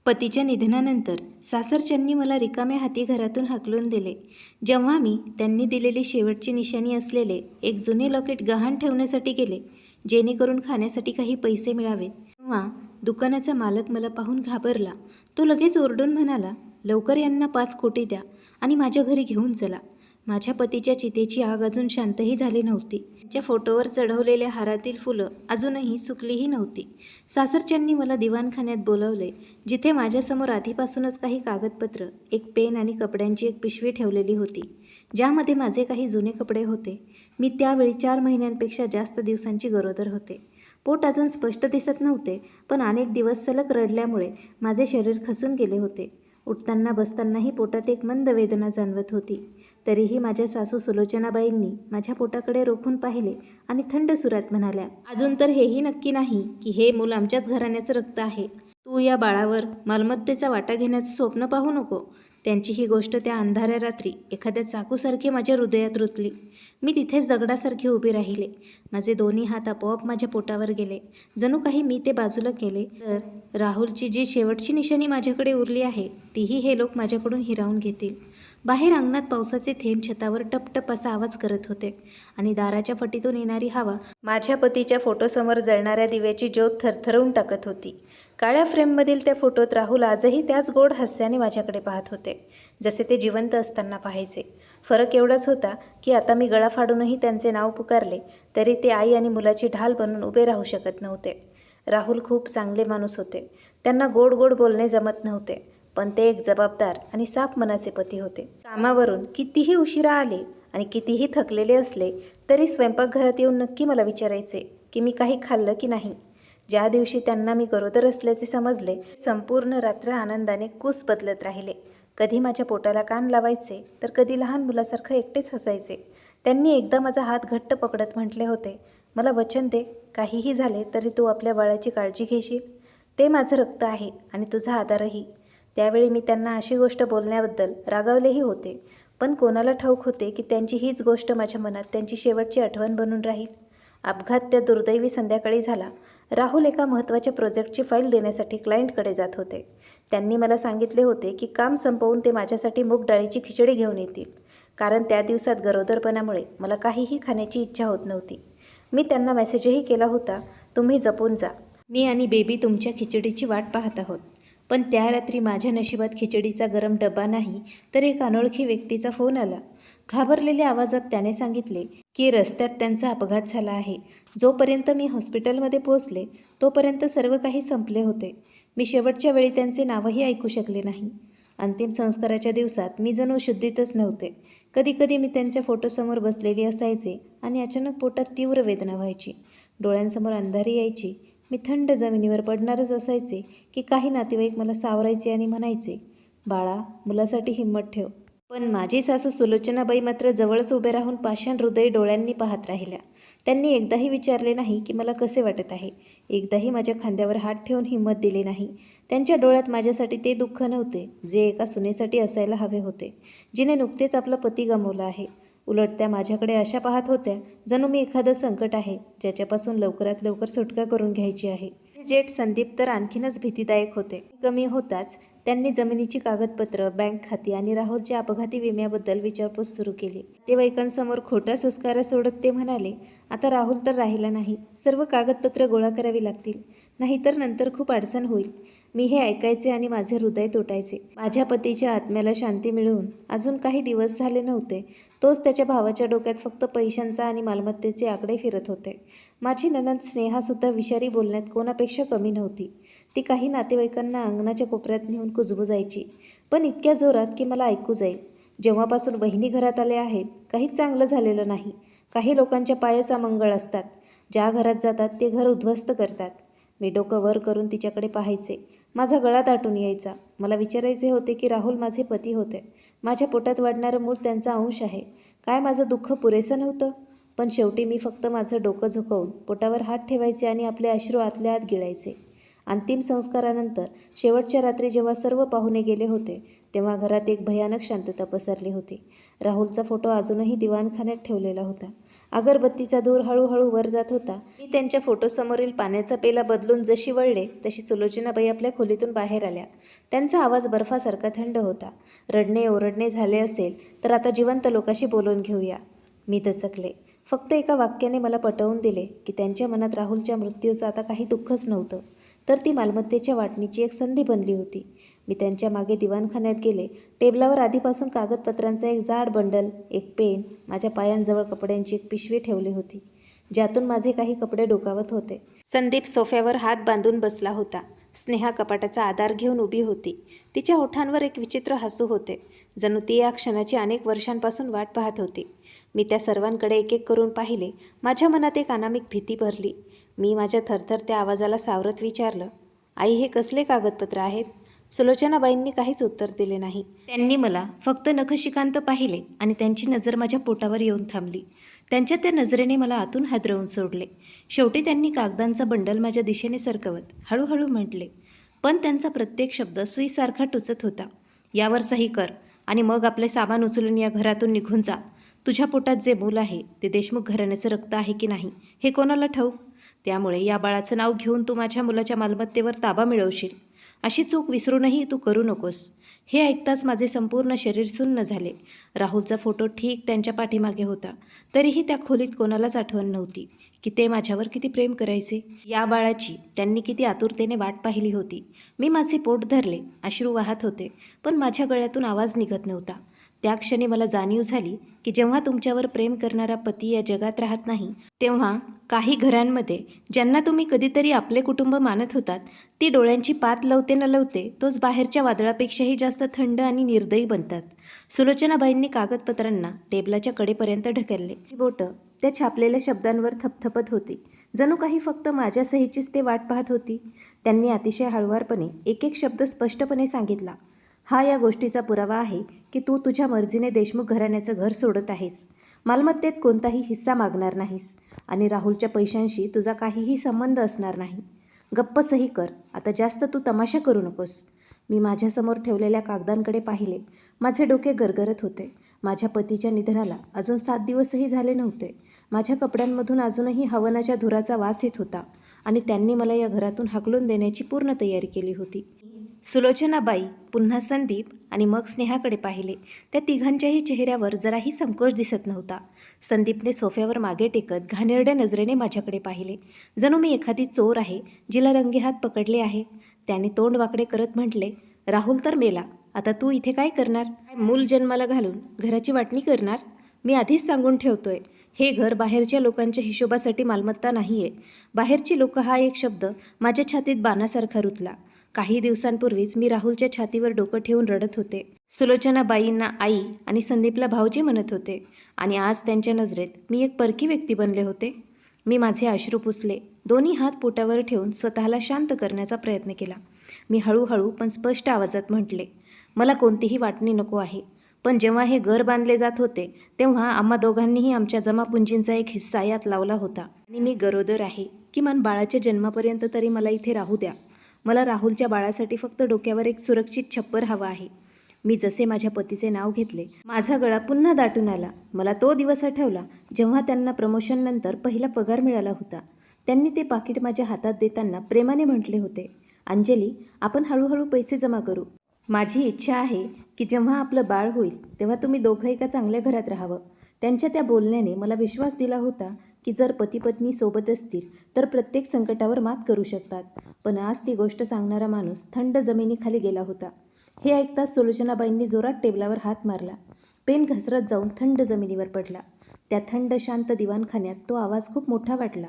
पतीच्या निधनानंतर सासरच्यांनी मला रिकाम्या हाती घरातून हाकलून दिले. जेव्हा मी त्यांनी दिलेली शेवटची निशाणी असलेले एक जुने लॉकेट गहाण ठेवण्यासाठी गेले, जेणेकरून खाण्यासाठी काही पैसे मिळावेत, तेव्हा दुकानाचा मालक मला पाहून घाबरला. तो लगेच ओरडून म्हणाला, लवकर यांना 5 कोटी द्या आणि माझ्या घरी घेऊन चला. माझ्या पतीच्या चितेची आग अजून शांतही झाली नव्हती. त्यांच्या फोटोवर चढवलेल्या हारातील फुलं अजूनही सुकलीही नव्हती. सासरच्यांनी मला दिवाणखान्यात बोलवले, जिथे माझ्यासमोर आधीपासूनच काही कागदपत्र, एक पेन आणि कपड्यांची एक पिशवी ठेवलेली होती, ज्यामध्ये माझे काही जुने कपडे होते. मी त्यावेळी 4 महिन्यांपेक्षा जास्त दिवसांची गरोदर होते. पोट अजून स्पष्ट दिसत नव्हते, पण अनेक दिवस सलग रडल्यामुळे माझे शरीर खचून गेले होते. उठताना बसतानाही पोटात एक मंद वेदना जाणवत होती. तरीही माझ्या सासू सुलोचनाबाईंनी माझ्या पोटाकडे रोखून पाहिले आणि थंड सुरात म्हणाल्या, अजून तर हेही नक्की नाही की हे मूल आमच्याच घराण्याचं रक्त आहे. तू या बाळावर मालमत्तेचा वाटा घेण्याचं स्वप्न पाहू नको. त्यांची ही गोष्ट त्या अंधाऱ्या रात्री एखाद्या चाकूसारखी माझ्या हृदयात रुतली. मी तिथेच दगडासारखे उभे राहिले. माझे दोन्ही हात आपोआप माझ्या पोटावर गेले, जणू काही मी ते बाजूला केले तर राहुलची जी शेवटची निशाणी माझ्याकडे उरली आहे, तीही हे लोक माझ्याकडून हिरावून घेतील. बाहेर अंगणात पावसाचे थेंब छतावर टपटप असा आवाज करत होते आणि दाराच्या फटीतून येणारी हवा माझ्या पतीच्या फोटोसमोर जळणाऱ्या दिव्याची ज्योत थरथरवून टाकत होती. काळ्या फ्रेममधील त्या फोटोत राहुल आजही त्याच गोड हास्याने माझ्याकडे पाहत होते, जसे ते जिवंत असताना पाहायचे. फरक एवढाच होता की आता मी गळा फाडूनही त्यांचे नाव पुकारले तरी ते आई आणि मुलाची ढाल बनून उभे राहू शकत नव्हते. राहुल खूप चांगले माणूस होते. त्यांना गोड गोड बोलणे जमत नव्हते, पण ते एक जबाबदार आणि साफ मनाचे पती होते. कामावरून कितीही उशिरा आले आणि कितीही थकलेले असले तरी स्वयंपाकघरात येऊन नक्की मला विचारायचे की मी काही खाल्लं की नाही. ज्या दिवशी त्यांना मी गरोदर असल्याचे समजले, संपूर्ण रात्र आनंदाने कूस बदलत राहिले. कधी माझ्या पोटाला कान लावायचे तर कधी लहान मुलासारखं एकटेच हसायचे. त्यांनी एकदा माझा हात घट्ट पकडत म्हटले होते, मला वचन दे, काहीही झाले तरी तू आपल्या बाळाची काळजी घेशील. ते माझं रक्त आहे आणि तुझा आधारही. त्यावेळी मी त्यांना अशी गोष्ट बोलण्याबद्दल रागावलेही होते, पण कोणाला ठाऊक होते की त्यांची हीच गोष्ट माझ्या मनात त्यांची शेवटची आठवण बनून राहील. अपघात त्या दुर्दैवी संध्याकाळी झाला. राहुल एका महत्त्वाच्या प्रोजेक्टची फाईल देण्यासाठी क्लायंटकडे जात होते. त्यांनी मला सांगितले होते की काम संपवून ते माझ्यासाठी मूग डाळीची खिचडी घेऊन येतील, कारण त्या दिवसात गरोदरपणामुळे मला काहीही खाण्याची इच्छा होत नव्हती. मी त्यांना मेसेजही केला होता, तुम्ही जपून जा, मी आणि बेबी तुमच्या खिचडीची वाट पाहत आहोत. पण त्या रात्री माझ्या नशिबात खिचडीचा गरम डबा नाही तर एक अनोळखी व्यक्तीचा फोन आला. घाबरलेल्या आवाजात त्याने सांगितले की रस्त्यात त्यांचा अपघात झाला आहे. जोपर्यंत मी हॉस्पिटलमध्ये पोहोचले तोपर्यंत सर्व काही संपले होते. मी शेवटच्या वेळी त्यांचे नावही ऐकू शकले नाही. अंतिम संस्काराच्या दिवसात मी जणू शुद्धीतच नव्हते. कधी कधी मी त्यांच्या फोटोसमोर बसलेली असायचे आणि अचानक पोटात तीव्र वेदना व्हायची. डोळ्यांसमोर अंधारी यायची. मी थंड जमिनीवर पडणारच असायचे की काही नातेवाईक मला सावरायचे आणि म्हणायचे, बाळा, मुलासाठी हिंमत ठेव. पण माझी सासू सुलोचनाबाई मात्र जवळच उभे राहून पाषाण हृदय डोळ्यांनी पाहत राहिल्या. त्यांनी एकदाही विचारले नाही की मला कसे वाटत आहे. एकदाही माझ्या खांद्यावर हात ठेवून हिंमत दिली नाही. त्यांच्या डोळ्यात माझ्यासाठी ते दुःख नव्हते जे एका सुनेसाठी असायला हवे होते, जिने नुकतेच आपला पती गमावला आहे. उलट त्या माझ्याकडे अशा पाहत होत्या जणू मी एखादं संकट आहे ज्याच्यापासून लवकरात लवकर सुटका करून घ्यायची आहे. जेठ संदीप तर आणखीनच भीतीदायक होते. कमी होताच त्यांनी जमिनीची कागदपत्र, बँक खाती आणि राहुलच्या अपघाती विम्याबद्दल विचारपूस सुरू केली. नातेवाईकांसमोर खोटा सुस्कारा सोडत ते म्हणाले, आता राहुल तर राहिला नाही, सर्व कागदपत्र गोळा करावी लागतील, नाहीतर नंतर खूप अडचण होईल. मी हे ऐकायचे आणि माझे हृदय तुटायचे. माझ्या पतीच्या आत्म्याला शांती मिळवून अजून काही दिवस झाले नव्हते, तोच त्याच्या भावाच्या डोक्यात फक्त पैशांचा आणि मालमत्तेचे आकडे फिरत होते. माझी नणंद स्नेहासुद्धा विषारी बोलण्यात कोणापेक्षा कमी नव्हती. ती काही नातेवाईकांना अंगणाच्या कोपऱ्यात नेऊन कुजबुजायची, पण इतक्या जोरात की मला ऐकू जाईल. जेव्हापासून बहिणी घरात आल्या आहेत काहीच चांगलं झालेलं नाही. काही लोकांच्या पायाचा मंगळ असतात, ज्या घरात जातात ते घर उद्ध्वस्त करतात. मी डोकं वर करून तिच्याकडे पाहायचे. माझा गळा दाटून यायचा. मला विचारायचे होते की राहुल माझे पती होते, माझ्या पोटात वाढणारं मूल त्यांचा अंश आहे. काय माझं दुःख पुरेसं नव्हतं? पण शेवटी मी फक्त माझं डोकं झुकवून पोटावर हात ठेवायचे आणि आपले अश्रू आतल्या आत गिळायचे. अंतिम संस्कारानंतर शेवटच्या रात्री जेव्हा सर्व पाहुणे गेले होते तेव्हा घरात एक भयानक शांतता पसरली होती. राहुलचा फोटो अजूनही दिवाणखान्यात ठेवलेला होता अगरबत्तीचा धूर हळूहळू वर जात होता. मी त्यांच्या फोटोसमोरील पाण्याचा पेला बदलून जशी वळले तशी सुलोचनाबाई आपल्या खोलीतून बाहेर आल्या. त्यांचा आवाज बर्फासारखा थंड होता. रडणे ओरडणे झाले असेल तर आता जिवंत लोकाशी बोलून घेऊया. मी दचकले. फक्त एका वाक्याने मला पटवून दिले की त्यांच्या मनात राहुलच्या मृत्यूचं आता काही दुःखच नव्हतं, तर ती मालमत्तेच्या वाटणीची एक संधी बनली होती. मी त्यांच्या मागे दिवाणखान्यात गेले. टेबलावर आधीपासून कागदपत्रांचा एक जाड बंडल, एक पेन, माझ्या पायांजवळ कपड्यांची एक पिशवी ठेवली होती, ज्यातून माझे काही कपडे डोकावत होते. संदीप सोफ्यावर हात बांधून बसला होता. स्नेहा कपाटाचा आधार घेऊन उभी होती. तिच्या ओठांवर एक विचित्र हसू होते, जणू ती या क्षणाची अनेक वर्षांपासून वाट पाहत होती. मी त्या सर्वांकडे एक एक करून पाहिले. माझ्या मनात एक अनामिक भीती भरली. मी माझ्या थरथरत्या आवाजाला सावरत विचारलं, आई, हे कसले कागदपत्र आहेत? सुलोचनाबाईंनी काहीच उत्तर दिले नाही. त्यांनी मला फक्त नखशिकांत पाहिले आणि त्यांची नजर माझ्या पोटावर येऊन थांबली. त्यांच्या त्या नजरेने मला आतून हादरवून सोडले. शेवटी त्यांनी कागदांचा बंडल माझ्या दिशेने सरकवत हळूहळू म्हटले, पण त्यांचा प्रत्येक शब्द सुईसारखा टुचत होता. यावर सही कर आणि मग आपले सामान उचलून या घरातून निघून जा. तुझ्या पोटात जे मूल आहे ते देशमुख घराण्याचं रक्त आहे की नाही हे कोणाला ठाऊक. त्यामुळे या बाळाचं नाव घेऊन तू माझ्या मुलाच्या मालमत्तेवर ताबा मिळवशील. अशी चूक विसरूनही तू करू नकोस. हे ऐकताच माझे संपूर्ण शरीर सुन्न झाले. राहुलचा फोटो ठीक त्यांच्या पाठीमागे होता, तरीही त्या खोलीत कोणालाच आठवण नव्हती की ते माझ्यावर किती प्रेम करायचे. या बाळाची त्यांनी किती आतुरतेने वाट पाहिली होती. मी माझे पोट धरले. अश्रू वाहत होते, पण माझ्या गळ्यातून आवाज निघत नव्हता. त्या क्षणी मला जाणीव झाली की जेव्हा तुमच्यावर प्रेम करणारा पती या जगात राहत नाही, तेव्हा काही घरांमध्ये ज्यांना तुम्ही कधीतरी आपले कुटुंब मानत होतात, ती डोळ्यांची पात लवते न लवते तोच बाहेरच्या वादळापेक्षाही जास्त थंड आणि निर्दयी बनतात. सुलोचनाबाईंनी कागदपत्रांना टेबलाच्या कडेपर्यंत ढकलले. बोटं त्या छापलेल्या शब्दांवर थपथपत होती, जणू काही फक्त माझ्या सहीचीच ते वाट पाहत होती. त्यांनी अतिशय हळुवारपणे एक एक शब्द स्पष्टपणे सांगितला, हा या गोष्टीचा पुरावा आहे की तू तुझ्या मर्जीने देशमुख घराण्याचं घर सोडत आहेस, मालमत्तेत कोणताही हिस्सा मागणार नाहीस आणि राहुलच्या पैशांशी तुझा काहीही संबंध असणार नाही. गप्प सही कर. आता जास्त तू तमाशा करू नकोस. मी माझ्यासमोर ठेवलेल्या कागदांकडे पाहिले. माझे डोके गरगरत होते. माझ्या पतीच्या निधनाला अजून 7 दिवसही झाले नव्हते. माझ्या कपड्यांमधून अजूनही हवनाच्या धुराचा वास येत होता आणि त्यांनी मला या घरातून हाकलून देण्याची पूर्ण तयारी केली होती. सुलोचनाबाई, पुन्हा संदीप आणि मग स्नेहाकडे पाहिले. त्या तिघांच्याही चेहऱ्यावर जराही संकोच दिसत नव्हता. संदीपने सोफ्यावर मागे टेकत घाणेरड्या नजरेने माझ्याकडे पाहिले, जणू मी एखादी चोर आहे जिला रंगेहात पकडले आहे. त्याने तोंड वाकडे करत म्हटले, राहुल तर मेला, आता तू इथे काय करणार? मूल जन्माला घालून घराची वाटणी करणार? मी आधीच सांगून ठेवतोय, हे घर बाहेरच्या लोकांच्या हिशोबासाठी मालमत्ता नाही आहे. बाहेरची लोक हा एक शब्द माझ्या छातीत बाणासारखा रुतला. काही दिवसांपूर्वीच मी राहुलच्या छातीवर डोकं ठेवून रडत होते. सुलोचनाबाईंना आई आणि संदीपला भाऊजी म्हणत होते आणि आज त्यांच्या नजरेत मी एक परकी व्यक्ती बनले होते. मी माझे अश्रू पुसले. दोन्ही हात पोटावर ठेवून स्वतःला शांत करण्याचा प्रयत्न केला. मी हळूहळू पण स्पष्ट आवाजात म्हटले, मला कोणतीही वाटणी नको आहे, पण जेव्हा हे घर बांधले जात होते तेव्हा आम्हा दोघांनीही आमच्या जमापुंजींचा एक हिस्सा यात लावला होता आणि मी गरोदर आहे. किमान बाळाच्या जन्मापर्यंत तरी मला इथे राहू द्या. मला राहुलच्या बाळासाठी फक्त डोक्यावर एक सुरक्षित छप्पर हवा आहे. मी जसे माझ्या पतीचे नाव घेतले, माझा गळा पुन्हा दाटून आला. मला तो दिवस आठवला जेव्हा त्यांना प्रमोशननंतर पहिला पगार मिळाला होता. त्यांनी ते पाकिट माझ्या हातात देताना प्रेमाने म्हटले होते, अंजली, आपण हळूहळू पैसे जमा करू. माझी इच्छा आहे की जेव्हा आपलं बाळ होईल तेव्हा तुम्ही दोघं एका चांगल्या घरात राहावं. त्यांच्या त्या बोलण्याने मला विश्वास दिला होता की जर पती पत्नी सोबत असतील तर प्रत्येक संकटावर मात करू शकतात. पण आज ती गोष्ट सांगणारा माणूस थंड जमिनीखाली गेला होता. हे ऐकताच सुलोचनाबाईंनी जोरात टेबलावर हात मारला. पेन घसरत जाऊन थंड जमिनीवर पडला. त्या थंड शांत दिवाणखान्यात तो आवाज खूप मोठा वाटला.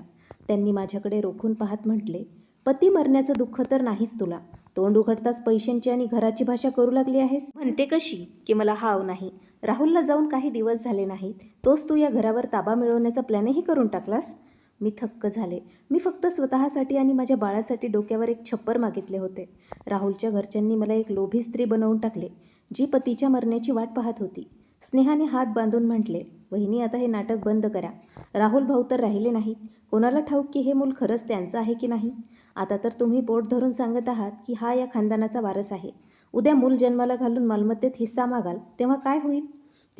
त्यांनी माझ्याकडे रोखून पाहत म्हटले, पती मरण्याचं दुःख तर नाहीच तुला. तोंड उघडताच पैशांची आणि घराची भाषा करू लागली आहेस. म्हणते कशी की मला हाव नाही. राहुलला जाऊन काही दिवस झाले नाहीत, तोच तू या घरावर ताबा मिळवण्याचा प्लॅनही करून टाकलास. मी थक्क झाले. मी फक्त स्वतःसाठी आणि माझ्या बाळासाठी डोक्यावर एक छप्पर मागितले होते. राहुलच्या घरच्यांनी मला एक लोभी स्त्री बनवून टाकले, जी पतीच्या मरण्याची वाट पाहत होती. स्नेहाने हात बांधून म्हटले, वहिनी, आता हे नाटक बंद करा. राहुल भाऊ तर राहिले नाहीत. कोणाला ठाऊक की हे मूल खरंच त्यांचं आहे की नाही. आता तर तुम्ही पोट धरून सांगत आहात की हा या खानदानाचा वारस आहे. उद्या मूल जन्माला घालून मालमत्तेत हिस्सा मागाल तेव्हा काय होईल?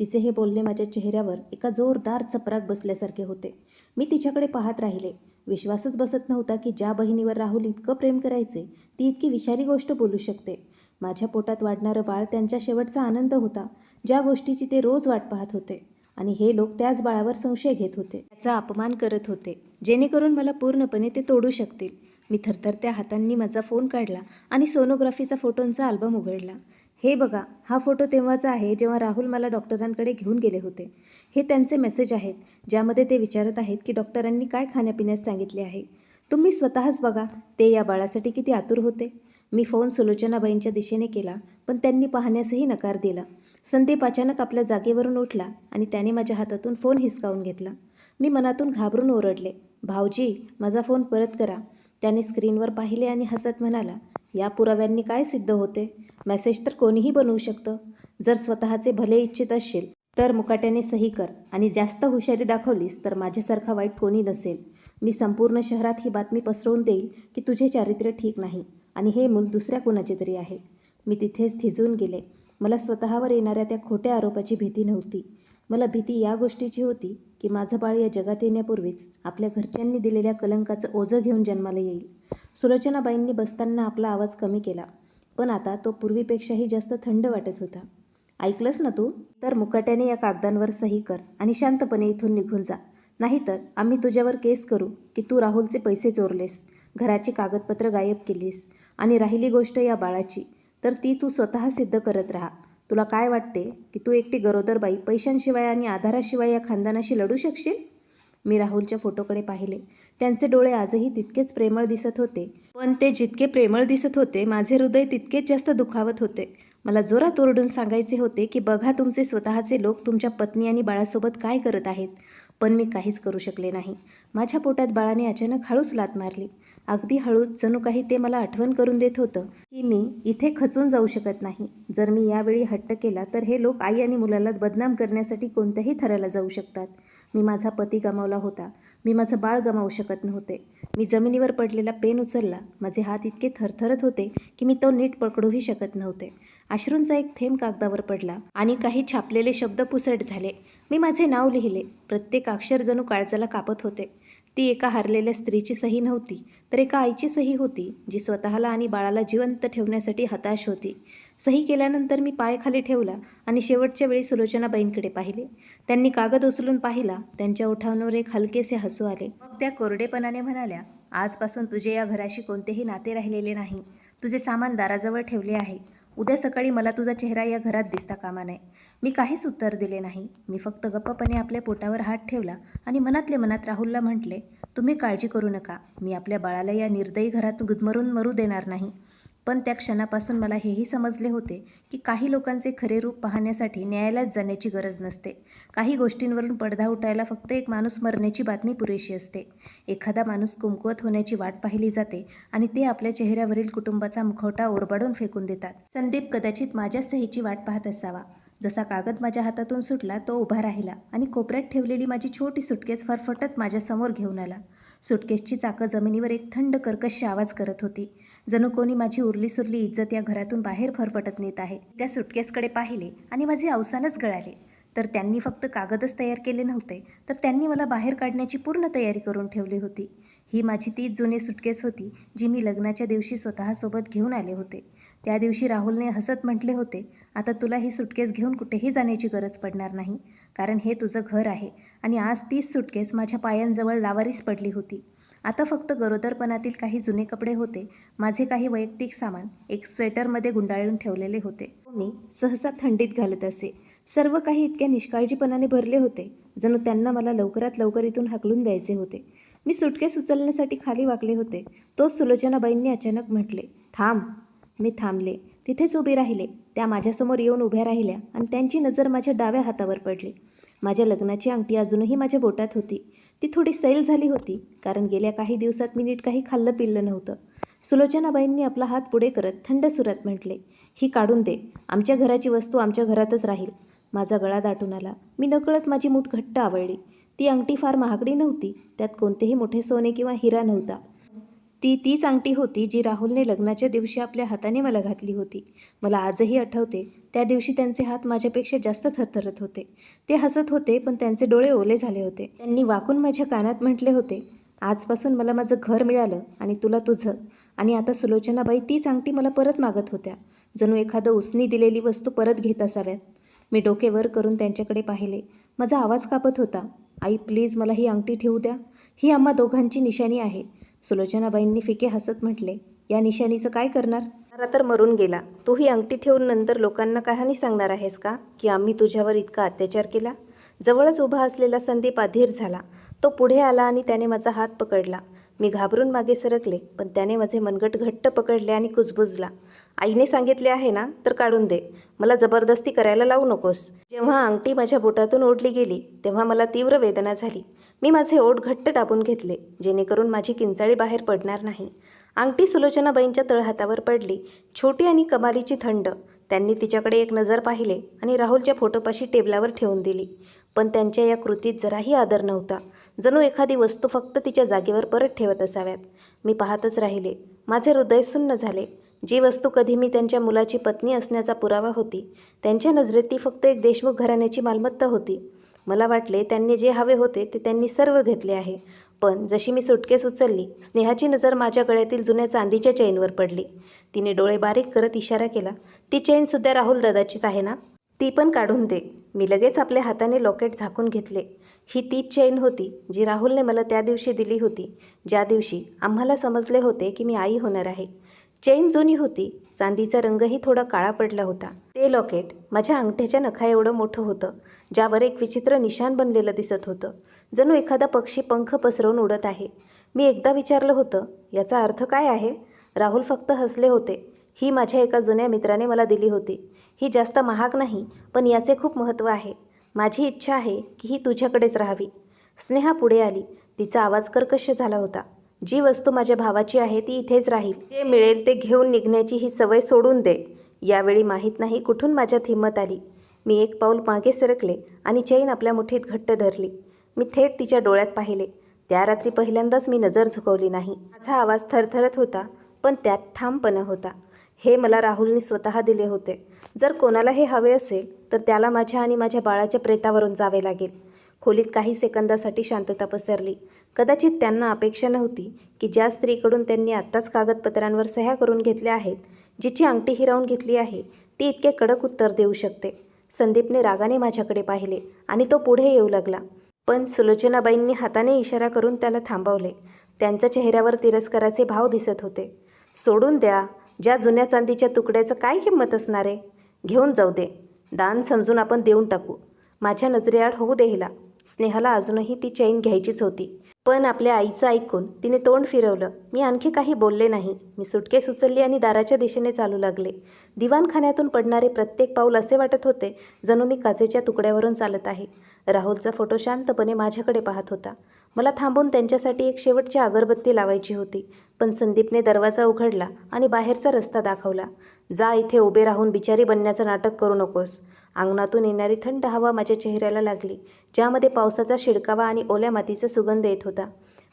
तिचे हे बोलणे माझ्या चेहऱ्यावर एका जोरदार चपराक बसल्यासारखे होते. मी तिच्याकडे पाहत राहिले. विश्वासच बसत नव्हता की ज्या बहिणीवर राहुल इतकं प्रेम करायचे ती इतकी विषारी गोष्ट बोलू शकते. माझ्या पोटात वाढणारं बाळ त्यांच्या शेवटचा आनंद होता, ज्या गोष्टीची ते रोज वाट पाहत होते. आणि हे लोक त्याच बाळावर संशय घेत होते, त्याचा अपमान करत होते, जेणेकरून मला पूर्णपणे ते तोडू शकतील. मी थरथरत्या हातांनी माझा फोन काढला आणि सोनोग्राफीचा फोटोंचा अल्बम उघडला. हे बघा, हा फोटो तेव्हाचा आहे जेव्हा राहुल मला डॉक्टरांकडे घेऊन गेले होते. हे त्यांचे मेसेज आहेत, ज्यामध्ये ते विचारत आहेत की डॉक्टरांनी काय खाण्यापिण्यास सांगितले आहे. तुम्ही स्वतःच बघा, ते या बाळासाठी किती आतुर होते. मी फोन सुलोचनाबाईंच्या दिशेने केला, पण त्यांनी पाहण्यासही नकार दिला. संदीप अचानक आपल्या जागेवरून उठला आणि त्याने माझ्या हातातून फोन हिसकावून घेतला. मी मनातून घाबरून ओरडले, भाऊजी, माझा फोन परत करा. त्याने स्क्रीनवर पाहिले आणि हसत म्हणाला, या पुराव्यांनी काय सिद्ध होते? मेसेज तर कोणीही बनवू शकतं. जर स्वतःचे भले इच्छित असशील तर मुकाट्याने सही कर आणि जास्त हुशारी दाखवलीस तर माझ्यासारखा वाईट कोणी नसेल. मी संपूर्ण शहरात ही बातमी पसरवून देईल की तुझे चारित्र्य ठीक नाही आणि हे मूल दुसऱ्या कोणाचे तरी आहे. मी तिथेच थिजून गेले. मला स्वतःवर येणाऱ्या त्या खोट्या आरोपाची भीती नव्हती. मला भीती या गोष्टीची होती की माझं बाळ या जगात येण्यापूर्वीच आपल्या घरच्यांनी दिलेल्या कलंकाचं ओझं घेऊन जन्माला येईल. सुलोचनाबाईंनी बसताना आपला आवाज कमी केला, पण आता तो पूर्वीपेक्षाही जास्त थंड वाटत होता. ऐकलंस ना तू? तर मुकाट्याने या कागदांवर सही कर आणि शांतपणे इथून निघून जा. नाहीतर आम्ही तुझ्यावर केस करू की तू राहुलचे पैसे चोरलेस, घराची कागदपत्र गायब केलीस आणि राहिली गोष्ट या बाळाची, तर ती तू स्वतः सिद्ध करत राहा. तुला काय वाटते की तू एकटी गरोदर बाई पैशांशिवाय आणि आधाराशिवाय या खानदानाशी लढू शकशील? मी राहुलच्या फोटोकडे पाहिले. त्यांचे डोळे आजही तितकेच प्रेमळ दिसत होते, पण ते जितके प्रेमळ दिसत होते माझे हृदय तितकेच जास्त दुखावत होते. मला जोरात ओरडून सांगायचे होते की बघा तुमचे स्वतःचे लोक तुमच्या पत्नी आणि बाळासोबत काय करत आहेत, पण मी काहीच करू शकले नाही. माझ्या पोटात बाळाने अचानक हळूच लाथ मारली. अगदी हळूच, जणू काही ते मला आठवण करून देत होतं की मी इथे खचून जाऊ शकत नाही. जर मी यावेळी हट्ट केला तर हे लोक आई आणि मुलाला बदनाम करण्यासाठी कोणत्याही थराला जाऊ शकतात. मी माझा पती गमावला होता, मी माझं बाळ गमावू शकत नव्हते. मी जमिनीवर पडलेला पेन उचलला. माझे हात इतके थरथरत होते की मी तो नीट पकडूही शकत नव्हते. अश्रूंचा एक थेंब कागदावर पडला आणि काही छापलेले शब्द पुसट झाले. मी माझे नाव लिहिले. प्रत्येक अक्षर जणू काळजाला कापत होते. ती एका हारलेल्या स्त्रीची सही नव्हती, तर एका आईची सही होती, जी स्वतःला आणि बाळाला जिवंत ठेवण्यासाठी हताश होती. सही केल्यानंतर मी पाय खाली ठेवला आणि शेवटच्या वेळी सुलोचनाबाईंकडे पाहिले. त्यांनी कागद उचलून पाहिला. त्यांच्या ओठांवर एक हलकेसे हसू आले. मग त्या कोरडेपणाने म्हणाल्या, आजपासून तुझे या घराशी कोणतेही नाते राहिलेले नाही. तुझे सामान दाराजवळ ठेवले आहे. उद्या सकाळी मला तुझा चेहरा या घरात दिसता कामा नये. मी काहीच उत्तर दिले नाही. मी फक्त गप्पपणे आपल्या पोटावर हात ठेवला आणि मनातले मनात राहुलला म्हटले, तुम्ही काळजी करू नका. मी आपल्या बाळाला या निर्दयी घरात गुदमरून मरू देणार नाही. पण त्या क्षणापासून मला हेही समजले होते की काही लोकांचे खरे रूप पाहण्यासाठी न्यायालयात जाण्याची गरज नसते. काही गोष्टींवरून पडदा उठायला फक्त एक माणूस मरण्याची बातमी पुरेशी असते. एखादा माणूस कुमकुवत होण्याची वाट पाहिली जाते आणि ते आपल्या चेहऱ्यावरील कुटुंबाचा मुखवटा ओरबाडून फेकून देतात. संदीप कदाचित माझ्या सहीची वाट पाहत असावा. जसा कागद माझ्या हातातून सुटला तो उभा राहिला आणि कोपऱ्यात ठेवलेली माझी छोटी सुटकेस फरफटत माझ्यासमोर घेऊन आला. सुटकेसची चाकं जमिनीवर एक थंड कर्कश आवाज करत होती. जणू कोणी माझी उरली सुरली इज्जत या घरातून बाहेर फरफटत नेत आहे. त्या सुटकेसकडे पाहिले आणि माझे अवसानच गळाले. तर त्यांनी फक्त कागदच तयार केले नव्हते, तर त्यांनी मला बाहेर काढण्याची पूर्ण तयारी करून ठेवली होती. ही माझी तीच जुनी सुटकेस होती जी मी लग्नाच्या दिवशी स्वतःसोबत घेऊन आले होते. त्या दिवशी राहुलने हसत म्हटले होते, आता तुला ही सुटकेस घेऊन कुठेही जाण्याची गरज पडणार नाही, कारण हे तुझं घर आहे. आणि आज तीच सुटकेस माझ्या पायांजवळ लावारीस पडली होती. आता फक्त गरोदरपणातील काही जुने कपडे होते, माझे काही वैयक्तिक सामान एक स्वेटरमध्ये गुंडाळून ठेवलेले होते. मी सहसा थंडीत घालत असे. सर्व काही इतक्या निष्काळजीपणाने भरले होते, जणू त्यांना मला लवकरात लवकर इथून हाकलून द्यायचे होते. मी सुटकेस उचलण्यासाठी खाली वाकले होते. तोच सुलोचनाबाईंनी अचानक म्हटले, थांब. मी थांबले. तिथेच उभे राहिले. त्या माझ्यासमोर येऊन उभ्या राहिल्या आणि त्यांची नजर माझ्या डाव्या हातावर पडली. माझ्या लग्नाची अंगठी अजूनही माझ्या बोटात होती. ती थोडी सैल झाली होती, कारण गेल्या काही दिवसात मी नीट काही खाल्लं पिल्लं नव्हतं. सुलोचनाबाईंनी आपला हात पुढे करत थंड सुरात म्हटले, ही काढून दे. आमच्या घराची वस्तू आमच्या घरातच राहील. माझा गळा दाटून आला. मी नकळत माझी मूठ घट्ट आवळली. ती अंगठी फार महागडी नव्हती. त्यात कोणतेही मोठे सोने किंवा हिरा नव्हता. ती तीच अंगठी होती जी राहुलने लग्नाच्या दिवशी आपल्या हाताने मला घातली होती. मला आजही आठवते, त्या दिवशी त्यांचे हात माझ्यापेक्षा जास्त थरथरत होते. ते हसत होते, पण त्यांचे डोळे ओले झाले होते. त्यांनी वाकून माझ्या कानात म्हटले होते, आजपासून मला माझं घर मिळालं आणि तुला तुझं. आणि आता सुलोचनाबाई तीच अंगठी मला परत मागत होत्या, जणू एखादं उसनी दिलेली वस्तू परत घेत असाव्यात. मी डोके वर करून त्यांच्याकडे पाहिले. माझा आवाज कापत होता. आई, प्लीज मला ही अंगठी ठेवू द्या. ही आम्हा दोघांची निशाणी आहे. सुलोचनाबाईंनी फिके हसत म्हटले, या निशाणीचं काय करणार? तर मरून गेला. तू ही अंगठी ठेवून नंतर लोकांना कहाणी सांगणार आहेस का, की आम्ही तुझ्यावर इतका अत्याचार केला? जवळच उभा असलेला संदीप अधीर झाला. तो पुढे आला आणि त्याने माझा हात पकडला. मी घाबरून मागे सरकले, पण त्याने माझे मनगट घट्ट पकडले आणि कुजबुजला. आईने सांगितले आहे ना, तर काढून दे. मला जबरदस्ती करायला लावू नकोस. जेव्हा अंगठी माझ्या बोटातून ओढली गेली, तेव्हा मला तीव्र वेदना झाली. मी माझे ओठ घट्ट दाबून घेतले, जेणेकरून माझी किंचाळी बाहेर पडणार नाही. अंगठी सुलोचनाबाईंच्या तळहातावर पडली, छोटी आणि कमालीची थंड. त्यांनी तिच्याकडे एक नजर पाहिले आणि राहुलच्या फोटोपाशी टेबलावर ठेवून दिली. पण त्यांच्या या कृतीत जराही आदर नव्हता. जणू एखादी वस्तू फक्त तिच्या जागेवर परत ठेवत असाव्यात. मी पाहतच राहिले. माझे हृदय सुन्न झाले. जी वस्तू कधी मी त्यांच्या मुलाची पत्नी असण्याचा पुरावा होती, त्यांच्या नजरेत ती फक्त एक देशमुख घराण्याची मालमत्ता होती. मला वाटले त्यांनी जे हवे होते ते त्यांनी सर्व घेतले आहे. पण जशी मी सुटकेस उचलली, स्नेहाची नजर माझ्या गळ्यातील जुन्या चांदीच्या चेनवर पडली. तिने डोळे बारीक करत इशारा केला, ती चेनसुद्धा राहुल दादाचीच आहे ना? ती पण काढून दे. मी लगेच आपल्या हाताने लॉकेट झाकून घेतले. ही तीच चेन होती जी राहुलने मला त्या दिवशी दिली होती, ज्या दिवशी आम्हाला समजले होते की मी आई होणार आहे. चेन जुनी होती, चांदीचा रंगही थोडा काळा पडला होता. ते लॉकेट माझ्या अंगठ्याच्या नखा एवढं मोठं होतं, ज्यावर एक विचित्र निशाण बनलेलं दिसत होतं, जणू एखादा पक्षी पंख पसरवून उडत आहे. मी एकदा विचारलं होतं, याचा अर्थ काय आहे? राहुल फक्त हसले होते. ही माझ्या एका जुन्या मित्राने मला दिली होती. ही जास्त महाग नाही, पण याचे खूप महत्त्व आहे. माझी इच्छा आहे की ही तुझ्याकडेच राहावी. स्नेहा पुढे आली. तिचा आवाज कर्कश झाला होता. जी वस्तू माझ्या भावाची आहे ती इथेच राहील. जे मिळेल ते घेऊन निघण्याची ही सवय सोडून दे. यावेळी माहीत नाही कुठून माझ्यात हिंमत आली. मी एक पाऊल मागे सरकले आणि चैन आपल्या मुठीत घट्ट धरली. मी थेट तिच्या डोळ्यात पाहिले. त्या रात्री पहिल्यांदाच मी नजर झुकवली नाही. माझा आवाज थरथरत होता, पण त्यात ठामपणा होता. हे मला राहुलने स्वतः दिले होते. जर कोणाला हे हवे असेल तर त्याला माझ्या आणि माझ्या बाळाच्या प्रेतावरून जावे लागेल. खोलीत काही सेकंदासाठी शांतता पसरली. कदाचित त्यांना अपेक्षा नव्हती की ज्या स्त्रीकडून त्यांनी आत्ताच कागदपत्रांवर सह्या करून घेतल्या आहेत, जिची अंगठी हिरावून घेतली आहे, ती इतके कडक उत्तर देऊ शकते. संदीपने रागाने माझ्याकडे पाहिले आणि तो पुढे येऊ लागला. पण सुलोचनाबाईंनी हाताने इशारा करून त्याला थांबवले. त्यांच्या चेहऱ्यावर तिरस्काराचे भाव दिसत होते. सोडून द्या. ज्या जुन्या चांदीच्या तुकड्याचं काय किंमत असणार आहे? घेऊन जाऊ दे. दान समजून आपण देऊन टाकू. माझ्या नजरेआड होऊ दे हिला. स्नेहाला अजूनही ती चैन घ्यायचीच होती. पण आपल्या आईचं ऐकून तिने तोंड फिरवलं. मी आणखी काही बोलले नाही. मी सुटकेस उचलली आणि दाराच्या दिशेने चालू लागले. दिवाणखान्यातून पडणारे प्रत्येक पाऊल असे वाटत होते जणू मी काचेच्या तुकड्यावरून चालत आहे. राहुलचा फोटो शांतपणे माझ्याकडे पाहत होता. मला थांबून त्यांच्यासाठी एक शेवटची अगरबत्ती लावायची होती. पण संदीपने दरवाजा उघडला आणि बाहेरचा रस्ता दाखवला. जा, इथे उभे राहून बिचारी बनण्याचं नाटक करू नकोस. अंगणातून येणारी थंड हवा माझ्या चेहऱ्याला लागली, ज्यामध्ये पावसाचा शिडकावा आणि ओल्या मातीचा सुगंध येत होता.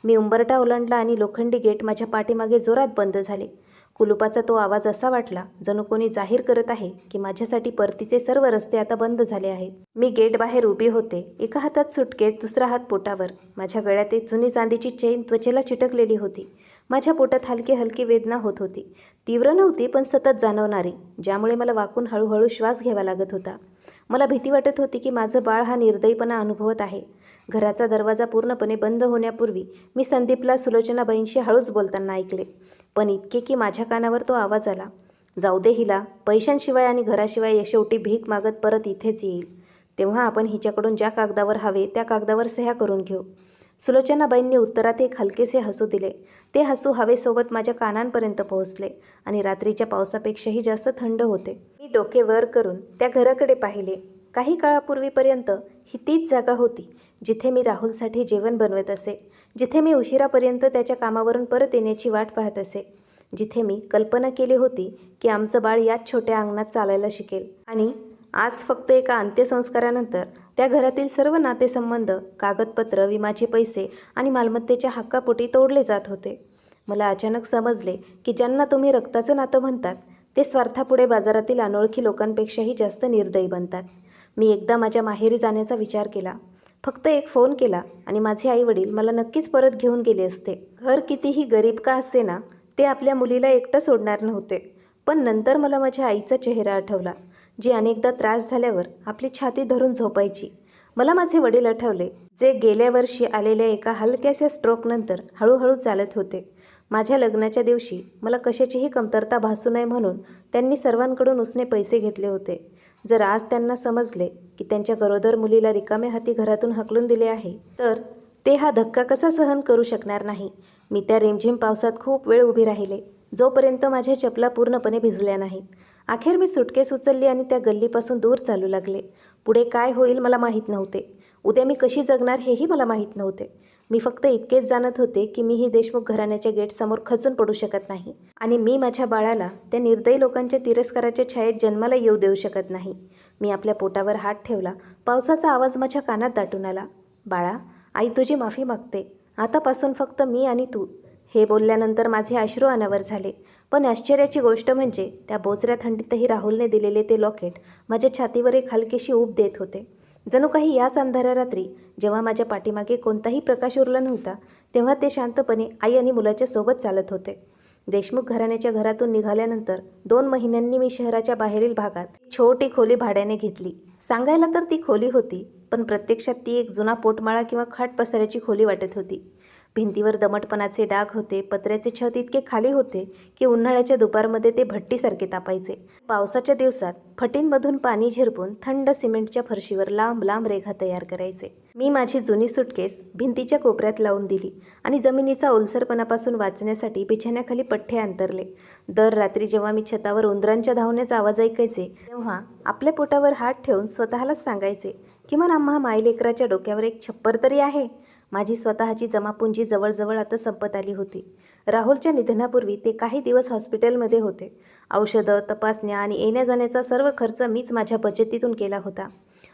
मी उंबरठा ओलांडला आणि लोखंडी गेट माझ्या पाठीमागे जोरात बंद झाले. कुलुपाचा तो आवाज असा वाटला जणू कोणी जाहीर करत आहे की माझ्यासाठी परतीचे सर्व रस्ते आता बंद झाले आहेत. मी गेट बाहेर उभी होते. एका हातात सुटकेस, दुसरा हात पोटावर. माझ्या गळ्यात एक जुनी चांदीची चेन त्वचेला चिटकलेली होती. माझ्या पोटात हलकी हलकी वेदना होत होती. तीव्र नव्हती, पण सतत जाणवणारी, ज्यामुळे मला वाकून हळूहळू श्वास घ्यावा लागत होता. मला भीती वाटत होती की माझं बाळ हा निर्दयीपणा अनुभवत आहे. घराचा दरवाजा पूर्णपणे बंद होण्यापूर्वी मी संदीपला सुलोचनाबाईंशी हळूच बोलताना ऐकले. पण इतके की माझ्या कानावर तो आवाज आला, जाऊ दे हिला. पैशांशिवाय आणि घराशिवाय शेवटी भीक मागत परत इथेच येईल. तेव्हा आपण हिच्याकडून ज्या कागदावर हवे त्या कागदावर सह्या करून घेऊ. सुलोचनाबाईंनी उत्तरात एक हलकेसे हसू दिले. ते हसू हवेसोबत माझ्या कानांपर्यंत पोहोचले आणि रात्रीच्या पावसापेक्षाही जास्त थंड होते. मी डोके वर करून त्या घराकडे पाहिले. काही काळापूर्वीपर्यंत ही तीच जागा होती जिथे मी राहुलसाठी जेवण बनवत असे, जिथे मी उशिरापर्यंत त्याच्या कामावरून परत येण्याची वाट पाहत असे, जिथे मी कल्पना केली होती की आमचं बाळ याच छोट्या अंगणात चालायला शिकेल. आणि आज फक्त एका अंत्यसंस्कारानंतर त्या घरातील सर्व नातेसंबंध, कागदपत्र, विम्याचे पैसे आणि मालमत्तेच्या हक्कापोटी तोडले जात होते. मला अचानक समजले की ज्यांना तुम्ही रक्ताचं नातं म्हणतात ते स्वार्थापुढे बाजारातील अनोळखी लोकांपेक्षाही जास्त निर्दयी बनतात. मी एकदा माझ्या माहेरी जाण्याचा विचार केला. फक्त एक फोन केला आणि माझे आईवडील मला नक्कीच परत घेऊन गेले असते. घर कितीही गरीब का असेना, ते आपल्या मुलीला एकटं सोडणार नव्हते. पण नंतर मला माझ्या आईचा चेहरा आठवला, जी अनेकदा त्रास झाल्यावर आपली छाती धरून झोपायची. मला माझे वडील आठवले, जे गेल्या वर्षी आलेल्या एका हलक्याशा स्ट्रोकनंतर हळूहळू चालत होते. माझ्या लग्नाच्या दिवशी मला कशाचीही कमतरता भासू नये म्हणून त्यांनी सर्वांकडून उसने पैसे घेतले होते. जर आज त्यांना समजले की त्यांच्या गरोदर मुलीला रिकाम्या हाती घरातून हाकलून दिले आहे, तर ते हा धक्का कसा सहन करू शकणार नाही. मी त्या रिमझिम पावसात खूप वेळ उभी राहिले, जोपर्यंत माझ्या चपला पूर्णपणे भिजल्या नाहीत. अखेर मी सुटकेस उचलली आणि त्या गल्लीपासून दूर चालू लागले. पुढे काय होईल मला माहीत नव्हते. उद्या मी कशी जगणार हेही मला माहीत नव्हते. मी फक्त इतकेच जाणत होते की मी ही देशमुख घराण्याच्या गेटसमोर खचून पडू शकत नाही आणि मी माझ्या बाळाला त्या निर्दयी लोकांच्या तिरस्काराच्या छायेत जन्माला येऊ देऊ शकत नाही. मी आपल्या पोटावर हात ठेवला. पावसाचा आवाज माझ्या कानात दाटून आला. बाळा, आई तुझी माफी मागते. आतापासून फक्त मी आणि तू. हे बोलल्यानंतर माझे अश्रू अनावर झाले. पण आश्चर्याची गोष्ट म्हणजे त्या बोचऱ्या थंडीतही राहुलने दिलेले ते लॉकेट माझ्या छातीवर एक हलकीशी ऊब देत होते. जणू काही याच अंधाऱ्या रात्री, जेव्हा माझ्या पाठीमागे कोणताही प्रकाश उरला नव्हता, तेव्हा ते शांतपणे आई आणि मुलाच्या सोबत चालत होते. देशमुख घराण्याच्या घरातून निघाल्यानंतर 2 महिन्यांनी मी शहराच्या बाहेरील भागात छोटी खोली भाड्याने घेतली. सांगायला तर ती खोली होती, पण प्रत्यक्षात ती एक जुना पोटमाळा किंवा खाट पसाऱ्याची खोली वाटत होती. भिंतीवर दमटपणाचे डाग होते. पत्र्याचे छत इतके खाली होते की उन्हाळ्याच्या दुपारमध्ये ते भट्टीसारखे तापायचे. पावसाच्या दिवसात फटींमधून पाणी झिरपून थंड सिमेंटच्या फरशीवर लांब लांब रेघा तयार करायचे. मी माझी जुनी सुटकेस भिंतीच्या कोपऱ्यात लावून दिली आणि जमिनीचा ओलसरपणापासून वाचण्यासाठी बिछाण्याखाली पठ्ठे अंतरले. दर रात्री जेव्हा मी छतावर उंदरांच्या धावण्याचा आवाज ऐकायचे, तेव्हा आपल्या पोटावर हात ठेवून स्वतःलाच सांगायचे, किमान आम्हा मायलेकराच्या डोक्यावर एक छप्पर तरी आहे. माझी स्वतःची जमापुंजी जवळजवळ आता संपत आली होती. राहुलच्या निधनापूर्वी ते काही दिवस हॉस्पिटलमध्ये होते. औषधं, तपासण्या आणि येण्या जाण्याचा सर्व खर्च मीच माझ्या बचतीतून केला होता.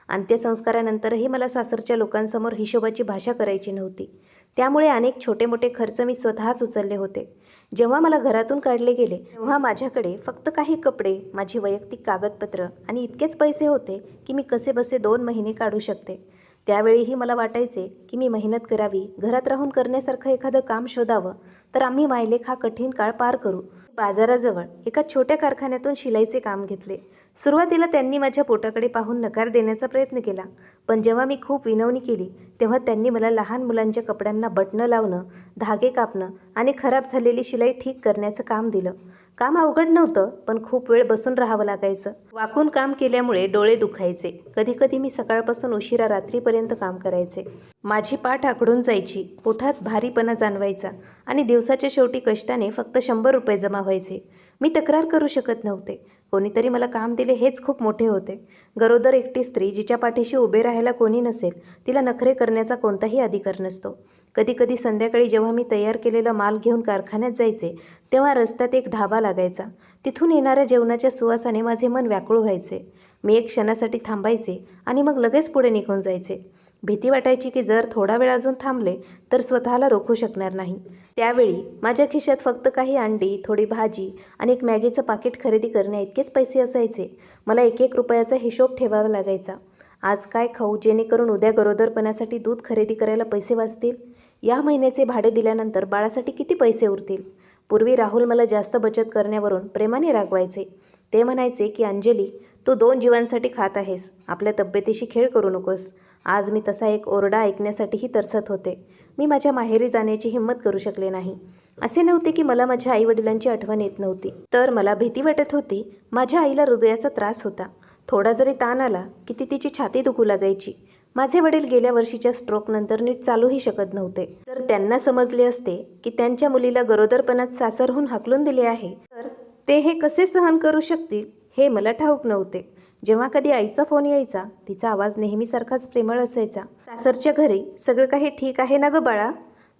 अंत्यसंस्कारानंतरही मला सासरच्या लोकांसमोर हिशोबाची भाषा करायची नव्हती. त्यामुळे अनेक छोटे मोठे खर्च मी स्वतःच उचलले होते. जेव्हा मला घरातून काढले गेले, तेव्हा माझ्याकडे फक्त काही कपडे, माझी वैयक्तिक कागदपत्र आणि इतकेच पैसे होते की मी कसेबसे 2 महिने काढू शकते. त्यावेळीही मला वाटायचे की मी मेहनत करावी, घरात राहून करण्यासारखं एखादं काम शोधावं, तर आम्ही मायलेक हा कठीण काळ पार करू. बाजाराजवळ एका छोट्या कारखान्यातून शिलाईचे काम घेतले. सुरुवातीला त्यांनी माझ्या पोटाकडे पाहून नकार देण्याचा प्रयत्न केला, पण जेव्हा मी खूप विनवणी केली, तेव्हा त्यांनी मला लहान मुलांच्या कपड्यांना बटणं लावणं, धागे कापणं आणि खराब झालेली शिलाई ठीक करण्याचं काम दिलं. काम अवघड नव्हतं, पण खूप वेळ बसून राहावं लागायचं. वाकून काम केल्यामुळे डोळे दुखायचे. कधीकधी मी सकाळपासून उशिरा रात्रीपर्यंत काम करायचे. माझी पाठ आखडून जायची, पोटात भारीपणा जाणवायचा आणि दिवसाच्या शेवटी कष्टाने फक्त 100 रुपये जमा व्हायचे. मी तक्रार करू शकत नव्हते. कोणीतरी मला काम दिले हेच खूप मोठे होते. गरोदर एकटी स्त्री जिच्या पाठीशी उभे राहायला कोणी नसेल, तिला नखरे करण्याचा कोणताही अधिकार नसतो. कधीकधी संध्याकाळी जेव्हा मी तयार केलेला माल घेऊन कारखान्यात जायचे, तेव्हा रस्त्यात एक ढाबा लागायचा. तिथून येणाऱ्या जेवणाच्या सुवासाने माझे मन व्याकुळ व्हायचे. मी एक क्षणासाठी थांबायचे आणि मग लगेच पुढे निघून जायचे. भीती वाटायची की जर थोडा वेळ अजून थांबले तर स्वतःला रोखू शकणार नाही. त्यावेळी माझ्या खिशात फक्त काही अंडी, थोडी भाजी आणि एक मॅगीचं पाकिट खरेदी करण्या इतकेच पैसे असायचे. मला 1-1 रुपयाचा हिशोब ठेवावा लागायचा. आज काय खाऊ जेणेकरून उद्या गरोदरपणासाठी दूध खरेदी करायला पैसे वाचतील? या महिन्याचे भाडे दिल्यानंतर बाळासाठी किती पैसे उरतील? पूर्वी राहुल मला जास्त बचत करण्यावरून प्रेमाने रागवायचे. ते म्हणायचे की अंजली, तू 2 जीवांसाठी खात आहेस, आपल्या तब्येतीशी खेळ करू नकोस. आज मी तसा एक ओरडा ऐकण्यासाठीही तरसत होते. मी माझ्या माहेरी जाण्याची हिंमत करू शकले नाही. असे नव्हते की मला माझ्या आईवडिलांची आठवण येत नव्हती, तर मला भीती वाटत होती. माझ्या आईला हृदयाचा त्रास होता. थोडा जरी ताण आला की ती तिची छाती दुखू लागायची. माझे वडील गेल्या वर्षीच्या स्ट्रोकनंतर नीट चालूही शकत नव्हते. जर त्यांना समजले असते की त्यांच्या मुलीला गरोदरपणात सासरहून हाकलून दिले आहे, तर ते हे कसे सहन करू शकतील हे मला ठाऊक नव्हते. जेव्हा कधी आईचा फोन यायचा, तिचा आवाज नेहमीसारखाच प्रेमळ असायचा. सासरच्या घरी सगळं काही ठीक आहे ना गं बाळा?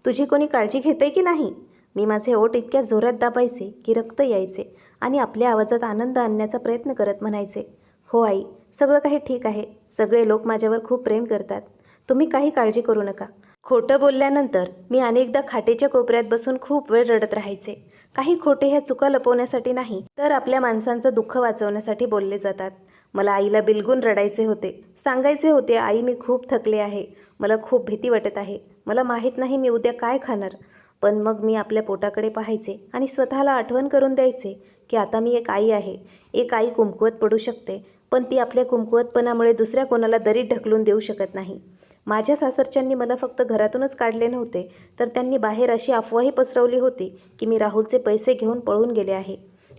तुझी कोणी काळजी घेतंय की नाही? मी माझे ओठ इतक्या जोरात दाबायचे की रक्त यायचे आणि आपल्या आवाजात आनंद आणण्याचा प्रयत्न करत म्हणायचे, हो आई, सगळं काही ठीक आहे. सगळे लोक माझ्यावर खूप प्रेम करतात. तुम्ही काही काळजी करू नका. खोटं बोलल्यानंतर मी अनेकदा खाटेच्या कोपऱ्यात बसून खूप वेळ रडत राहायचे. काही खोटे ह्या चुका लपवण्यासाठी नाही, तर आपल्या माणसांचं दुःख वाचवण्यासाठी बोलले जातात. मला आईला बिलगून रडायचे होते. सांगायचे होते, आई मी खूप थकले आहे, मला खूप भीती वाटत आहे, मला माहीत नाही मी उद्या काय खाणार. पण मग मी आपल्या पोटाकडे पाहायचे आणि स्वतःला आठवण करून द्यायचे की आता मी एक आई आहे. एक आई कुमकुवत पडू शकते, पण ती आपल्या कुमकुवतपणामुळे दुसऱ्या कोणाला दरीत ढकलून देऊ शकत नाही. माझ्या सासरच्यांनी मला फक्त घरातूनच काढले नव्हते, तर त्यांनी बाहेर अशी अफवाही पसरवली होती की मी राहुलचे पैसे घेऊन पळून गेले आहे.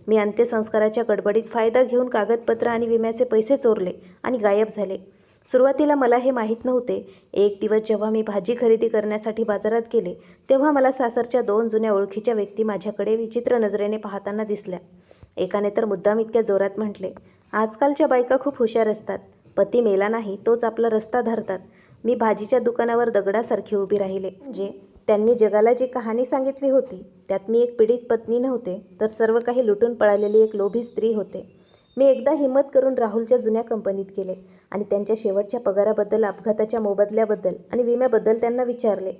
मी अंत्यसंस्काराच्या गडबडीत फायदा घेऊन कागदपत्र आणि विम्याचे पैसे चोरले आणि गायब झाले. सुरुवातीला मला हे माहीत नव्हते. एक दिवस जेव्हा मी भाजी खरेदी करण्यासाठी बाजारात गेले, तेव्हा मला सासरच्या 2 जुन्या ओळखीच्या व्यक्ती माझ्याकडे विचित्र नजरेने पाहताना दिसल्या. एकाने तर मुद्दाम इतक्या जोरात म्हटले, आजकालच्या बायका खूप हुशार असतात, पती मेला नाही तोच आपला रस्ता धरतात. मी भाजीच्या दुकानावर दगडासारखी उभी राहिले. म्हणजे त्यांनी जगाला जी कहाणी सांगितली होती त्यात मी एक पीडित पत्नी नव्हते, तर सर्व काही लुटून पळालेली एक लोभी स्त्री होते. मी एकदा हिंमत करून राहुलच्या जुन्या कंपनीत गेले आणि त्यांच्या शेवटच्या पगाराबद्दल, अपघाताच्या मोबदल्याबद्दल आणि विम्याबद्दल त्यांना विचारले.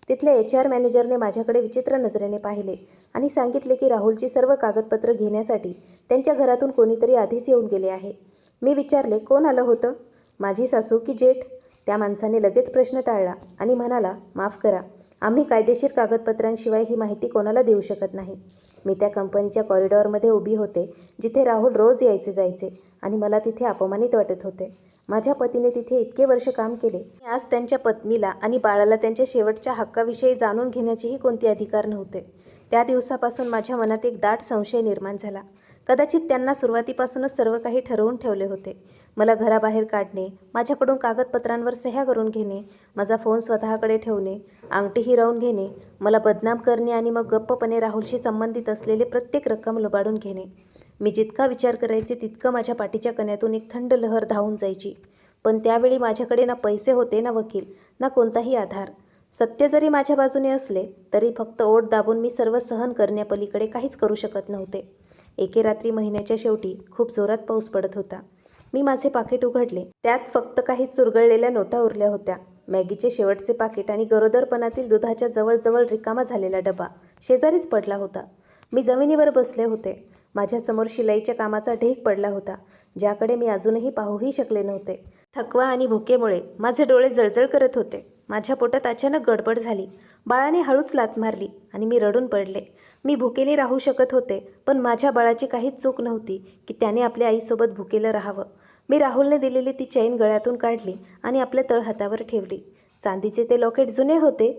तिथल्या HR मॅनेजरने माझ्याकडे विचित्र नजरेने पाहिले आणि सांगितले की राहुलची सर्व कागदपत्र घेण्यासाठी त्यांच्या घरातून कोणीतरी आधीच येऊन गेले आहे. मी विचारले, कोण आलं होतं, माझी सासू की जेठ? त्या माणसाने लगेच प्रश्न टाळला आणि म्हणाला, माफ करा, आम्ही कायदेशीर कागदपत्रांशिवाय ही माहिती कोणाला देऊ शकत नाही. मी त्या कंपनीच्या कॉरिडॉरमध्ये उभी होते, जिथे राहुल रोज यायचे जायचे आणि मला तिथे अपमानित वाटत होते. माझ्या पतीने तिथे इतके वर्ष काम केले, आज त्यांच्या पत्नीला आणि बाळाला त्यांच्या शेवटच्या हक्काविषयी जाणून घेण्याचेही कोणते अधिकार नव्हते. त्या दिवसापासून माझ्या मनात एक दाट संशय निर्माण झाला. कदाचित त्यांना सुरुवातीपासूनच सर्व काही ठरवून ठेवले होते. मला घराबाहेर काढणे, माझ्याकडून कागदपत्रांवर सह्या करून घेणे, माझा फोन स्वतःकडे ठेवणे, अंगठी हिरावून घेणे, मला बदनाम करणे आणि मग गप्पपणे राहुलशी संबंधित असलेले प्रत्येक रक्कम लुबाडून घेणे. मी जितका विचार करायचे तितकं माझ्या पाठीच्या कण्यातून एक थंड लहर धावून जायची. पण त्यावेळी माझ्याकडे ना पैसे होते, ना वकील, ना कोणताही आधार. सत्य जरी माझ्या बाजूने असले तरी फक्त ओठ दाबून मी सर्व सहन करण्यापलीकडे काहीच करू शकत नव्हते. एके रात्री महिन्याच्या शेवटी खूप जोरात पाऊस पडत होता. मी माझे पाकीट उघडले. त्यात फक्त काही चुरगळलेल्या नोटा उरल्या होत्या. मॅगीचे शेवटचे पाकीट आणि गरोदरपणातील दुधाच्या जवळजवळ रिकामा झालेला डबा शेजारीच पडला होता. मी जमिनीवर बसले होते. माझ्यासमोर शिलाईच्या कामाचा ढीग पडला होता, ज्याकडे मी अजूनही पाहूही शकले नव्हते. थकवा आणि भुकेमुळे माझे डोळे जळजळ करत होते. माझ्या पोटात अचानक गडबड झाली. बाळाने हळूच लाथ मारली आणि मी रडून पडले. मी भुकेले राहू शकत होते, पण माझ्या बाळाची काहीच चूक नव्हती की त्याने आपल्या आईसोबत भुकेलं राहावं. मी राहुलने दिलेली ती चैन गळ्यातून काढली आणि आपल्या तळहातावर ठेवली. चांदीचे ते लॉकेट जुने होते.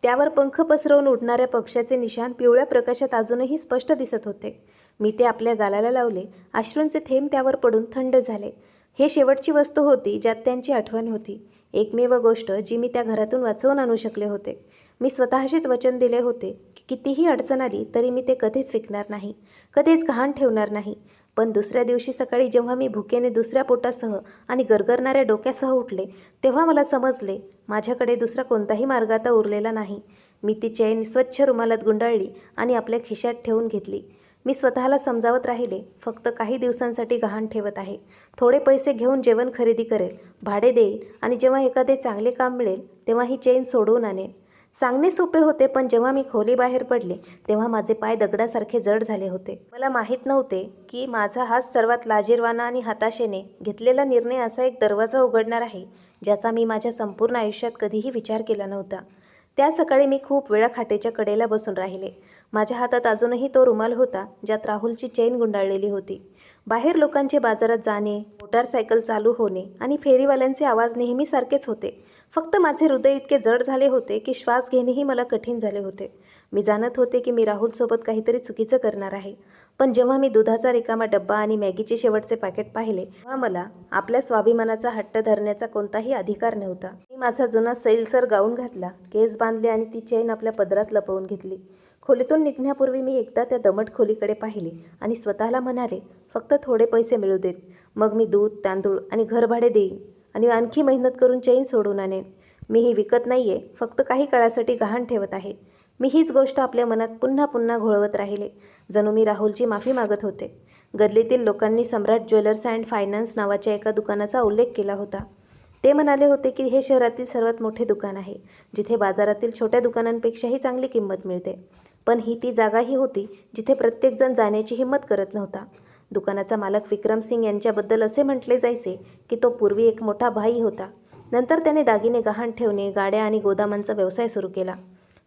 त्यावर पंख पसरवून उडणाऱ्या पक्ष्याचे निशाण पिवळ्या प्रकाशात अजूनही स्पष्ट दिसत होते. मी ते आपल्या गालाला लावले. अश्रूंचे थेंब त्यावर पडून थंड झाले. हे शेवटची वस्तू होती ज्यात त्यांची आठवण होती. एकमेव गोष्ट जी मी त्या घरातून वाचवून आणू शकले होते. मी स्वतःशीच वचन दिले होते की कितीही अडचण आली तरी मी ते कधीच विकणार नाही, कधीच गहाण ठेवणार नाही. पण दुसऱ्या दिवशी सकाळी जेव्हा मी भुकेने दुसऱ्या पोटासह आणि गरगरणाऱ्या डोक्यासह उठले, तेव्हा मला समजले माझ्याकडे दुसरा कोणताही मार्ग आता उरलेला नाही. मी ती चैन स्वच्छ रुमालात गुंडाळली आणि आपल्या खिशात ठेवून घेतली. मी स्वतःला समजावत राहिले, फक्त काही दिवसांसाठी गहाण ठेवत आहे. थोडे पैसे घेऊन जेवण खरेदी करेल, भाडे देईल आणि जेव्हा एखादे चांगले काम मिळेल तेव्हा ही चैन सोडवून आणेन. सांगणे सोपे होते, पण जेव्हा मी खोलीबाहेर पडले तेव्हा माझे पाय दगडासारखे जड झाले होते. मला माहीत नव्हते की माझा हाच सर्वात लाजिरवाणा आणि हताशेने घेतलेला निर्णय असा एक दरवाजा उघडणार आहे ज्याचा मी माझ्या संपूर्ण आयुष्यात कधीही विचार केला नव्हता. त्या सकाळी मी खूप वेळा खाटेच्या कडेला बसून राहिले. माझ्या हातात अजूनही तो रुमाल होता ज्यात राहुलची चैन गुंडाळलेली होती. बाहेर लोकांचे बाजारात जाणे, मोटारसायकल चालू होणे आणि फेरीवाल्यांचे आवाज नेहमीसारखेच होते. फक्त माझे हृदय इतके जड झाले होते की श्वास घेणेही मला कठीण झाले होते. मी जाणत होते की मी राहुलसोबत काहीतरी चुकीचं करणार आहे. पण जेव्हा मी दुधाचा रिकामा डब्बा आणि मॅगीचे शेवटचे पॅकेट पाहिले, तेव्हा मला आपल्या स्वाभिमानाचा हट्ट धरण्याचा कोणताही अधिकार नव्हता. मी माझा जुना सैलसर गाऊन घातला, केस बांधले आणि ती चैन आपल्या पदरात लपवून घेतली. खोलीतून निघण्यापूर्वी मी एकदा त्या दमट खोलीकडे पाहिले आणि स्वतःला म्हणाले, फक्त थोडे पैसे मिळू देत, मग मी दूध, तांदूळ आणि घरभाडे देईन आणि आणखी मेहनत करून चैन सोडून आणेन. मी ही विकत नाही आहे, फक्त काही काळासाठी गहाण ठेवत आहे. मी हीच गोष्ट आपल्या मनात पुन्हा पुन्हा घोळवत राहिले, जणू मी राहुलची माफी मागत होते. गल्लीतील लोकांनी सम्राट ज्वेलर्स अँड फायनान्स नावाच्या एका दुकानाचा उल्लेख केला होता. ते म्हणाले होते की हे शहरातील सर्वात मोठे दुकान आहे, जिथे बाजारातील छोट्या दुकानांपेक्षाही चांगली किंमत मिळते. पण ही ती जागाही होती जिथे प्रत्येकजण जाण्याची हिंमत करत नव्हता. दुकानाचा मालक विक्रम सिंग यांच्याबद्दल असे म्हटले जायचे की तो पूर्वी एक मोठा भाई होता. नंतर त्याने दागिने गहाण ठेवणे, गाड्या आणि गोदामांचा व्यवसाय सुरू केला.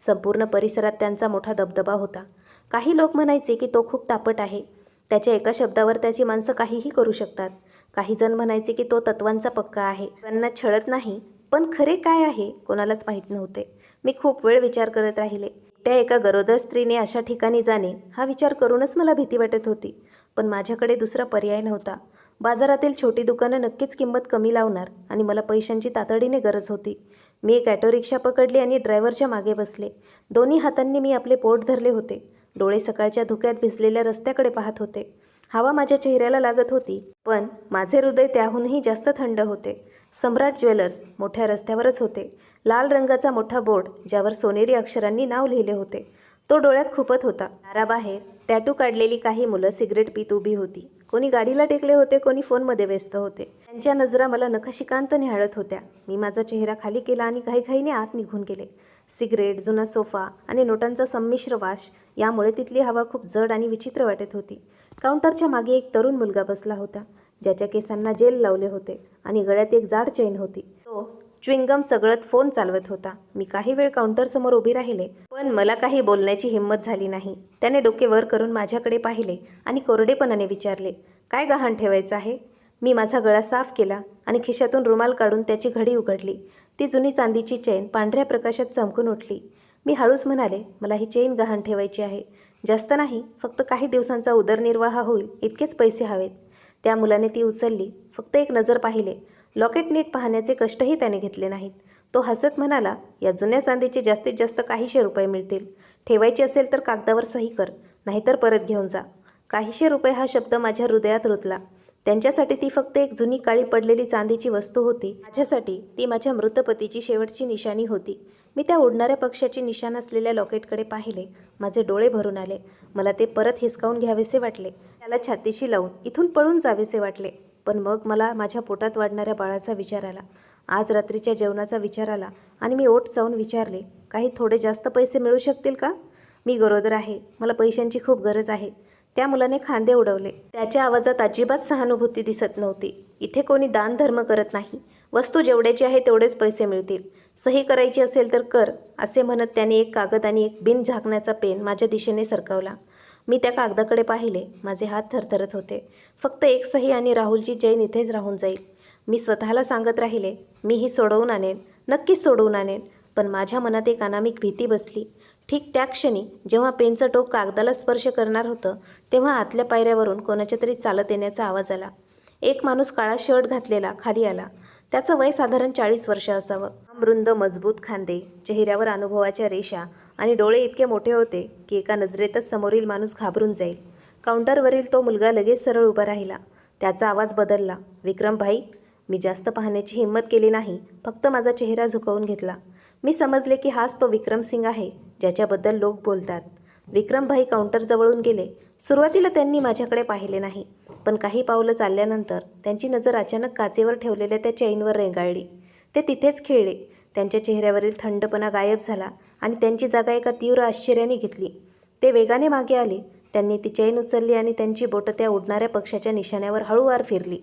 संपूर्ण परिसरात त्यांचा मोठा दबदबा होता. काही लोक म्हणायचे की तो खूप तापट आहे, त्याच्या एका शब्दावर त्याची माणसं काहीही करू शकतात. काही जण म्हणायचे की तो तत्वांचा पक्का आहे, त्यांना छळत नाही. पण खरे काय आहे कोणालाच माहीत नव्हते. मी खूप वेळ विचार करत राहिले. त्या एका गरोदर स्त्रीने अशा ठिकाणी जाणे हा विचार करूनच मला भीती वाटत होती. पण माझ्याकडे दुसरा पर्याय नव्हता. बाजारातील छोटी दुकानं नक्कीच किंमत कमी लावणार आणि मला पैशांची तातडीने गरज होती. मी एक ऑटो रिक्षा पकडली आणि ड्रायव्हरच्या मागे बसले. दोन्ही हातांनी मी आपले पोट धरले होते. डोळे सकाळच्या धुक्यात भिजलेल्या रस्त्याकडे पाहत होते. हवा माझ्या चेहऱ्याला लागत होती, पण माझे हृदय त्याहूनही जास्त थंड होते. सम्राट ज्वेलर्स मोठ्या रस्त्यावरच होते. लाल रंगाचा मोठा बोर्ड ज्यावर सोनेरी अक्षरांनी नाव लिहिले होते, तो डोळ्यात खुपत होता. दाराबाहेर टॅटू काढलेली काही मुलं सिगरेट पीत उभी होती. कोणी गाडीला टेकले होते, कोणी फोनमध्ये व्यस्त होते. त्यांच्या नजरा मला नखशिकांत निहाळत होत्या. मी माझा चेहरा खाली केला आणि घाईघाईने आत निघून गेले. सिगरेट, जुना सोफा आणि नोटांचा संमिश्र वास यामुळे तिथली हवा खूप जड आणि विचित्र वाटत होती. काउंटरच्या मागे एक तरुण मुलगा बसला होता, ज्याच्या केसांना जेल लावले होते आणि गळ्यात एक जाड चेन होती. तो च्युइंगम चगळत फोन चालवत होता. मी काही वेळ काउंटरसमोर उभी राहिले, पण मला काही बोलण्याची हिंमत झाली नाही. त्याने डोके वर करून माझ्याकडे पाहिले आणि कोरडेपणाने विचारले, काय गहाण ठेवायचं आहे? मी माझा गळा साफ केला आणि खिशातून रुमाल काढून त्याची घडी उघडली. ती जुनी चांदीची चेन पांढऱ्या प्रकाशात चमकून उठली. मी हळूच म्हणाले, मला ही चेन गहाण ठेवायची आहे. जास्त नाही, फक्त काही दिवसांचा उदरनिर्वाह होईल इतकेच पैसे हवेत. त्या मुलाने ती उचलली. फक्त एक नजर पाहिले. लॉकेट नीट पाहण्याचे कष्टही त्याने घेतले नाहीत. तो हसत म्हणाला, या जुन्या चांदीचे जास्तीत जास्त काहीशे रुपये मिळतील. ठेवायची असेल तर कागदावर सही कर, नाहीतर परत घेऊन जा. काहीशे रुपये हा शब्द माझ्या हृदयात रुतला. त्यांच्यासाठी ती फक्त एक जुनी काळी पडलेली चांदीची वस्तू होती. माझ्यासाठी ती माझ्या मृत पतीची शेवटची निशाणी होती. मी त्या उडणाऱ्या पक्षाची निशाण असलेल्या लॉकेटकडे पाहिले. माझे डोळे भरून आले. मला ते परत हिसकावून घ्यावेसे वाटले. त्याला छातीशी लावून इथून पळून जावेसे वाटले. पण मग मला माझ्या पोटात वाढणाऱ्या बाळाचा विचार आला. आज रात्रीच्या जेवणाचा विचार आला आणि मी ओठ चावून विचारले, काही थोडे जास्त पैसे मिळू शकतील का? मी गरोदर आहे, मला पैशांची खूप गरज आहे. त्या मुलाने खांदे उडवले. त्याच्या आवाजात अजिबात सहानुभूती दिसत नव्हती. इथे कोणी दान धर्म करत नाही. वस्तू जेवढ्याची आहे तेवढेच पैसे मिळतील. सही करायची असेल तर कर, असे म्हणत त्याने एक कागद आणि एक बिन झाकण्याचा पेन माझ्या दिशेने सरकवला. मी त्या कागदाकडे पाहिले. माझे हात थरथरत होते. फक्त एक सही आणि राहुलची चैन इथेच राहून जाईल. मी स्वतःला सांगत राहिले, मी ही सोडवून आणेन, नक्कीच सोडवून आणेन. पण माझ्या मनात एक अनामिक भीती बसली. ठीक त्या क्षणी जेव्हा पेनचं टोक कागदाला स्पर्श करणार होतं, तेव्हा आतल्या पायऱ्यावरून कोणाच्या तरी चालत येण्याचा आवाज आला. एक माणूस काळा शर्ट घातलेला खाली आला. त्याचं वय साधारण 40 वर्ष असावं. रुंद मजबूत खांदे, चेहऱ्यावर अनुभवाच्या रेषा आणि डोळे इतके मोठे होते की एका नजरेतच समोरील माणूस घाबरून जाईल. काउंटरवरील तो मुलगा लगेच सरळ उभा राहिला. त्याचा आवाज बदलला, विक्रम भाई. मी जास्त पाहण्याची हिंमत केली नाही, फक्त माझा चेहरा झुकवून घेतला. मी समजले की हाच तो विक्रम सिंग आहे ज्याच्याबद्दल लोक बोलतात. विक्रम भाई काउंटरजवळून गेले. सुरुवातीला त्यांनी माझ्याकडे पाहिले नाही, पण काही पावलं चालल्यानंतर त्यांची नजर अचानक काचेवर ठेवलेल्या त्या चैनवर रेंगाळली. ते तिथेच खिळले. त्यांच्या चेहऱ्यावरील थंडपणा गायब झाला आणि त्यांची जागा एका तीव्र आश्चर्याने घेतली. ते वेगाने मागे आले. त्यांनी ती चैन उचलली आणि त्यांची बोटं त्या उडणाऱ्या पक्षाच्या निशाण्यावर हळूवार फिरली.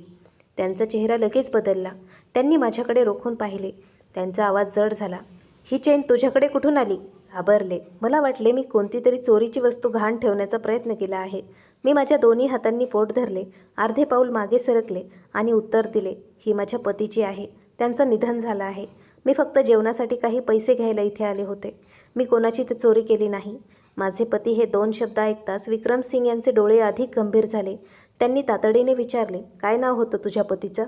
त्यांचा चेहरा लगेच बदलला. त्यांनी माझ्याकडे रोखून पाहिले. त्यांचा आवाज जड झाला, ही चेन तुझ्याकडे कुठून आली? घाबरले. मला वाटले मी कोणती तरी चोरीची वस्तू गहाण ठेवण्याचा प्रयत्न केला आहे. मी माझ्या दोन्ही हातांनी पोट धरले, अर्धे पाऊल मागे सरकले आणि उत्तर दिले, ही माझ्या पतीची आहे. त्यांचं निधन झालं आहे. मी फक्त जेवणासाठी काही पैसे घ्यायला इथे आले होते. मी कोणाची ते चोरी केली नाही. माझे पती हे 2 शब्द ऐकताच विक्रम सिंग यांचे डोळे अधिक गंभीर झाले. त्यांनी तातडीने विचारले, काय नाव होतं तुझ्या पतीचं?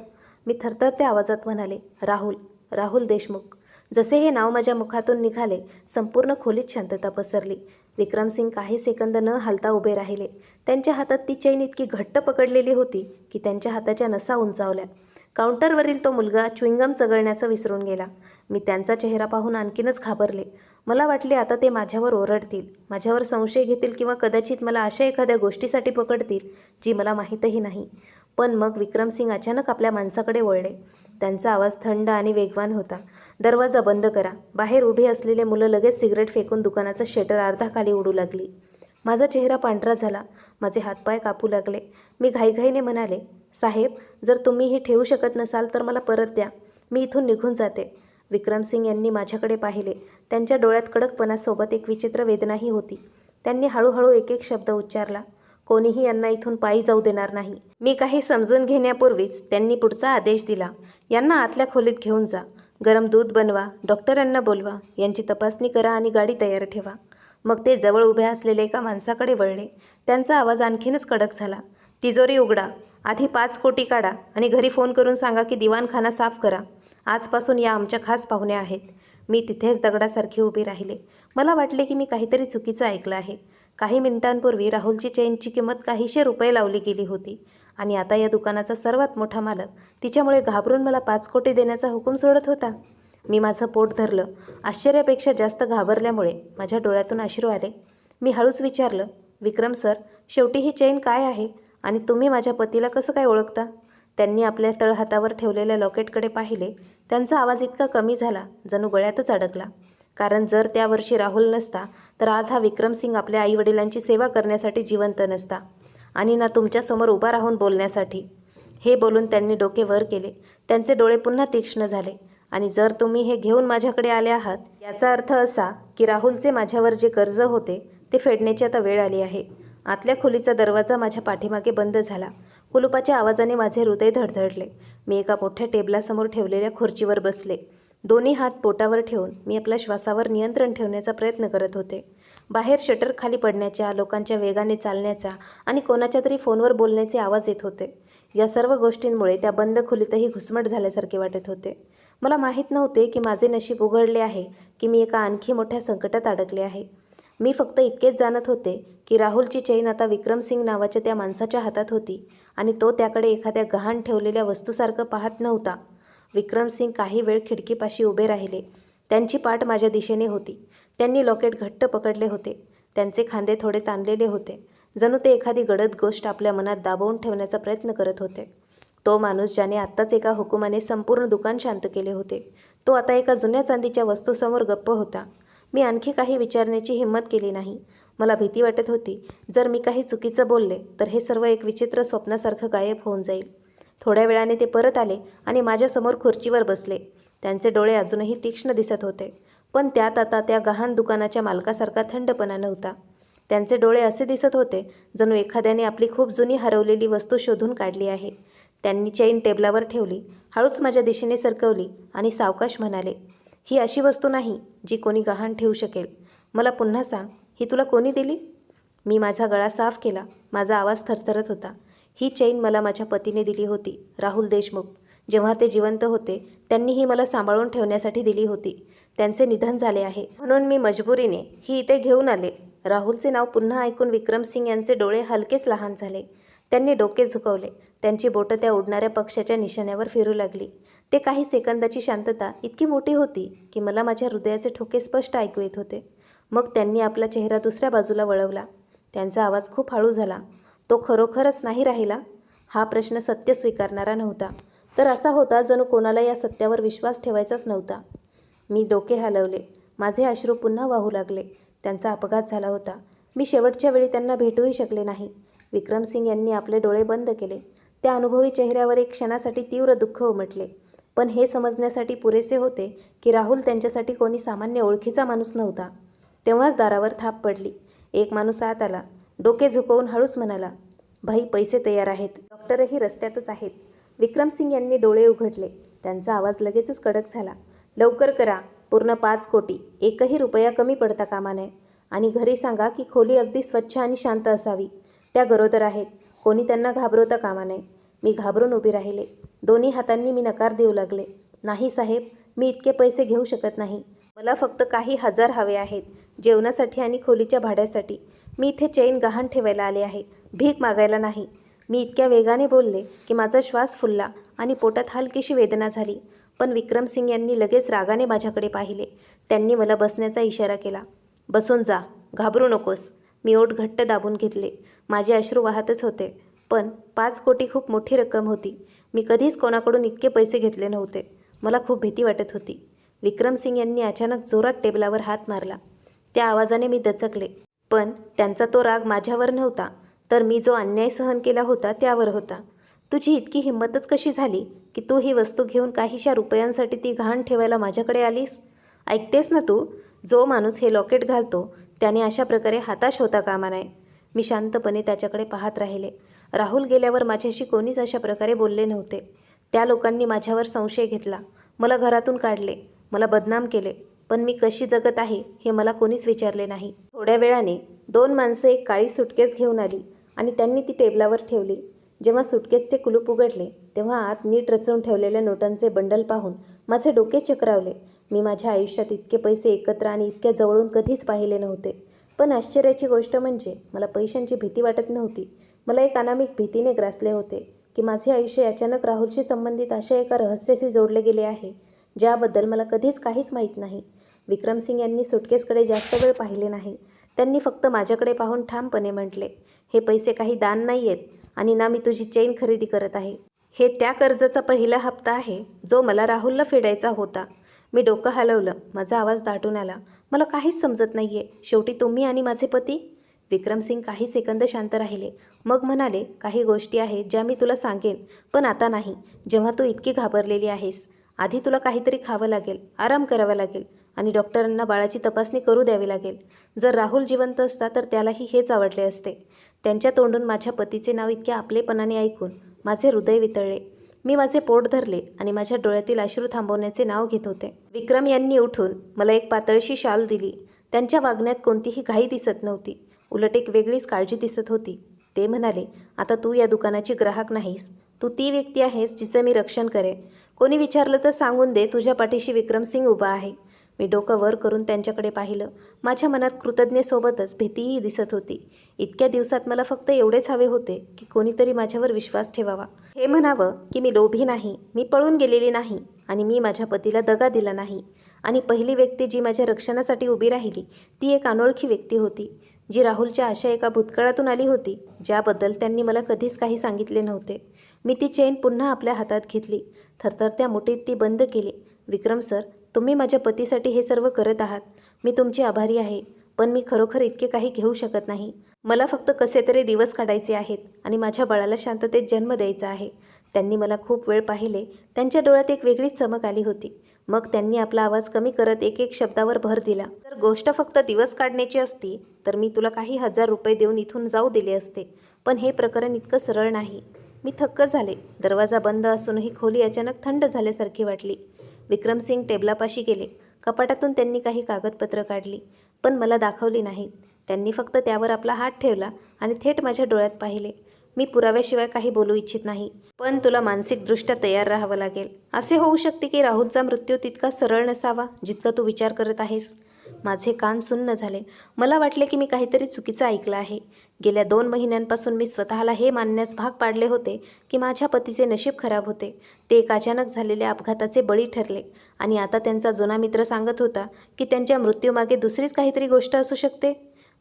मी थरथरत्या आवाजात म्हणाले, राहुल देशमुख. जसे हे नाव माझ्या मुखातून निघाले, संपूर्ण खोलीत शांतता पसरली. विक्रम सिंग काही सेकंद न हालता उभे राहिले. त्यांच्या हातात ती चैन इतकी घट्ट पकडलेली होती की त्यांच्या हाताच्या नसा उंचावल्या. काउंटरवरील तो मुलगा च्युइंगम चघळण्याचं विसरून गेला. मी त्यांचा चेहरा पाहून आणखीनच घाबरले. मला वाटले आता ते माझ्यावर ओरडतील, माझ्यावर संशय घेतील किंवा कदाचित मला अशा एखाद्या गोष्टीसाठी पकडतील जी मला माहीतही नाही. पण मग विक्रमसिंग अचानक आपल्या माणसाकडे वळले. त्यांचा आवाज थंड आणि वेगवान होता. दरवाजा बंद करा. बाहेर उभी असलेले मुलं लगेच सिगरेट फेकून दुकानाचं शटर अर्धा खाली उडू लागली. माझा चेहरा पांढरा झाला. माझे हातपाय कापू लागले. मी घाईघाईने म्हणाले, साहेब, जर तुम्ही हे ठेवू शकत नसाल तर मला परत द्या. मी इथून निघून जाते. विक्रमसिंग यांनी माझ्याकडे पाहिले. त्यांच्या डोळ्यात कडकपणासोबत एक विचित्र वेदनाही होती. त्यांनी हळूहळू एक एक शब्द उच्चारला. कोणीही यांना इथून पायी जाऊ देणार नाही. मी काही समजून घेण्यापूर्वीच त्यांनी पुढचा आदेश दिला. यांना आतल्या खोलीत घेऊन जा. गरम दूध बनवा, डॉक्टरांना बोलवा, यांची तपासणी करा आणि गाडी तयार ठेवा. मग ते जवळ उभ्या असलेल्या एका माणसाकडे वळले. त्यांचा आवाज आणखीनच कडक झाला. तिजोरी उघडा. आधी 5 कोटी काढा आणि घरी फोन करून सांगा की दिवाणखाना साफ करा. आजपासून या आमच्या खास पाहुण्या आहेत. मी तिथेच दगडासारखी उभी राहिले. मला वाटले की मी काहीतरी चुकीचं ऐकलं आहे. काही मिनिटांपूर्वी राहुलची चेनची किंमत काहीशे रुपये लावली गेली होती आणि आता या दुकानाचा सर्वात मोठा मालक तिच्यामुळे घाबरून मला 5 कोटी देण्याचा हुकूम सोडत होता. मी माझं पोट धरलं. आश्चर्यापेक्षा जास्त घाबरल्यामुळे माझ्या डोळ्यातून अश्रू आले. मी हळूच विचारलं, विक्रम सर, शेवटी ही चेन काय आहे आणि तुम्ही माझ्या पतीला कसं काय ओळखता? त्यांनी आपल्या तळहातावर ठेवलेल्या लॉकेटकडे पाहिले. त्यांचा आवाज इतका कमी झाला जणू गळ्यातच अडकला. कारण जर त्या वर्षी राहुल नसता तर आज हा विक्रमसिंग आपल्या आईवडिलांची सेवा करण्यासाठी जिवंत नसता आणि ना तुमच्यासमोर उभा राहून बोलण्यासाठी. हे बोलून त्यांनी डोके वर केले. त्यांचे डोळे पुन्हा तीक्ष्ण झाले. आणि जर तुम्ही हे घेऊन माझ्याकडे आले आहात याचा अर्थ असा की राहुलचे माझ्यावर जे कर्ज होते ते फेडण्याची आता वेळ आली आहे. आतल्या खोलीचा दरवाजा माझ्या पाठीमागे बंद झाला. कुलुपाच्या आवाजाने माझे हृदय धडधडले. मी एका मोठ्या टेबलासमोर ठेवलेल्या खुर्चीवर बसले. दोन्ही हात पोटावर ठेवून मी आपल्या श्वासावर नियंत्रण ठेवण्याचा प्रयत्न करत होते. बाहेर शटर खाली पडण्याच्या, लोकांच्या वेगाने चालण्याचा आणि कोणाच्या तरी फोनवर बोलण्याचे आवाज येत होते. या सर्व गोष्टींमुळे त्या बंद खोलीतही घुसमट झाल्यासारखे वाटत होते. मला माहीत नव्हते की माझे नशीब उघडले आहे की मी एका आणखी मोठ्या संकटात अडकले आहे. मी फक्त इतकेच जाणत होते की राहुलची चेन आता विक्रमसिंग नावाच्या त्या माणसाच्या हातात होती आणि तो त्याकडे एखाद्या गहाण ठेवलेल्या वस्तूसारखं पाहत नव्हता. विक्रमसिंग काही वेळ खिडकीपाशी उभे राहिले. त्यांची पाठ माझ्या दिशेने होती. त्यांनी लॉकेट घट्ट पकडले होते. त्यांचे खांदे थोडे ताणलेले होते. जणू ते एखादी गडद गोष्ट आपल्या मनात दाबवून ठेवण्याचा प्रयत्न करत होते. तो माणूस ज्याने आत्ताच एका हुकुमाने संपूर्ण दुकान शांत केले होते, तो आता एका जुन्या चांदीच्या वस्तूसमोर गप्प होता. मी आणखी काही विचारण्याची हिंमत केली नाही. मला भीती वाटत होती, जर मी काही चुकीचं बोलले तर हे सर्व एक विचित्र स्वप्नासारखं गायब होऊन जाईल. थोड्या वेळाने ते परत आले आणि माझ्यासमोर खुर्चीवर बसले. त्यांचे डोळे अजूनही तीक्ष्ण दिसत होते, पण त्यात आता त्या गहाण दुकानाच्या मालकासारखा थंडपणा नव्हता. त्यांचे डोळे असे दिसत होते जणू एखाद्याने आपली खूप जुनी हरवलेली वस्तू शोधून काढली आहे. त्यांनी चेन टेबलावर ठेवली, हळूच माझ्या दिशेने सरकवली आणि सावकाश म्हणाले, ही अशी वस्तू नाही जी कोणी गहाण ठेवू शकेल. मला पुन्हा सांग, ही तुला कोणी दिली? मी माझा गळा साफ केला. माझा आवाज थरथरत होता. ही चेन मला माझ्या पतीने दिली होती, राहुल देशमुख. जेव्हा ते जिवंत होते त्यांनी ही मला सांभाळून ठेवण्यासाठी दिली होती. त्यांचे निधन झाले आहे म्हणून मी मजबुरीने ही इथे घेऊन आले. राहुलचे नाव पुन्हा ऐकून विक्रमसिंग यांचे डोळे हलकेच लहान झाले. त्यांनी डोके झुकवले. त्यांची बोटं त्या उडणाऱ्या पक्ष्याच्या निशाण्यावर फिरू लागली. ते काही सेकंदाची शांतता इतकी मोठी होती की मला माझ्या हृदयाचे ठोके स्पष्ट ऐकू येत होते. मग त्यांनी आपला चेहरा दुसऱ्या बाजूला वळवला. त्यांचा आवाज खूप हळू झाला. तो खरोखरच नाही राहिला? हा प्रश्न सत्य स्वीकारणारा नव्हता, तर असा होता जणू कोणाला या सत्यावर विश्वास ठेवायचाच नव्हता. मी डोके हलवले. माझे अश्रू पुन्हा वाहू लागले. त्यांचा अपघात झाला होता. मी शेवटच्या वेळी त्यांना भेटूही शकले नाही. विक्रमसिंग यांनी आपले डोळे बंद केले. त्या अनुभवी चेहऱ्यावर एक क्षणासाठी तीव्र दुःख उमटले. पण हे समजण्यासाठी पुरेसे होते की राहुल त्यांच्यासाठी कोणी सामान्य ओळखीचा माणूस नव्हता. तेव्हाच दारावर थाप पडली. एक माणूस आत आला. डोके झुकवून हळूच म्हणाला, भाई, पैसे तयार आहेत. डॉक्टरही रस्त्यातच आहेत. विक्रमसिंग यांनी डोळे उघडले. त्यांचा आवाज लगेचच कडक झाला. लवकर करा. पूर्ण 5 कोटी. एकही रुपया कमी पडता कामा नये. आणि घरी सांगा की खोली अगदी स्वच्छ आणि शांत असावी. त्या गरोदर आहेत. कोणी त्यांना घाबरवता कामा नये. मी घाबरून उभी राहिले. दोन्ही हातांनी मी नकार देऊ लागले. नाही साहेब, मी इतके पैसे घेऊ शकत नाही. मला फक्त काही हजार हवे आहेत, जेवणासाठी आणि खोलीच्या भाड्यासाठी. मी इथे चेन गहाण ठेवायला आले आहे, भीक मागायला नाही. मी इतक्या वेगाने बोलले की माझा श्वास फुलला आणि पोटात हलकीशी वेदना झाली. पण विक्रमसिंग यांनी लगेच रागाने माझ्याकडे पाहिले. त्यांनी मला बसण्याचा इशारा केला. बसून जा, घाबरू नकोस. मी ओठ घट्ट दाबून घेतले. माझे अश्रू वाहतच होते. पण 5 कोटी खूप मोठी रक्कम होती. मी कधीच कोणाकडून इतके पैसे घेतले नव्हते. मला खूप भीती वाटत होती. विक्रमसिंग यांनी अचानक जोरात टेबलावर हात मारला. त्या आवाजाने मी दचकले. पण त्यांचा तो राग माझ्यावर नव्हता, तर मी जो अन्याय सहन केला होता त्यावर होता. तुझी इतकी हिंमतच कशी झाली की तू ही वस्तू घेऊन काहीशा रुपयांसाठी ती गहाण ठेवायला माझ्याकडे आलीस? ऐकतेस ना तू? जो माणूस हे लॉकेट घालतो त्याने अशा प्रकारे हताश होता कामा नये. मी शांतपणे त्याच्याकडे पाहत राहिले. राहुल गेल्यावर माझ्याशी कोणीच अशा प्रकारे बोलले नव्हते. त्या लोकांनी माझ्यावर संशय घेतला, मला घरातून काढले, मला बदनाम केले. पण मी कशी जगत आहे हे मला कोणीच विचारले नाही. थोड्या वेळाने 2 माणसं एक काळी सुटकेस घेऊन आली आणि त्यांनी ती टेबलावर ठेवली. जेव्हा सुटकेसचे कुलूप उघडले तेव्हा आत नीट रचून ठेवलेल्या नोटांचे बंडल पाहून माझे डोके चक्रावले. मी माझ्या आयुष्यात इतके पैसे एकत्र आणि इतक्या जवळून कधीच पाहिले नव्हते. पण आश्चर्याची गोष्ट म्हणजे मला पैशांची भीती वाटत नव्हती. मला एक अनामिक भीतीने ग्रासले होते की माझे आयुष्य अचानक राहुलशी संबंधित अशा एका रहस्याशी जोडले गेले आहे, ज्याबद्दल मला कधीच काहीच माहीत नाही. विक्रमसिंग यांनी सुटकेसकडे जास्त वेळ पाहिले नाही. त्यांनी फक्त माझ्याकडे पाहून ठामपणे म्हटले, हे पैसे काही दान नाही आहेत आणि ना मी तुझी चेन खरेदी करत आहे. हे त्या कर्जाचा पहिला हप्ता आहे जो मला राहुलला फेडायचा होता. मी डोकं हलवलं. माझा आवाज दाटून आला. मला काहीच समजत नाही आहे. शेवटी तुम्ही आणि माझे पती? विक्रमसिंग काही सेकंद शांत राहिले. मग म्हणाले, काही गोष्टी आहेत ज्या मी तुला सांगेन, पण आता नाही, जेव्हा तू इतकी घाबरलेली आहेस. आधी तुला काहीतरी खावं लागेल, आराम करावा लागेल आणि डॉक्टरांना बाळाची तपासणी करू द्यावी लागेल. जर राहुल जिवंत असता तर त्यालाही हेच आवडले असते. त्यांच्या तोंडून माझ्या पतीचे नाव इतक्या आपलेपणाने ऐकून माझे हृदय वितळले. मी माझे पोट धरले आणि माझ्या डोळ्यातील अश्रू थांबवण्याचे नाव घेत होते. विक्रम यांनी उठून मला एक पातळशी शाल दिली. त्यांच्या वागण्यात कोणतीही घाई दिसत नव्हती, उलट एक वेगळीच काळजी दिसत होती. ते म्हणाले, आता तू या दुकानाची ग्राहक नाहीस, तू ती व्यक्ती आहेस जिचं मी रक्षण करेन. कोणी विचारलं तर सांगून दे, तुझ्या पाठीशी विक्रमसिंग उभा आहे. मी डोकं वर करून त्यांच्याकडे पाहिलं. माझ्या मनात कृतज्ञतेसोबतच भीतीही दिसत होती. इतक्या दिवसात मला फक्त एवढेच हवे होते की कोणीतरी माझ्यावर विश्वास ठेवावा. हे म्हणावं की मी लोभी नाही, मी पळून गेलेली नाही आणि मी माझ्या पतीला दगा दिला नाही. आणि पहिली व्यक्ती जी माझ्या रक्षणासाठी उभी राहिली ती एक अनोळखी व्यक्ती होती, जी राहुलच्या अशा एका भूतकाळातून आली होती ज्याबद्दल त्यांनी मला कधीच काही सांगितले नव्हते. मी ती चेन पुन्हा आपल्या हातात घेतली. थरथरत्या मुठीत ती बंद केली. विक्रम सर, तुम्ही माझ्या पतीसाठी हे सर्व करत आहात. मी तुमची आभारी आहे. पण मी खरोखर इतके काही घेऊ शकत नाही. मला फक्त कसे तरी दिवस काढायचे आहेत आणि माझ्या बाळाला शांततेत जन्म द्यायचा आहे. त्यांनी मला खूप वेळ पाहिले. त्यांच्या डोळ्यात एक वेगळीच चमक आली होती. मग त्यांनी आपला आवाज कमी करत एक एक शब्दावर भर दिला. जर गोष्ट फक्त दिवस काढण्याची असती तर मी तुला काही हजार रुपये देऊन इथून जाऊ दिले असते. पण हे प्रकरण इतकं सरळ नाही. मी थक्क झाले. दरवाजा बंद असूनही खोली अचानक थंड झाल्यासारखी वाटली. विक्रमसिंग टेबलापाशी गेले. कपाटातून त्यांनी काही कागदपत्र काढली, पण मला दाखवली नाहीत. त्यांनी फक्त त्यावर आपला हात ठेवला आणि थेट माझ्या डोळ्यात पाहिले. मी पुराव्याशिवाय काही बोलू इच्छित नाही, पण तुला मानसिकदृष्ट्या तयार राहावं लागेल. असे होऊ शकते की राहुलचा मृत्यू तितका सरळ नसावा जितका तू विचार करत आहेस. माझे कान सुन्न झाले. मला वाटले की मी काहीतरी चुकीचं ऐकलं आहे. गेल्या 2 महिन्यांपासून मी स्वतःला हे मानण्यास भाग पाडले होते की माझ्या पतीचे नशीब खराब होते. ते एक अचानक झालेल्या अपघाताचे बळी ठरले आणि आता त्यांचा जुना मित्र सांगत होता की त्यांच्या मृत्यूमागे दुसरीच काहीतरी गोष्ट असू शकते.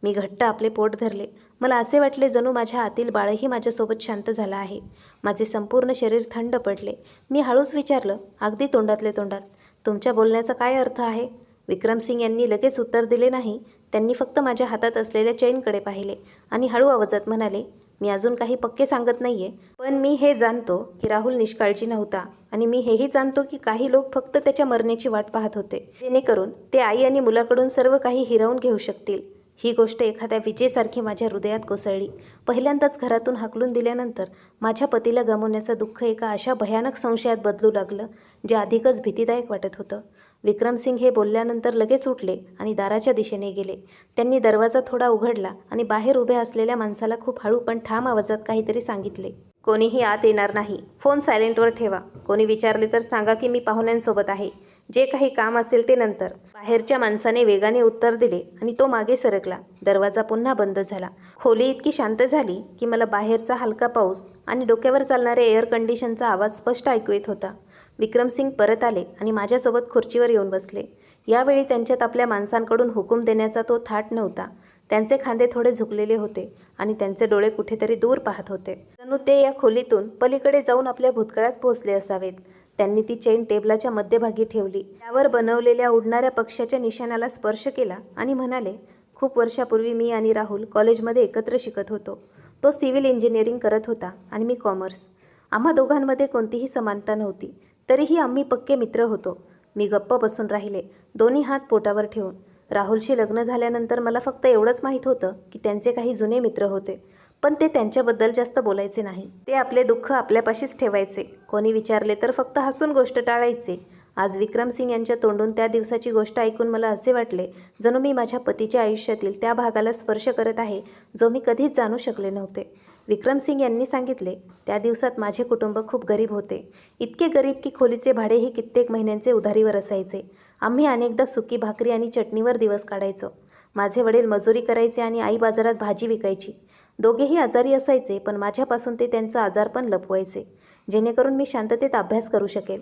मी घट्ट आपले पोट धरले. मला असे वाटले जणू माझ्या आतील बाळही माझ्यासोबत शांत झालं आहे. माझे संपूर्ण शरीर थंड पडले. मी हळूच विचारलं, अगदी तोंडातले तोंडात, तुमच्या बोलण्याचा काय अर्थ आहे? विक्रमसिंग यांनी लगेच उत्तर दिले नाही. त्यांनी फक्त माझ्या हातात असलेल्या चेनकडे पाहिले आणि हळू आवाजात म्हणाले, मी अजून काही पक्के सांगत नाहीये, पण मी हे जाणतो की राहुल निष्काळजी नव्हता आणि मी हेही जाणतो की काही लोक फक्त त्याच्या मरण्याची वाट पाहत होते, जेणेकरून ते आई आणि मुलाकडून सर्व काही हिरावून घेऊ शकतील. ही गोष्ट एखाद्या विजेसारखी माझ्या हृदयात कोसळली. पहिल्यांदाच घरातून हाकलून दिल्यानंतर माझ्या पतीला गमावण्याचं दुःख एका अशा भयानक संशयात बदलू लागलं जे अधिकच भीतीदायक वाटत होतं. विक्रमसिंग हे बोलल्यानंतर लगेच उठले आणि दाराच्या दिशेने गेले. त्यांनी दरवाजा थोडा उघडला आणि बाहेर उभ्या असलेल्या माणसाला खूप हळू पण ठाम आवाजात काहीतरी सांगितले. कोणीही आत येणार नाही. फोन सायलेंटवर ठेवा. कोणी विचारले तर सांगा की मी पाहुण्यांसोबत आहे. जे काही काम असेल ते नंतर. बाहेरच्या माणसाने वेगाने उत्तर दिले आणि तो मागे सरकला. दरवाजा पुन्हा बंद झाला. खोली इतकी शांत झाली की मला बाहेरचा हलका पाऊस आणि डोक्यावर चालणाऱ्या एअर कंडिशनचा आवाज स्पष्ट ऐकू येत होता. विक्रमसिंग परत आले आणि माझ्यासोबत खुर्चीवर येऊन बसले. यावेळी त्यांच्यात आपल्या माणसांकडून हुकूम देण्याचा तो थाट नव्हता. त्यांचे खांदे थोडे झुकलेले होते आणि त्यांचे डोळे कुठेतरी दूर पाहत होते. जणू ते या खोलीतून पलीकडे जाऊन आपल्या भूतकाळात पोहोचले असावेत. त्यांनी ती चेन टेबलाच्या मध्यभागी ठेवली. त्यावर बनवलेल्या उडणाऱ्या पक्ष्याच्या निशाणाला स्पर्श केला आणि म्हणाले, खूप वर्षापूर्वी मी आणि राहुल कॉलेजमध्ये एकत्र शिकत होतो. तो सिव्हिल इंजिनिअरिंग करत होता आणि मी कॉमर्स. आम्हा दोघांमध्ये कोणतीही समानता नव्हती. तरीही आम्ही पक्के मित्र होतो. मी गप्प बसून राहिले, दोन्ही हात पोटावर ठेवून. राहुलशी लग्न झाल्यानंतर मला फक्त एवढंच माहीत होतं की त्यांचे काही जुने मित्र होते, पण ते त्यांच्याबद्दल जास्त बोलायचे नाही. ते आपले दुःख आपल्यापाशीच ठेवायचे. कोणी विचारले तर फक्त हसून गोष्ट टाळायचे. आज विक्रमसिंग यांच्या तोंडून त्या दिवसाची गोष्ट ऐकून मला असे वाटले जणू मी माझ्या पतीच्या आयुष्यातील त्या भागाला स्पर्श करत आहे जो मी कधीच जाणू शकले नव्हते. विक्रमसिंग यांनी सांगितले, त्या दिवसात माझे कुटुंब खूप गरीब होते. इतके गरीब की खोलीचे भाडेही कित्येक महिन्यांचे उधारीवर असायचे. आम्ही अनेकदा सुकी भाकरी आणि चटणीवर दिवस काढायचो. माझे वडील मजुरी करायचे आणि आई बाजारात भाजी विकायची. दोघेही आजारी असायचे, पण माझ्यापासून ते त्यांचं आजारपण लपवायचे, जेणेकरून मी शांततेत अभ्यास करू शकेल.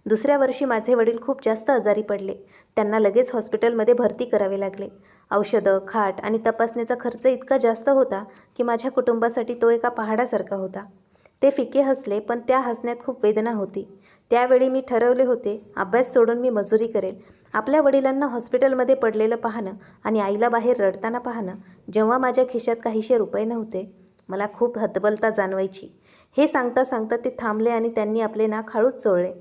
दुसऱ्या वर्षी माझे वडील खूप जास्त आजारी पडले. त्यांना लगेच हॉस्पिटलमध्ये भरती करावे लागले. औषधं, खाट आणि तपासण्याचा खर्च इतका जास्त होता की माझ्या कुटुंबासाठी तो एका पहाडासारखा होता. ते फिके हसले, पण त्या हसण्यात खूप वेदना होती. त्यावेळी मी ठरवले होते, अभ्यास सोडून मी मजुरी करेल. आपल्या वडिलांना हॉस्पिटलमध्ये पडलेलं पाहणं आणि आईला बाहेर रडताना पाहणं, जेव्हा माझ्या खिशात काहीशे रुपये नव्हते, मला खूप हतबलता जाणवायची. हे सांगता सांगता ते थांबले आणि त्यांनी आपले नाक हळूच चोळले.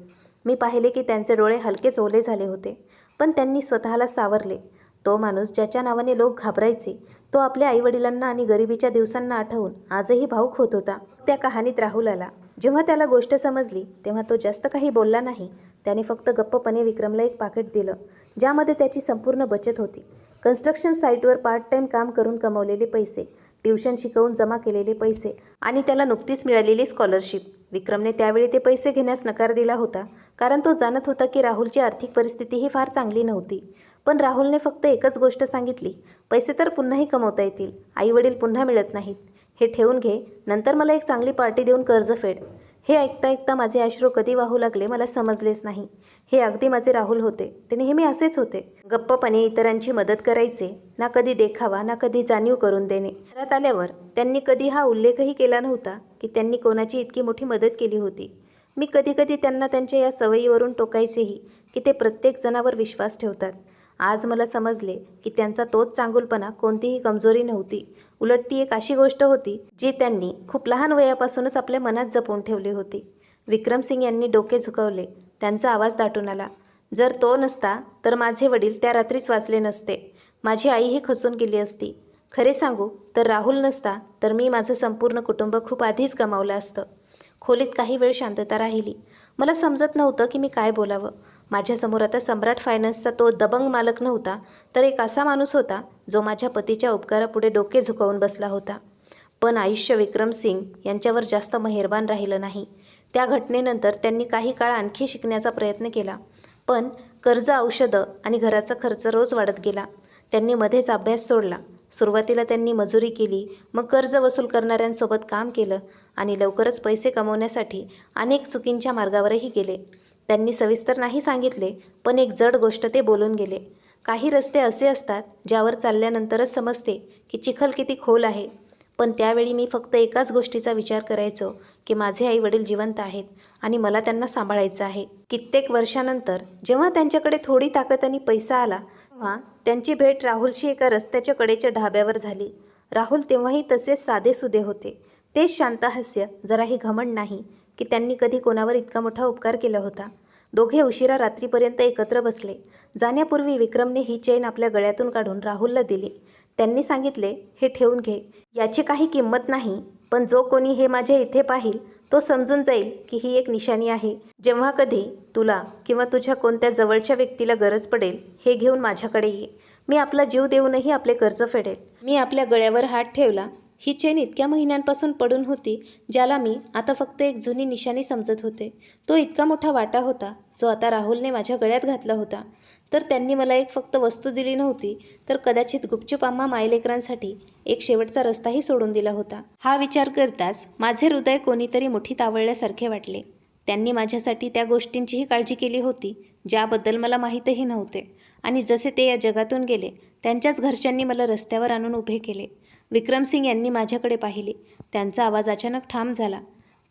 मी पाहिले की त्यांचे डोळे हलकेच ओले झाले होते, पण त्यांनी स्वतःला सावरले. तो माणूस ज्याच्या नावाने लोक घाबरायचे, तो आपल्या आईवडिलांना आणि गरिबीच्या दिवसांना आठवून आजही भावूक होत होता. त्या कहाणीत राहुल आला. जेव्हा त्याला गोष्ट समजली तेव्हा तो जास्त काही बोलला नाही. त्याने फक्त गप्पपणे विक्रमला एक पाकिट दिलं, ज्यामध्ये त्याची संपूर्ण बचत होती. कन्स्ट्रक्शन साईटवर पार्ट टाईम काम करून कमवलेले पैसे, ट्युशन शिकवून जमा केलेले पैसे आणि त्याला नुकतीच मिळालेली स्कॉलरशिप. विक्रमने त्यावेळी ते पैसे घेण्यास नकार दिला होता, कारण तो जाणत होता की राहुलची आर्थिक परिस्थितीही फार चांगली नव्हती. पण राहुलने फक्त एकच गोष्ट सांगितली, पैसे तर पुन्हाही कमवता येतील, आईवडील पुन्हा मिळत नाहीत. हे ठेवून घे, नंतर मला एक चांगली पार्टी देऊन कर्ज फेड. हे ऐकता ऐकता माझे अश्रू कधी वाहू लागले मला समजलेच नाही. हे अगदी माझे राहुल होते. ते नेहमी असेच होते. गप्पपणे इतरांची मदत करायचे, ना कधी देखावा ना कधी जाणीव करून देणे. घरात आल्यावर त्यांनी कधी हा उल्लेखही केला नव्हता की त्यांनी कोणाची इतकी मोठी मदत केली होती. मी कधी कधी त्यांना त्यांच्या या सवयीवरून टोकायचेही की ते प्रत्येक जणावर विश्वास ठेवतात. आज मला समजले की त्यांचा तोच चांगुलपणा कोणतीही कमजोरी नव्हती. उलट ती एक अशी गोष्ट होती जी त्यांनी खूप लहान वयापासूनच आपल्या मनात जपून ठेवली होती. विक्रमसिंग यांनी डोके झुकवले. त्यांचा आवाज दाटून आला, जर तो नसता तर माझे वडील त्या रात्रीच वाचले नसते. माझी आईही खचून गेली असती. खरे सांगू तर राहुल नसता तर मी माझं संपूर्ण कुटुंब खूप आधीच गमावलं असतं. खोलीत काही वेळ शांतता राहिली. मला समजत नव्हतं की मी काय बोलावं. माझ्यासमोर आता सम्राट फायनान्सचा तो दबंग मालक नव्हता, तर एक असा माणूस होता जो माझ्या पतीच्या उपकारापुढे डोके झुकवून बसला होता. पण आयुष्य विक्रमसिंग यांच्यावर जास्त मेहरबान राहिलं नाही. त्या घटनेनंतर त्यांनी काही काळ आणखी शिकण्याचा प्रयत्न केला, पण कर्ज, औषधं आणि घराचा खर्च रोज वाढत गेला. त्यांनी मध्येच अभ्यास सोडला. सुरुवातीला त्यांनी मजुरी केली, मग कर्ज वसूल करणाऱ्यांसोबत काम केलं आणि लवकरच पैसे कमवण्यासाठी अनेक चुकींच्या मार्गावरही गेले. त्यांनी सविस्तर नाही सांगितले, पण एक जड गोष्ट ते बोलून गेले. काही रस्ते असे असतात ज्यावर चालल्यानंतरच समजते की चिखल किती खोल आहे. पण त्यावेळी मी फक्त एकाच गोष्टीचा विचार करायचो की माझे आई वडील जिवंत आहेत आणि मला त्यांना सांभाळायचं आहे. कित्येक वर्षानंतर जेव्हा त्यांच्याकडे थोडी ताकद आणि पैसा आला, तेव्हा त्यांची भेट राहुलशी एका रस्त्याच्या कडेच्या ढाब्यावर झाली. राहुल तेव्हाही तसेच साधेसुधे होते. तेच शांत हास्य, जराही घमंड नाही की त्यांनी कधी कोणावर इतका मोठा उपकार केला होता. दोघे उशिरा रात्रीपर्यंत एकत्र बसले. जाण्यापूर्वी विक्रमने ही चेन आपल्या गळ्यातून काढून राहुलला दिली. त्यांनी सांगितले, हे ठेवून घे. याची काही किंमत नाही, पण जो कोणी हे माझ्या इथे पाहिल तो समजून जाईल की ही एक निशाणी आहे. जेव्हा कधी तुला किंवा तुझ्या कोणत्या जवळच्या व्यक्तीला गरज पडेल, हे घेऊन माझ्याकडे ये. मी आपला जीव देऊनही आपले कर्ज फेडेल. मी आपल्या गळ्यावर हात ठेवला. ही चेन इतक्या महिन्यांपासून पडून होती, ज्याला मी आता फक्त एक जुनी निशाणी समजत होते. तो इतका मोठा वाटा होता जो आता राहुलने माझ्या गळ्यात घातला होता. तर त्यांनी मला एक फक्त वस्तू दिली नव्हती, तर कदाचित गुपचूप आम्हा मायलेकरांसाठी एक शेवटचा रस्ताही सोडून दिला होता. हा विचार करताच माझे हृदय कोणीतरी मुठीत आवळल्यासारखे वाटले. त्यांनी माझ्यासाठी त्या गोष्टींचीही काळजी केली होती ज्याबद्दल मला माहीतही नव्हते. आणि जसे ते या जगातून गेले, त्यांच्याच घरच्यांनी मला रस्त्यावर आणून उभे केले. विक्रमसिंग यांनी माझ्याकडे पाहिले. त्यांचा आवाज अचानक ठाम झाला.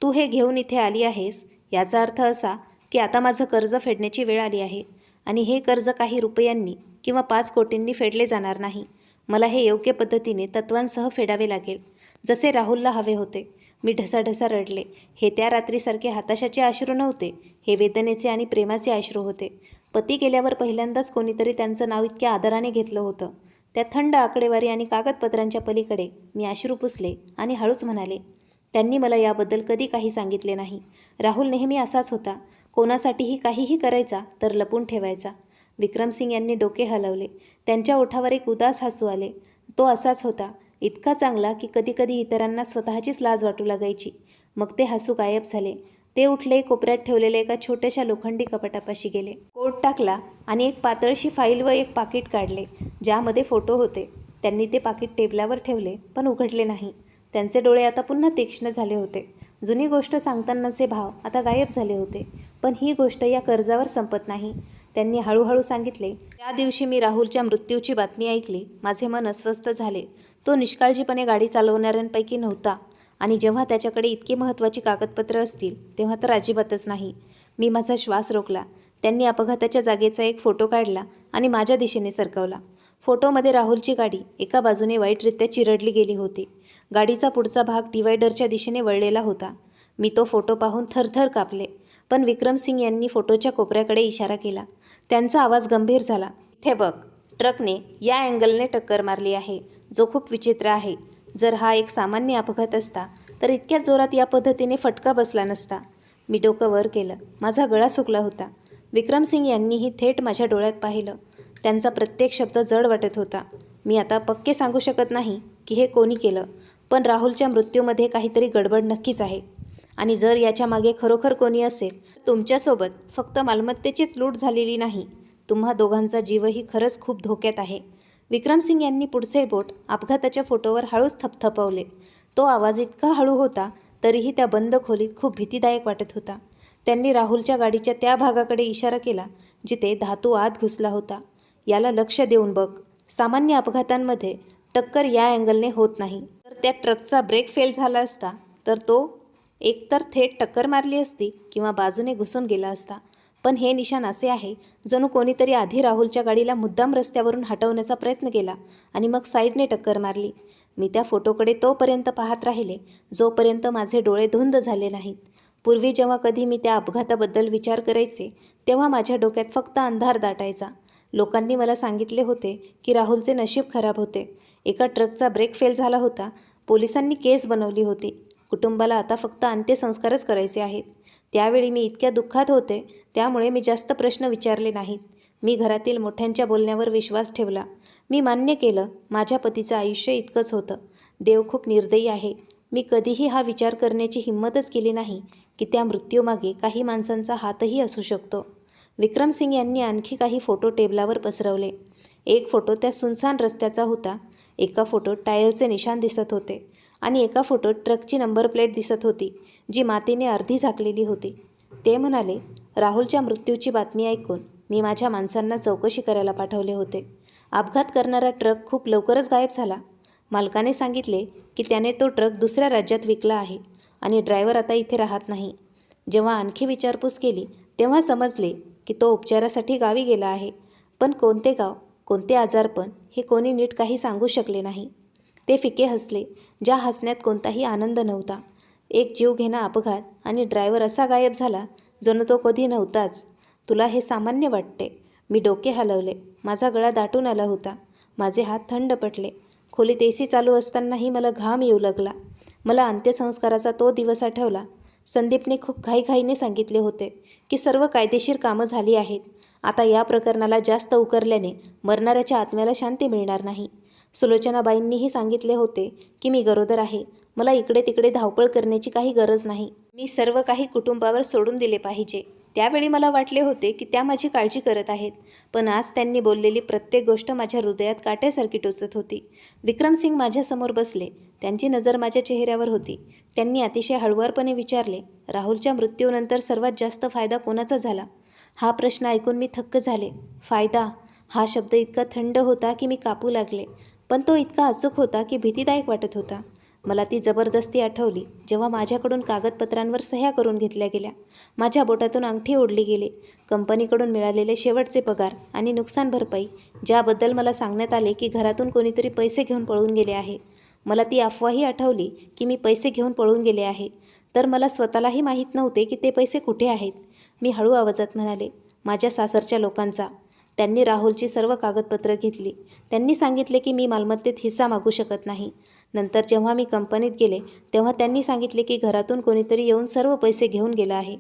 तू हे घेऊन इथे आली आहेस, याचा अर्थ असा की आता माझं कर्ज फेडण्याची वेळ आली आहे. आणि हे कर्ज काही रुपयांनी किंवा 5 कोटींनी फेडले जाणार नाही. मला हे योग्य पद्धतीने तत्वांसह फेडावे लागेल, जसे राहुलला हवे होते. मी ढसाढसा रडले. हे त्या रात्रीसारखे हताशाचे अश्रू नव्हते, हे वेदनेचे आणि प्रेमाचे अश्रू होते. पती गेल्यावर पहिल्यांदाच कोणीतरी त्यांचं नाव इतक्या आदराने घेतलं होतं. त्या थंड आकडेवारी आणि कागदपत्रांच्या पलीकडे मी अश्रू पुसले आणि हळूच म्हणाले, त्यांनी मला याबद्दल कधी काही सांगितले नाही. राहुल नेहमी असाच होता, कोणासाठीही काहीही करायचा तर लपून ठेवायचा. विक्रमसिंग यांनी डोके हलवले. त्यांच्या ओठावर एक उदास हसू आले. तो असाच होता, इतका चांगला की कधीकधी इतरांना स्वतःचीच लाज वाटू लागायची. मग ते हसू गायब झाले. ते उठले, कोपऱ्यात ठेवलेल्या एका छोट्याशा लोखंडी कपाटापाशी गेले. कोट टाकला आणि एक पातळशी फाईल व एक पाकिट काढले, ज्यामध्ये फोटो होते. त्यांनी ते पाकिट टेबलावर ठेवले, पण उघडले नाही. त्यांचे डोळे आता पुन्हा तीक्ष्ण झाले होते. जुनी गोष्ट सांगतानाचे भाव आता गायब झाले होते. पण ही गोष्ट या कर्जावर संपत नाही. त्यांनी हळूहळू सांगितले, त्या दिवशी मी राहुलच्या मृत्यूची बातमी ऐकली. माझे मन अस्वस्थ झाले. तो निष्काळजीपणे गाडी चालवणाऱ्यांपैकी नव्हता. आणि जेव्हा त्याच्याकडे इतकी महत्त्वाची कागदपत्रं असतील तेव्हा तर अजिबातच नाही. मी माझा श्वास रोखला. त्यांनी अपघाताच्या जागेचा एक फोटो काढला आणि माझ्या दिशेने सरकवला. फोटोमध्ये राहुलची गाडी एका बाजूने वाईटरित्या चिरडली गेली होती. गाडीचा पुढचा भाग डिवायडरच्या दिशेने वळलेला होता. मी तो फोटो पाहून थरथर कापले. पण विक्रमसिंग यांनी फोटोच्या कोपऱ्याकडे इशारा केला. त्यांचा आवाज गंभीर झाला. इथे बघ, ट्रकने या अँगलने टक्कर मारली आहे, जो खूप विचित्र आहे. जर हा एक सामान्य अपघात असता तर इतक्या जोरात या पद्धतीने फटका बसला नसता. मी डोकं वर केलं. माझा गळा सुकला होता. विक्रमसिंग यांनीही थेट माझ्या डोळ्यात पाहिलं. त्यांचा प्रत्येक शब्द जड वाटत होता. मी आता पक्के सांगू शकत नाही की हे कोणी केलं, पण राहुलच्या मृत्यूमध्ये काहीतरी गडबड नक्कीच आहे. आणि जर याच्या मागे खरोखर कोणी असेल, तुमच्यासोबत फक्त मालमत्तेचीच लूट झालेली नाही, तुम्हा दोघांचा जीवही खरंच खूप धोक्यात आहे. विक्रमसिंग यांनी पुढचे बोट अपघाताच्या फोटोवर हळूच थपथपवले. तो आवाज इतका हळू होता तरीही त्या बंद खोलीत खूप भीतीदायक वाटत होता. त्यांनी राहुलच्या गाडीच्या त्या भागाकडे इशारा केला जिथे धातू आत घुसला होता. याला लक्ष देऊन बघ. सामान्य अपघातांमध्ये टक्कर या अँगलने होत नाही. तर त्या ट्रकचा ब्रेक फेल झाला असता तर तो एकतर थेट टक्कर मारली असती किंवा बाजूने घुसून गेला असता. पण हे निशाण असे आहे जणू कोणीतरी आधी राहुलच्या गाडीला मुद्दाम रस्त्यावरून हटवण्याचा प्रयत्न केला आणि मग साईडने टक्कर मारली. मी त्या फोटोकडे तोपर्यंत पाहत राहिले जोपर्यंत माझे डोळे धुंद झाले नाहीत. पूर्वी जेव्हा कधी मी त्या अपघाताबद्दल विचार करायचे तेव्हा माझ्या डोक्यात फक्त अंधार दाटायचा. लोकांनी मला सांगितले होते की राहुलचे नशीब खराब होते. एका ट्रकचा ब्रेक फेल झाला होता. पोलिसांनी केस बनवली होती. कुटुंबाला आता फक्त अंत्यसंस्कारच करायचे आहेत. त्यावेळी मी इतक्या दुःखात होते, त्यामुळे मी जास्त प्रश्न विचारले नाहीत. मी घरातील मोठ्यांच्या बोलण्यावर विश्वास ठेवला. मी मान्य केलं, माझ्या पतीचं आयुष्य इतकंच होतं. देव खूप निर्दयी आहे. मी कधीही हा विचार करण्याची हिंमतच केली नाही की त्या मृत्यूमागे काही माणसांचा हातही असू शकतो. विक्रमसिंग यांनी आणखी काही फोटो टेबलावर पसरवले. एक फोटो त्या सुनसान रस्त्याचा होता. एका फोटोत टायरचे निशाण दिसत होते आणि एका फोटोत ट्रकची नंबर प्लेट दिसत होती, जी मातीने अर्धी झाकलेली होती. ते म्हणाले, राहुलच्या मृत्यूची बातमी ऐकून मी माझ्या माणसांना चौकशी करायला पाठवले होते. अपघात करणारा ट्रक खूप लवकरच गायब झाला. मालकाने सांगितले की त्याने तो ट्रक दुसऱ्या राज्यात विकला आहे आणि ड्रायव्हर आता इथे राहत नाही. जेव्हा आणखी विचारपूस केली तेव्हा समजले की तो उपचारासाठी गावी गेला आहे. पण कोणते गाव, कोणते आजारपण हे कोणी नीट काही सांगू शकले नाही. ते फिके हसले, ज्या हसण्यात कोणताही आनंद नव्हता. एक जीवघेणा अपघात आणि ड्रायव्हर असा गायब झाला जणू तो कधी नव्हताच. तुला हे सामान्य वाटते? मी डोके हलवले. माझा गळा दाटून आला होता. माझे हात थंड पडले. खोलीत एसी चालू असतानाही मला घाम येऊ लागला. मला अंत्यसंस्काराचा तो दिवस आठवला. संदीपने खूप घाईघाईने सांगितले होते की सर्व कायदेशीर कामं झाली आहेत. आता या प्रकरणाला जास्त उकरल्याने मरणाऱ्याच्या आत्म्याला शांती मिळणार नाही. सुलोचनाबाईंनीही सांगितले होते की मी गरोदर आहे, मला इकडे तिकडे धावपळ करण्याची काही गरज नाही, मी सर्व काही कुटुंबावर सोडून दिले पाहिजे. त्यावेळी मला वाटले होते की त्या माझी काळजी करत आहेत, पण आज त्यांनी बोललेली प्रत्येक गोष्ट माझ्या हृदयात काट्यासारखी टोचत होती. विक्रमसिंग माझ्यासमोर बसले. त्यांची नजर माझ्या चेहऱ्यावर होती. त्यांनी अतिशय हळुवारपणे विचारले, राहुलच्या मृत्यूनंतर सर्वात जास्त फायदा कोणाचा झाला? हा प्रश्न ऐकून मी थक्क झाले. फायदा हा शब्द इतका थंड होता की मी कापू लागले, पण तो इतका अचूक होता की भीतीदायक वाटत होता. मला ती जबरदस्ती आठवली जेव्हा माझ्याकडून कागदपत्रांवर सह्या करून घेतल्या गेल्या. माझ्या बोटातून अंगठी ओढली गेली. कंपनीकडून मिळालेले शेवटचे पगार आणि नुकसान भरपाई, ज्याबद्दल मला सांगण्यात आले की घरातून कोणीतरी पैसे घेऊन पळून गेले आहे. मला ती अफवाही आठवली की मी पैसे घेऊन पळून गेले आहे, तर मला स्वतःलाही माहीत नव्हते की ते पैसे कुठे आहेत. मी हळू आवाजात म्हणाले, माझ्या सासरच्या लोकांचा. त्यांनी राहुलची सर्व कागदपत्रं घेतली. त्यांनी सांगितले की मी मालमत्तेत हिस्सा मागू शकत नाही. नंतर जेव्हा मी कंपनीत गेले तेव्हा त्यांनी सांगितले की घरातून कोणीतरी येऊन सर्व पैसे घेऊन गेला आहे.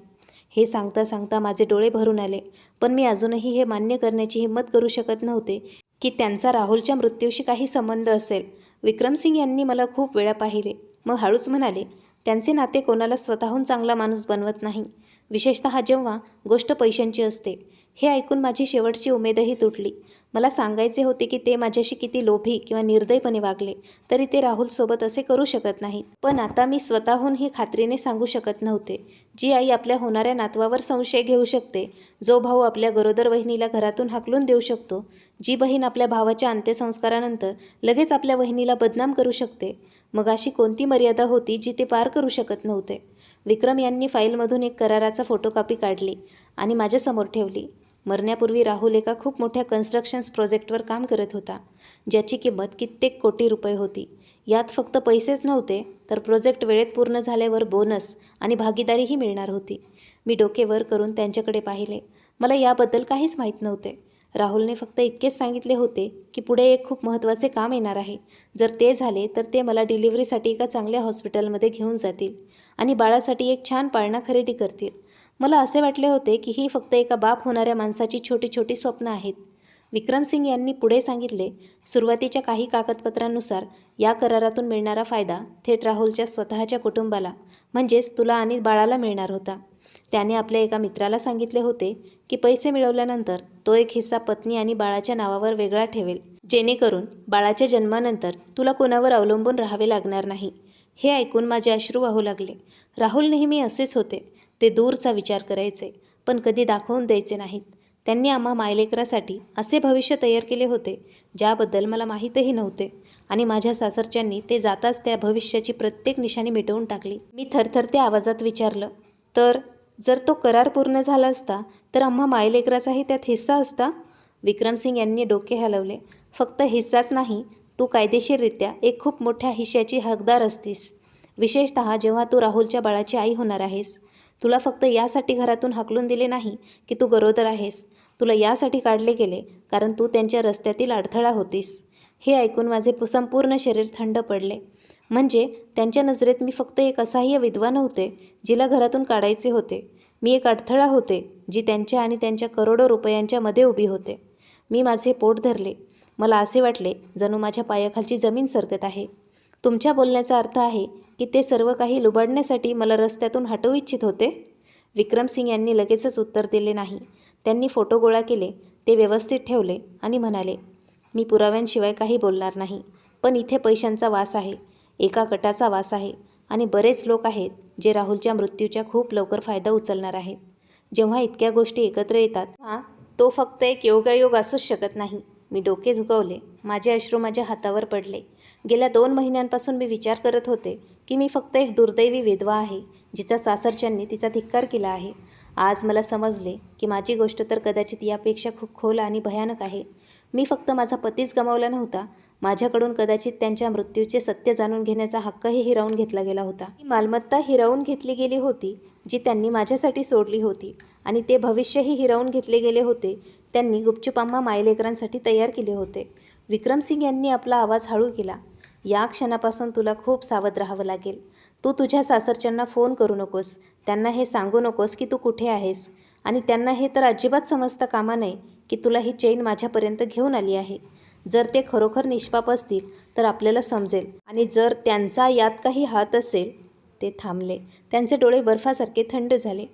हे सांगता सांगता माझे डोळे भरून आले, पण मी अजूनही हे मान्य करण्याची हिंमत करू शकत नव्हते की त्यांचा राहुलच्या मृत्यूशी काही संबंध असेल. विक्रमसिंग यांनी मला खूप वेळा पाहिले, मग हळूच म्हणाले, त्यांचे नाते कोणाला स्वतःहून चांगला माणूस बनवत नाही, विशेषतः जेव्हा गोष्ट पैशांची असते. हे ऐकून माझी शेवटची उमेदही तुटली. मला सांगायचे होते की ते माझ्याशी किती लोभी किंवा निर्दयपणे वागले तरी ते राहुलसोबत असे करू शकत नाहीत. पण आता मी स्वतःहून ही खात्रीने सांगू शकत नव्हते. जी आई आपल्या होणाऱ्या नातवावर संशय घेऊ शकते, जो भाऊ आपल्या गरोदर वहिनीला घरातून हाकलून देऊ शकतो, जी बहीण आपल्या भावाच्या अंत्यसंस्कारानंतर लगेच आपल्या वहिनीला बदनाम करू शकते, मग अशी कोणती मर्यादा होती जी ते पार करू शकत नव्हते? विक्रम यांनी फाईलमधून एक कराराचा फोटोकॉपी काढली आणि माझ्यासमोर ठेवली. मरण्यापूर्वी राहुल एका खूप मोठ्या कन्स्ट्रक्शन्स प्रोजेक्टवर काम करत होता, ज्याची किंमत कित्येक कोटी रुपये होती. यात फक्त पैसेच नव्हते, तर प्रोजेक्ट वेळेत पूर्ण झाल्यावर बोनस आणि भागीदारीही मिळणार होती. मी डोके वर करून त्यांच्याकडे पाहिले. मला याबद्दल काहीच माहीत नव्हते. राहुलने फक्त इतकेच सांगितले होते की पुढे एक खूप महत्त्वाचे काम येणार आहे. जर ते झाले तर ते मला डिलिव्हरीसाठी एका चांगल्या हॉस्पिटलमध्ये घेऊन जातील आणि बाळासाठी एक छान पाळणा खरेदी करतील. मला असे वाटले होते की ही फक्त एका बाप होणाऱ्या माणसाची छोटी छोटी स्वप्न आहेत. विक्रमसिंग यांनी पुढे सांगितले, सुरुवातीच्या काही कागदपत्रांनुसार या करारातून मिळणारा फायदा थेट राहुलच्या स्वतःच्या कुटुंबाला म्हणजेच तुला आणि बाळाला मिळणार होता. त्याने आपल्या एका मित्राला सांगितले होते की पैसे मिळवल्यानंतर तो एक हिस्सा पत्नी आणि बाळाच्या नावावर वेगळा ठेवेल, जेणेकरून बाळाच्या जन्मानंतर तुला कोणावर अवलंबून राहावे लागणार नाही. हे ऐकून माझे अश्रू वाहू लागले. राहुल नेहमी असेच होते. ते दूरचा विचार करायचे, पण कधी दाखवून द्यायचे नाहीत. त्यांनी आम्हा मायलेकरासाठी असे भविष्य तयार केले होते ज्याबद्दल मला माहीतही नव्हते, आणि माझ्या सासरच्यांनी ते जाताच त्या भविष्याची प्रत्येक निशाणी मिटवून टाकली. मी थरथरत्या आवाजात विचारलं, तर जर तो करार पूर्ण झाला असता तर आम्हा मायलेकराचाही त्यात हिस्सा असता? विक्रमसिंग यांनी डोके हलवले. फक्त हिस्साच नाही, तू कायदेशीररित्या एक खूप मोठ्या हिश्श्याची हकदार असतीस, विशेषतः जेव्हा तू राहुलच्या बाळाची आई होणार आहेस. तुला फक्त यासाठी घरातून हाकलून दिले नाही की तू गरोदर आहेस, तुला यासाठी काढले गेले कारण तू त्यांच्या रस्त्यातील अडथळा होतीस. हे ऐकून माझे संपूर्ण शरीर थंड पडले. म्हणजे त्यांच्या नजरेत मी फक्त एक असहाय्य विधवा नव्हते जिला घरातून काढायचे होते. मी एक अडथळा होते जी त्यांच्या आणि त्यांच्या करोडो रुपयांच्या मध्ये उभी होते. मी माझे पोट धरले. मला असे वाटले जणू माझ्या पायाखालची जमीन सरकत आहे. तुमच्या बोलण्याचा अर्थ आहे की ते सर्व काही लुबाडण्यासाठी मला रस्त्यातून हटवू इच्छित होते? विक्रमसिंग यांनी लगेचच उत्तर दिले नाही. त्यांनी फोटो गोळा केले, ते व्यवस्थित ठेवले आणि म्हणाले, मी पुराव्यांशिवाय काही बोलणार नाही, पण इथे पैशांचा वास आहे, एका गटाचा वास आहे आणि बरेच लोक आहेत जे राहुलच्या मृत्यूचा खूप लवकर फायदा उचलणार आहेत. जेव्हा इतक्या गोष्टी एकत्र येतात तो फक्त एक योगायोग असूच शकत नाही. मी डोके झुकवले. माझे अश्रू माझ्या हातावर पडले. गेल्या 2 महिन्यांपासून मी विचार करत होते की मी फक्त एक दुर्दैवी विधवा आहे जिचा सासरच्यांनी तिचा धिक्कार केला आहे. आज मला समजले की माझी गोष्ट तर कदाचित यापेक्षा खूप खोल आणि भयानक आहे. मी फक्त माझा पतीच गमावला नव्हता, माझ्याकडून कदाचित त्यांच्या मृत्यूचे सत्य जाणून घेण्याचा हक्कही हिरावून घेतला गेला होता. ही मालमत्ता हिरावून घेतली गेली होती जी त्यांनी माझ्यासाठी सोडली होती, आणि ते भविष्यही हिरावून घेतले गेले होते त्यांनी गुपचूप आम्हा मायलेकरांसाठी तयार केले होते. विक्रमसिंग यांनी आपला आवाज हळू केला. या क्षणापासून तुला खूप सावध राहावं लागेल. तू तुझ्या सासरच्यांना फोन करू नकोस, त्यांना हे सांगू नकोस की तू कुठे आहेस, आणि त्यांना हे तर अजिबात समजता कामा नये की तुला ही चैन माझ्यापर्यंत घेऊन आली आहे. जर ते खरोखर निष्पाप असतील तर आपल्याला समजेल, आणि जर त्यांचा यात काही हात असेल. ते थांबले. त्यांचे डोळे बर्फासारखे थंड झाले.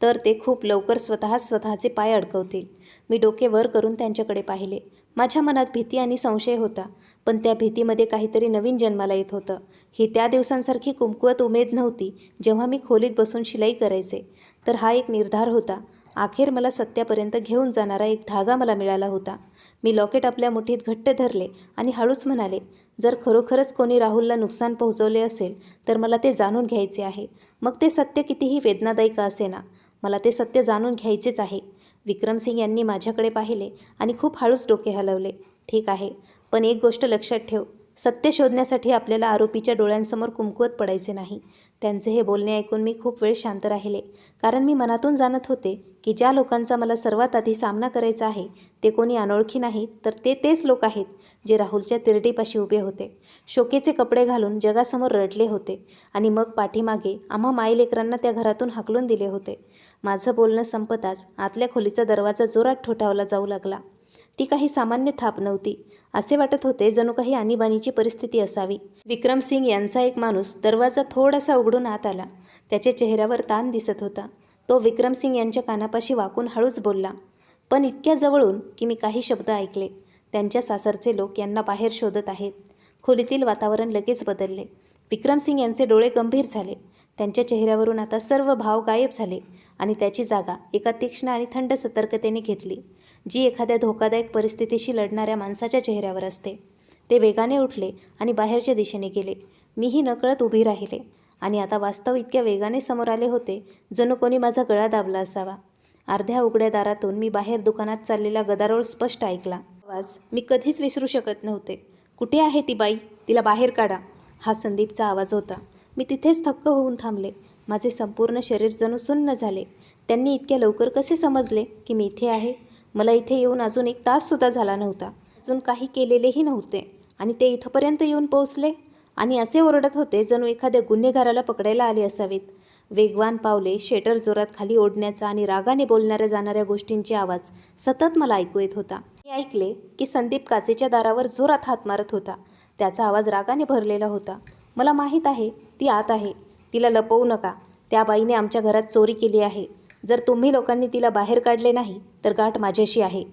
तर ते खूप लवकर स्वतःचे पाय अडकवतील. मी डोके वर करून त्यांच्याकडे पाहिले. माझ्या मनात भीती आणि संशय होता, पण त्या भीतीमध्ये काहीतरी नवीन जन्माला येत होतं. ही त्या दिवसांसारखी कुमकुवत उमेद नव्हती जेव्हा मी खोलीत बसून शिलाई करायचे. तर हा एक निर्धार होता. अखेर मला सत्यापर्यंत घेऊन जाणारा एक धागा मला मिळाला होता. मी लॉकेट आपल्या मुठीत घट्ट धरले आणि हळूच म्हणाले, जर खरोखरच कोणी राहुलला नुकसान पोहोचवले असेल तर मला ते जाणून घ्यायचे आहे. मग ते सत्य कितीही वेदनादायी का असेना, मला ते सत्य जाणून घ्यायचेच आहे. विक्रमसिंग यांनी माझ्याकडे पाहिले आणि खूप हळूच डोके हलवले. ठीक आहे, पण एक गोष्ट लक्षात ठेव, सत्य शोधण्यासाठी आपल्याला आरोपीच्या डोळ्यांसमोर कुमकुवत पडायचे नाही. त्यांचे हे बोलणे ऐकून मी खूप वेळ शांत राहिले, कारण मी मनातून जाणत होते की ज्या लोकांचा मला सर्वात आधी सामना करायचा आहे ते कोणी अनोळखी नाहीत, तर तेच लोक आहेत जे राहुलच्या तिरडीपाशी उभे होते, शोकेचे कपडे घालून जगासमोर रडले होते आणि मग पाठीमागे आम्हा मायलेकरांना त्या घरातून हाकलून दिले होते. माझं बोलणं संपताच आतल्या खोलीचा दरवाजा जोरात ठोठावला जाऊ लागला. ती काही सामान्य थाप नव्हती. असे वाटत होते जणू काही आणीबाणीची परिस्थिती असावी. विक्रमसिंग यांचा एक माणूस दरवाजा थोडासा उघडून आत आला. त्याच्या चेहऱ्यावर ताण दिसत होता. तो विक्रमसिंग यांच्या कानापाशी वाकून हळूच बोलला, पण इतक्या जवळून की मी काही शब्द ऐकले. त्यांच्या सासरचे लोक यांना बाहेर शोधत आहेत. खोलीतील वातावरण लगेच बदलले. विक्रमसिंग यांचे डोळे गंभीर झाले. त्यांच्या चेहऱ्यावरून आता सर्व भाव गायब झाले आणि त्याची जागा एका तीक्ष्ण आणि थंड सतर्कतेने घेतली, जी एखाद्या धोकादायक परिस्थितीशी लढणाऱ्या माणसाच्या चेहऱ्यावर असते. ते वेगाने उठले आणि बाहेरच्या दिशेने गेले. मीही नकळत उभी राहिले आणि आता वास्तव इतक्या वेगाने समोर आले होते जणू कोणी माझा गळा दाबला असावा. अर्ध्या उघड्या दारातून मी बाहेर दुकानात चाललेला गदारोळ स्पष्ट ऐकला. आवाज मी कधीच विसरू शकत नव्हते. कुठे आहे ती बाई? तिला बाहेर काढा. हा संदीपचा आवाज होता. मी तिथेच थक्क होऊन थांबले. माझे संपूर्ण शरीर जणू सुन्न झाले. त्यांनी इतक्या लवकर कसे समजले की मी इथे आहे? मला इथे येऊन अजून 1 ताससुद्धा झाला नव्हता. अजून काही केलेलेही नव्हते आणि ते इथंपर्यंत येऊन पोहोचले आणि असे ओरडत होते जणू एखाद्या गुन्हेगाराला पकडायला आले असावेत. वेगवान पावले, शेटर जोरात खाली ओढण्याचा आणि रागाने बोलणाऱ्या जाणाऱ्या गोष्टींचे आवाज सतत मला ऐकू येत होता. मी ऐकले की संदीप काचेच्या दारावर जोरात हात मारत होता. त्याचा आवाज रागाने भरलेला होता. मला माहीत आहे ती आत आहे. तिला लपवू नका. त्या बाईने आमच्या घरात चोरी केली आहे. जर तुम्ही लोकांनी तिला बाहेर काढले नाही तर गाठ माझ्याशी आहे.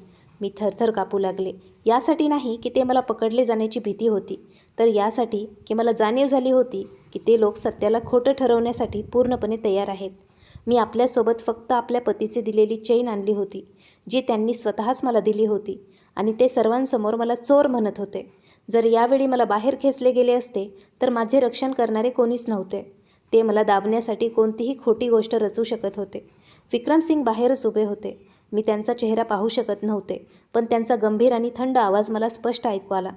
मी थरथर कापू लागले. यासाठी नाही की ते मला पकडले जाण्याची भीती होती, तर यासाठी की मला जाणीव झाली होती की ते लोक सत्याला खोटं ठरवण्यासाठी पूर्णपणे तयार आहेत. मी आपल्यासोबत फक्त आपल्या पतीचे दिलेली चैन आणली होती, जी त्यांनी स्वतःच मला दिली होती, आणि ते सर्वांसमोर मला चोर म्हणत होते. जर यावेळी मला बाहेर खेचले गेले असते तर माझे रक्षण करणारे कोणीच नव्हते. ते मला दाबण्यासाठी कोणतीही खोटी गोष्ट रचू शकत होते. विक्रमसिंग बाहेरच उभे होते. मी त्यांचा चेहरा पाहू शकत नव्हते, पण त्यांचा गंभीर आणि थंड आवाज मला स्पष्ट ऐकू आला.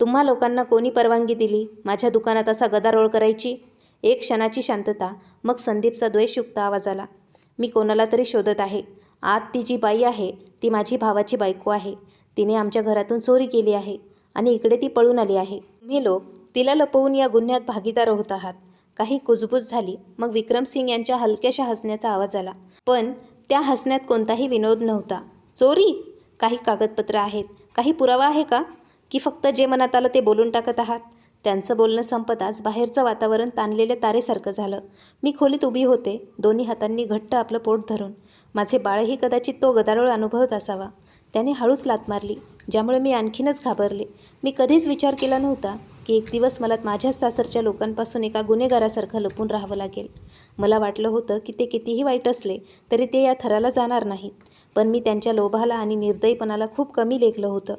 तुम्हा लोकांना कोणी परवानगी दिली माझ्या दुकानात असा गदारोळ करायची? एक क्षणाची शांतता, मग संदीपचा द्वेषयुक्त आवाज आला. मी कोणाला तरी शोधत आहे. आत ती जी बाई आहे ती माझी भावाची बायको आहे. तिने आमच्या घरातून चोरी केली आहे आणि इकडे ती पळून आली आहे. तुम्ही लोक तिला लपवून या गुन्ह्यात भागीदार होत आहात. काही कुजबूज झाली. मग विक्रमसिंग यांच्या हलक्याशा हसण्याचा आवाज आला, पण त्या हसण्यात कोणताही विनोद नव्हता. चोरी? काही कागदपत्र आहेत? काही पुरावा आहे का? की फक्त जे मनात आलं ते बोलून टाकत आहात? त्यांचं बोलणं संपताच बाहेरचं वातावरण ताणलेल्या तारेसारखं झालं. मी खोलीत उभी होते, दोन्ही हातांनी घट्ट आपलं पोट धरून. माझे बाळही कदाचित तो गदारोळ अनुभवत असावा. त्याने हळूच लाथ मारली, ज्यामुळे मी आणखीनच घाबरले. मी कधीच विचार केला नव्हता की एक दिवस मला माझ्याच सासरच्या लोकांपासून एका गुन्हेगारासारखं लपून राहावं लागेल. मला वाटलं होतं की ते कितीही वाईट असले तरी ते या थराला जाणार नाहीत, पण मी त्यांच्या लोभाला आणि निर्दयीपणाला खूप कमी लेखलं होतं.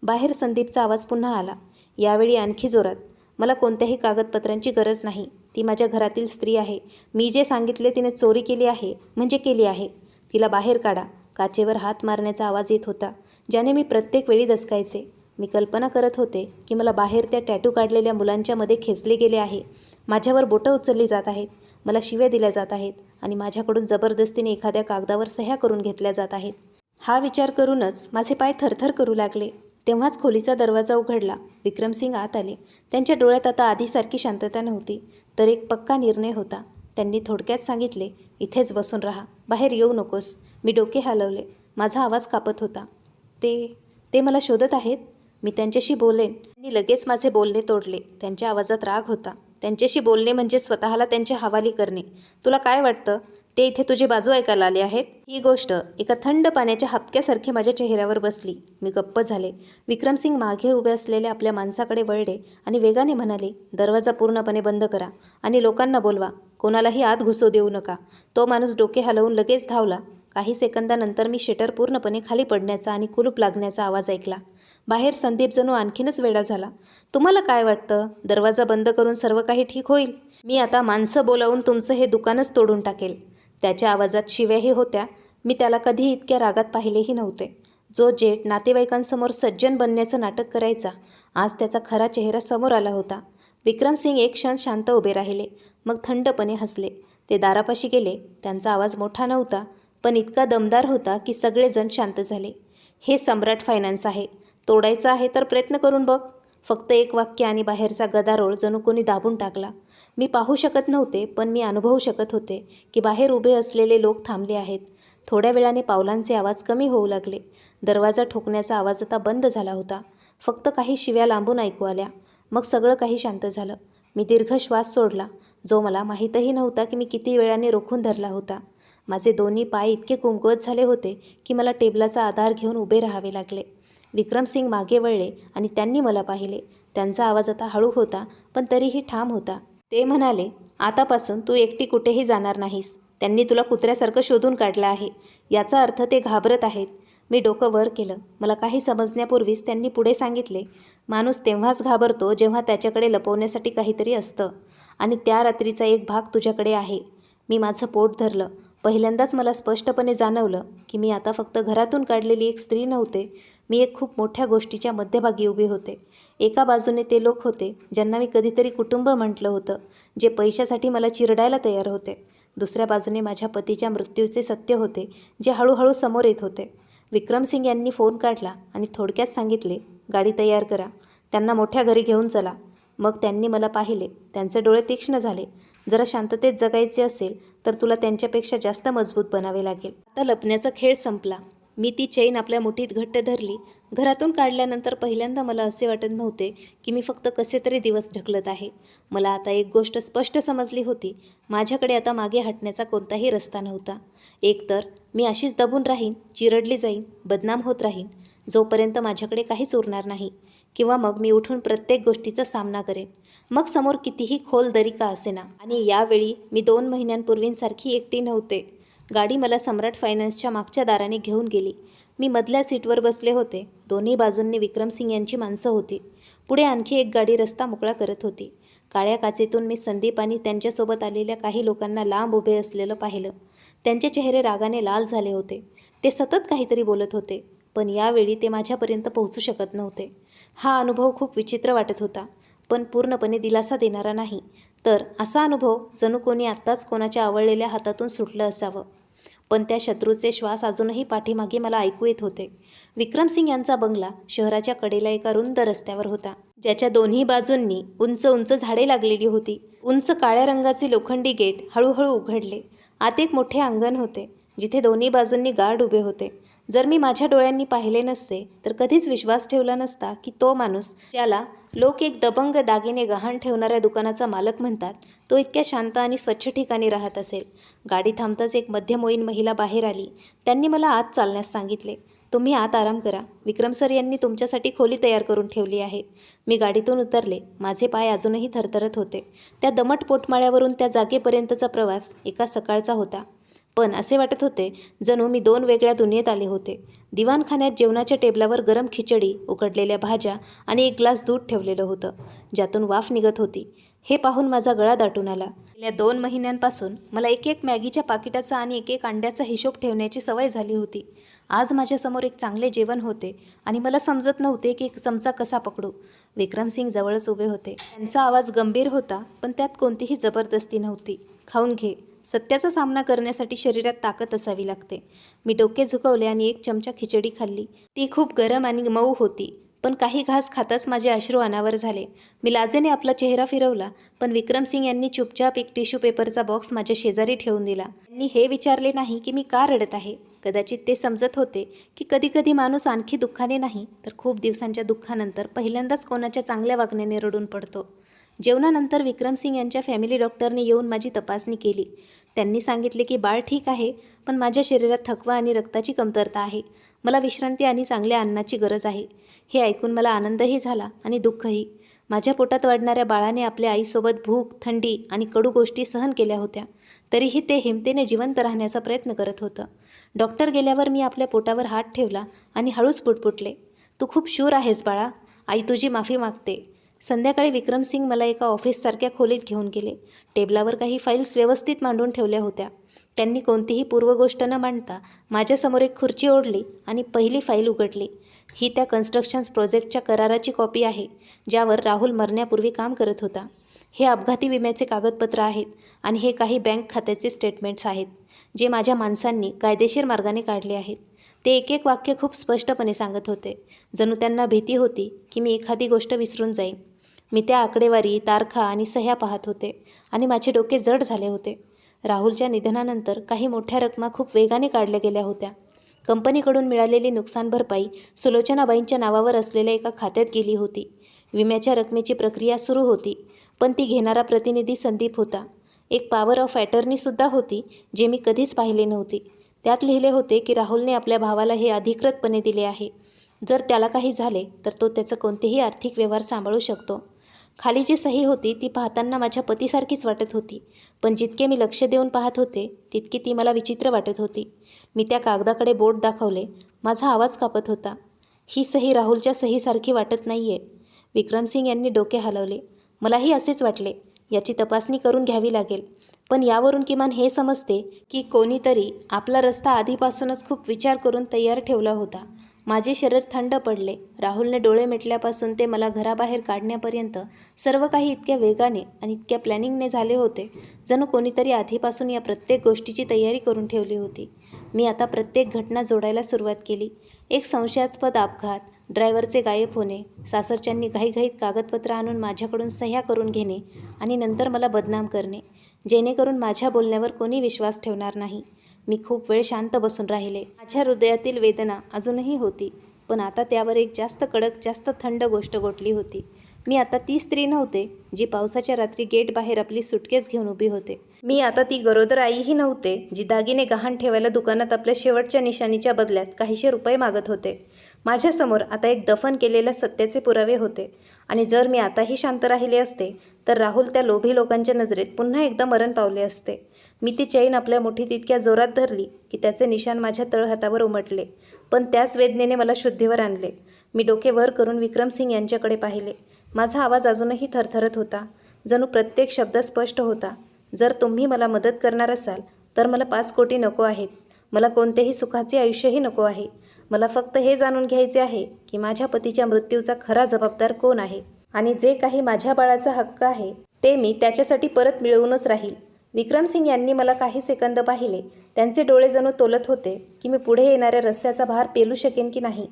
बाहेर संदीपचा आवाज पुन्हा आला, यावेळी आणखी जोरात. मला कोणत्याही कागदपत्रांची गरज नाही. ती माझ्या घरातील स्त्री आहे. मी जे सांगितले तिने चोरी केली आहे म्हणजे केली आहे. तिला बाहेर काढा. काचेवर हात मारण्याचा आवाज येत होता, ज्याने मी प्रत्येक वेळी दचकायचे. मी कल्पना करत होते की मला बाहेर त्या टॅटू काढलेल्या मुलांच्या मध्ये खेचले गेले आहे. माझ्यावर बोटं उचलली जात आहेत, मला शिव्या दिल्या जात आहेत आणि माझ्याकडून जबरदस्तीने एखाद्या कागदावर सह्या करून घेतल्या जात आहेत. हा विचार करूनच माझे पाय थरथर करू लागले. तेव्हाच खोलीचा दरवाजा उघडला. विक्रमसिंग आत आले. त्यांच्या डोळ्यात आता आधीसारखी शांतता नव्हती, तर एक पक्का निर्णय होता. त्यांनी थोडक्यात सांगितले, इथेच बसून राहा, बाहेर येऊ नकोस. मी डोके हलवले. माझा आवाज कापत होता. ते मला शोधत आहेत? मी त्यांच्याशी बोलेन. त्यांनी लगेच माझे बोलणे तोडले. त्यांच्या आवाजात राग होता. त्यांच्याशी बोलणे म्हणजे स्वतःला त्यांच्या हवाली करणे. तुला काय वाटतं ते इथे तुझी बाजू ऐकायला आले आहेत? ही गोष्ट एका थंड पाण्याच्या हबक्यासारखी माझ्या चेहऱ्यावर बसली. मी गप्प झाले. विक्रमसिंग मागे उभे असलेल्या आपल्या माणसाकडे वळले आणि वेगाने म्हणाले, दरवाजा पूर्णपणे बंद करा आणि लोकांना बोलवा. कोणालाही आत घुसू देऊ नका. तो माणूस डोके हलवून लगेच धावला. काही सेकंदानंतर मी शटर पूर्णपणे खाली पडण्याचा आणि कुलूप लागण्याचा आवाज ऐकला. बाहेर संदीप जणू आणखीनच वेडा झाला. तुम्हाला काय वाटतं दरवाजा बंद करून सर्व काही ठीक होईल? मी आता माणसं बोलावून तुमचं हे दुकानच तोडून टाकेल. त्याच्या आवाजात शिव्याही होत्या. मी त्याला कधी इतक्या रागात पाहिलेही नव्हते. जो जेठ नातेवाईकांसमोर सज्जन बनण्याचं नाटक करायचा, आज त्याचा खरा चेहरा समोर आला होता. विक्रमसिंग एक क्षण शांत उभे राहिले, मग थंडपणे हसले. ते दारापाशी गेले. त्यांचा आवाज मोठा नव्हता, पण इतका दमदार होता की सगळेजण शांत झाले. हे सम्राट फायनान्स आहे. तोडायचं आहे तर प्रयत्न करून बघ. फक्त एक वाक्य आणि बाहेरचा गदारोळ जणू कोणी दाबून टाकला. मी पाहू शकत नव्हते, पण मी अनुभवू शकत होते की बाहेर उभे असलेले लोक थांबले आहेत. थोड्या वेळाने पावलांचे आवाज कमी होऊ लागले. दरवाजा ठोकण्याचा आवाज आता बंद झाला होता. फक्त काही शिव्या लांबून ऐकू आल्या. मग सगळं काही शांत झालं. मी दीर्घ श्वास सोडला, जो मला माहीतही नव्हता की मी किती वेळाने रोखून धरला होता. माझे दोन्ही पाय इतके कुंकवत झाले होते की मला टेबलाचा आधार घेऊन उभे राहावे लागले. विक्रमसिंग मागे वळले आणि त्यांनी मला पाहिले. त्यांचा आवाज आता हळू होता, पण तरीही ठाम होता. ते म्हणाले, आतापासून तू एकटी कुठेही जाणार नाहीस. त्यांनी तुला कुत्र्यासारखं शोधून काढलं आहे. याचा अर्थ ते घाबरत आहेत. मी डोकं वर केलं. मला काही समजण्यापूर्वीच त्यांनी पुढे सांगितले, माणूस तेव्हाच घाबरतो जेव्हा त्याच्याकडे लपवण्यासाठी काहीतरी असतं. आणि त्या रात्रीचा एक भाग तुझ्याकडे आहे. मी माझं पोट धरलं. पहिल्यांदाच मला स्पष्टपणे जाणवलं की मी आता फक्त घरातून काढलेली एक स्त्री नव्हते. मी एक खूप मोठ्या गोष्टीच्या मध्यभागी उभे होते. एका बाजूने ते लोक होते ज्यांना मी कधीतरी कुटुंब म्हटलं होतं, जे पैशासाठी मला चिरडायला तयार होते. दुसऱ्या बाजूने माझ्या पतीच्या मृत्यूचे सत्य होते, जे हळूहळू समोर येत होते. विक्रमसिंग यांनी फोन काढला आणि थोडक्यात सांगितले, गाडी तयार करा. त्यांना मोठ्या घरी घेऊन चला. मग त्यांनी मला पाहिले. त्यांचे डोळे तीक्ष्ण झाले. जरा शांततेत जगायचे असेल तर तुला त्यांच्यापेक्षा जास्त मजबूत बनावे लागेल. आता लपण्याचा खेळ संपला. मी ती चैन आपल्या मुठीत घट्ट धरली. घरातून काढल्यानंतर पहिल्यांदा मला असे वाटत नव्हते की मी फक्त कसे तरी दिवस ढकलत आहे. मला आता एक गोष्ट स्पष्ट समजली होती. माझ्याकडे आता मागे हटण्याचा कोणताही रस्ता नव्हता. एकतर मी अशीच दबून राहीन, चिरडली जाईन, बदनाम होत राहीन, जोपर्यंत माझ्याकडे काहीच उरणार नाही, किंवा मग मी उठून प्रत्येक गोष्टीचा सामना करेन. मग समोर कितीही खोल दरी का असेना. आणि यावेळी मी 2 महिन्यांपूर्वींसारखी एकटी नव्हते. गाडी मला सम्राट फायनान्सच्या मागच्या दाराने घेऊन गेली. मी मधल्या सीटवर बसले होते. दोन्ही बाजूंनी विक्रमसिंग यांची माणसं होती. पुढे आणखी एक गाडी रस्ता मोकळा करत होती. काळ्या काचेतून मी संदीप आणि त्यांच्यासोबत आलेल्या काही लोकांना लांब उभे असलेलं पाहिलं. त्यांचे चेहरे रागाने लाल झाले होते. ते सतत काहीतरी बोलत होते, पण यावेळी ते माझ्यापर्यंत पोहोचू शकत नव्हते. हा अनुभव खूप विचित्र वाटत होता, पण पूर्णपणे दिलासा देणारा नाही. तर असा अनुभव जणू कोणी आत्ताच कोणाच्या आवळलेल्या हातातून सुटलं असावं. पण त्या शत्रूचे श्वास अजूनही पाठीमागे मला ऐकू येत होते. विक्रमसिंग यांचा बंगला शहराच्या कडेला एका रुंद रस्त्यावर होता, ज्याच्या दोन्ही बाजूंनी उंच उंच झाडे लागलेली होती. उंच काळ्या रंगाचे लोखंडी गेट हळूहळू उघडले. आत एक मोठे अंगण होते, जिथे दोन्ही बाजूंनी गार्ड उभे होते. जर मी माझ्या डोळ्यांनी पाहिले नसते तर कधीच विश्वास ठेवला नसता की तो माणूस, ज्याला लोक एक दबंग दागिने गहाण ठेवणाऱ्या दुकानाचा मालक म्हणतात, तो इतक्या शांत आणि स्वच्छ ठिकाणी राहत असेल. गाडी थांबताच एक मध्यमवयीन महिला बाहेर आली. त्यांनी मला आत चालण्यास सांगितले. तुम्ही आत आराम करा. विक्रम सर यांनी तुमच्यासाठी खोली तयार करून ठेवली आहे. मी गाडीतून उतरले. माझे पाय अजूनही थरथरत होते. त्या दमट पोटमाळ्यावरून त्या जागेपर्यंतचा प्रवास एका सकाळचा होता. पण असे वाटत होते जणू मी 2 वेगळ्या दुनियेत आले होते. दिवाणखान्यात जेवणाच्या टेबलावर गरम खिचडी, उकडलेल्या भाज्या आणि एक ग्लास दूध ठेवलेलं होतं, ज्यातून वाफ निघत होती. हे पाहून माझा गळा दाटून आला. गेल्या 2 महिन्यांपासून मला एक मॅगीच्या पाकिटाचा आणि एक अंड्याचा हिशोब ठेवण्याची सवय झाली होती. आज माझ्यासमोर एक चांगले जेवण होते आणि मला समजत नव्हते की एक चमचा कसा पकडू. विक्रमसिंग जवळच उभे होते. त्यांचा आवाज गंभीर होता, पण त्यात कोणतीही जबरदस्ती नव्हती. खाऊन घे. सत्याचा सामना करण्यासाठी शरीरात ताकद असावी लागते. मी डोके झुकवले आणि एक चमचा खिचडी खाल्ली. ती खूप गरम आणि मऊ होती. पण काही घास खाताच माझे अश्रू अनावर झाले. मी लाजेने आपला चेहरा फिरवला, पण विक्रमसिंग यांनी चुपचाप एक टिश्यू पेपरचा बॉक्स माझ्या शेजारी ठेवून दिला. त्यांनी हे विचारले नाही की मी का रडत आहे. कदाचित ते समजत होते की कधीकधी माणूस आणखी दुःखाने नाही तर खूप दिवसांच्या दुःखानंतर पहिल्यांदाच कोणाच्या चांगल्या वागण्याने रडून पडतो. जेवणानंतर विक्रमसिंग यांच्या फॅमिली डॉक्टरने येऊन माझी तपासणी केली. त्यांनी सांगितले की बाळ ठीक आहे, पण माझ्या शरीरात थकवा आणि रक्ताची कमतरता आहे. मला विश्रांती आणि चांगल्या अन्नाची गरज आहे. हे ऐकून मला आनंदही झाला आणि दुःखही. माझ्या पोटात वाढणाऱ्या बाळाने आपल्या आईसोबत भूक, थंडी आणि कडू गोष्टी सहन केल्या होत्या. तरीही ते हिमतीने जिवंत राहण्याचा प्रयत्न करत होतं. डॉक्टर गेल्यावर मी आपल्या पोटावर हात ठेवला आणि हळूच पुटपुटले, तू खूप शूर आहेस बाळा. आई तुझी माफी मागते. संध्याकाळी विक्रमसिंग मला एका ऑफिससारख्या खोलीत घेऊन गेले. टेबलावर काही फाईल्स व्यवस्थित मांडून ठेवल्या होत्या. त्यांनी कोणतीही पूर्वगोष्ट न मांडता माझ्यासमोर एक खुर्ची ओढली आणि पहिली फाईल उघडली. ही त्या कन्स्ट्रक्शन्स प्रोजेक्टच्या कराराची कॉपी आहे, ज्यावर राहुल मरण्यापूर्वी काम करत होता. हे अपघाती विम्याचे कागदपत्र आहेत आणि हे काही बँक खात्याचे स्टेटमेंट्स आहेत, जे माझ्या माणसांनी कायदेशीर मार्गाने काढले आहेत. ते एक एक वाक्य खूप स्पष्टपणे सांगत होते, जणू त्यांना भीती होती की मी एखादी गोष्ट विसरून जाईन. मी त्या आकडेवारी, तारखा आणि सह्या पाहत होते आणि माझे डोके जड झाले होते. राहुलच्या निधनानंतर काही मोठ्या रकमा खूप वेगाने काढल्या गेल्या होत्या. कंपनीकडून मिळालेली नुकसान भरपाई सुलोचनाबाईंच्या नावावर असलेल्या एका खात्यात गेली होती. विम्याच्या रकमेची प्रक्रिया सुरू होती, पण ती घेणारा प्रतिनिधी संदीप होता. एक पॉवर ऑफ अटर्नीसुद्धा होती, जे मी कधीच पाहिले नव्हती. त्यात लिहिले होते की राहुलने आपल्या भावाला हे अधिकृतपणे दिले आहे. जर त्याला काही झाले तर तो त्याचं कोणतेही आर्थिक व्यवहार सांभाळू शकतो. खाली जी सही होती ती पाहताना माझ्या पतीसारखीच वाटत होती, पण जितके मी लक्ष देऊन पाहत होते तितकी ती मला विचित्र वाटत होती. मी त्या कागदाकडे बोट दाखवले. माझा आवाज कापत होता. ही सही राहुलच्या सहीसारखी वाटत नाही आहे. विक्रमसिंग यांनी डोके हलवले. मलाही असेच वाटले. याची तपासणी करून घ्यावी लागेल, पण यावरून किमान हे समजते की कोणीतरी आपला रस्ता आधीपासूनच खूप विचार करून तयार ठेवला होता. माझे शरीर थंड पडले. राहुलने डोळे मिटल्यापासून ते मला घराबाहेर काढण्यापर्यंत सर्व काही इतक्या वेगाने आणि इतक्या प्लॅनिंगने झाले होते, जणू कोणीतरी आधीपासून या प्रत्येक गोष्टीची तयारी करून ठेवली होती. मी आता प्रत्येक घटना जोडायला सुरुवात केली. एक संशयास्पद अपघात, ड्रायव्हरचे गायब होणे, सासरच्यांनी घाईघाईत कागदपत्र आणून माझ्याकडून सह्या करून घेणे आणि नंतर मला बदनाम करणे, जेणेकरून माझ्या बोलण्यावर कोणी विश्वास ठेवणार नाही. मी खूप वेळ शांत बसून राहिले. माझ्या हृदयातील वेदना अजूनही होती, पण आता त्यावर एक जास्त कडक, जास्त थंड गोष्ट गोठली होती. मी आता ती स्त्री नव्हते जी पावसाच्या रात्री गेट बाहेर आपली सुटकेस घेऊन उभी होते. मी आता ती गरोदर आईही नव्हते जी दागिने गहाण ठेवायला दुकानात आपल्या शेवटच्या निशाणीच्या बदल्यात काहीशे रुपये मागत होते. माझ्यासमोर आता एक दफन केलेल्या सत्याचे पुरावे होते आणि जर मी आताही शांत राहिले असते तर राहुल त्या लोभी लोकांच्या नजरेत पुन्हा एकदा मरण पावले असते. मी ती चैन आपल्या मुठीत इतक्या जोरात धरली की त्याचे निशाण माझ्या तळहातावर उमटले, पण त्याच वेदनेने मला शुद्धीवर आणले. मी डोके वर करून विक्रमसिंग यांच्याकडे पाहिले. माझा आवाज अजूनही थरथरत होता, जणू प्रत्येक शब्द स्पष्ट होता. जर तुम्ही मला मदत करणार असाल तर मला 5 कोटी नको आहेत. मला कोणतेही सुखाचे आयुष्यही नको आहे. मला फक्त हे जाणून घ्यायचे आहे की माझ्या पतीच्या मृत्यूचा खरा जबाबदार कोण आहे आणि जे काही माझ्या बाळाचा हक्क आहे ते मी त्याच्यासाठी परत मिळवूनच राहील. विक्रमसिंग यांनी मला काही सेकंद पाहिले. त्यांचे डोळे जणू तोलत होते की मी पुढे येणाऱ्या रस्त्याचा भार पेलू शकेन की नाही.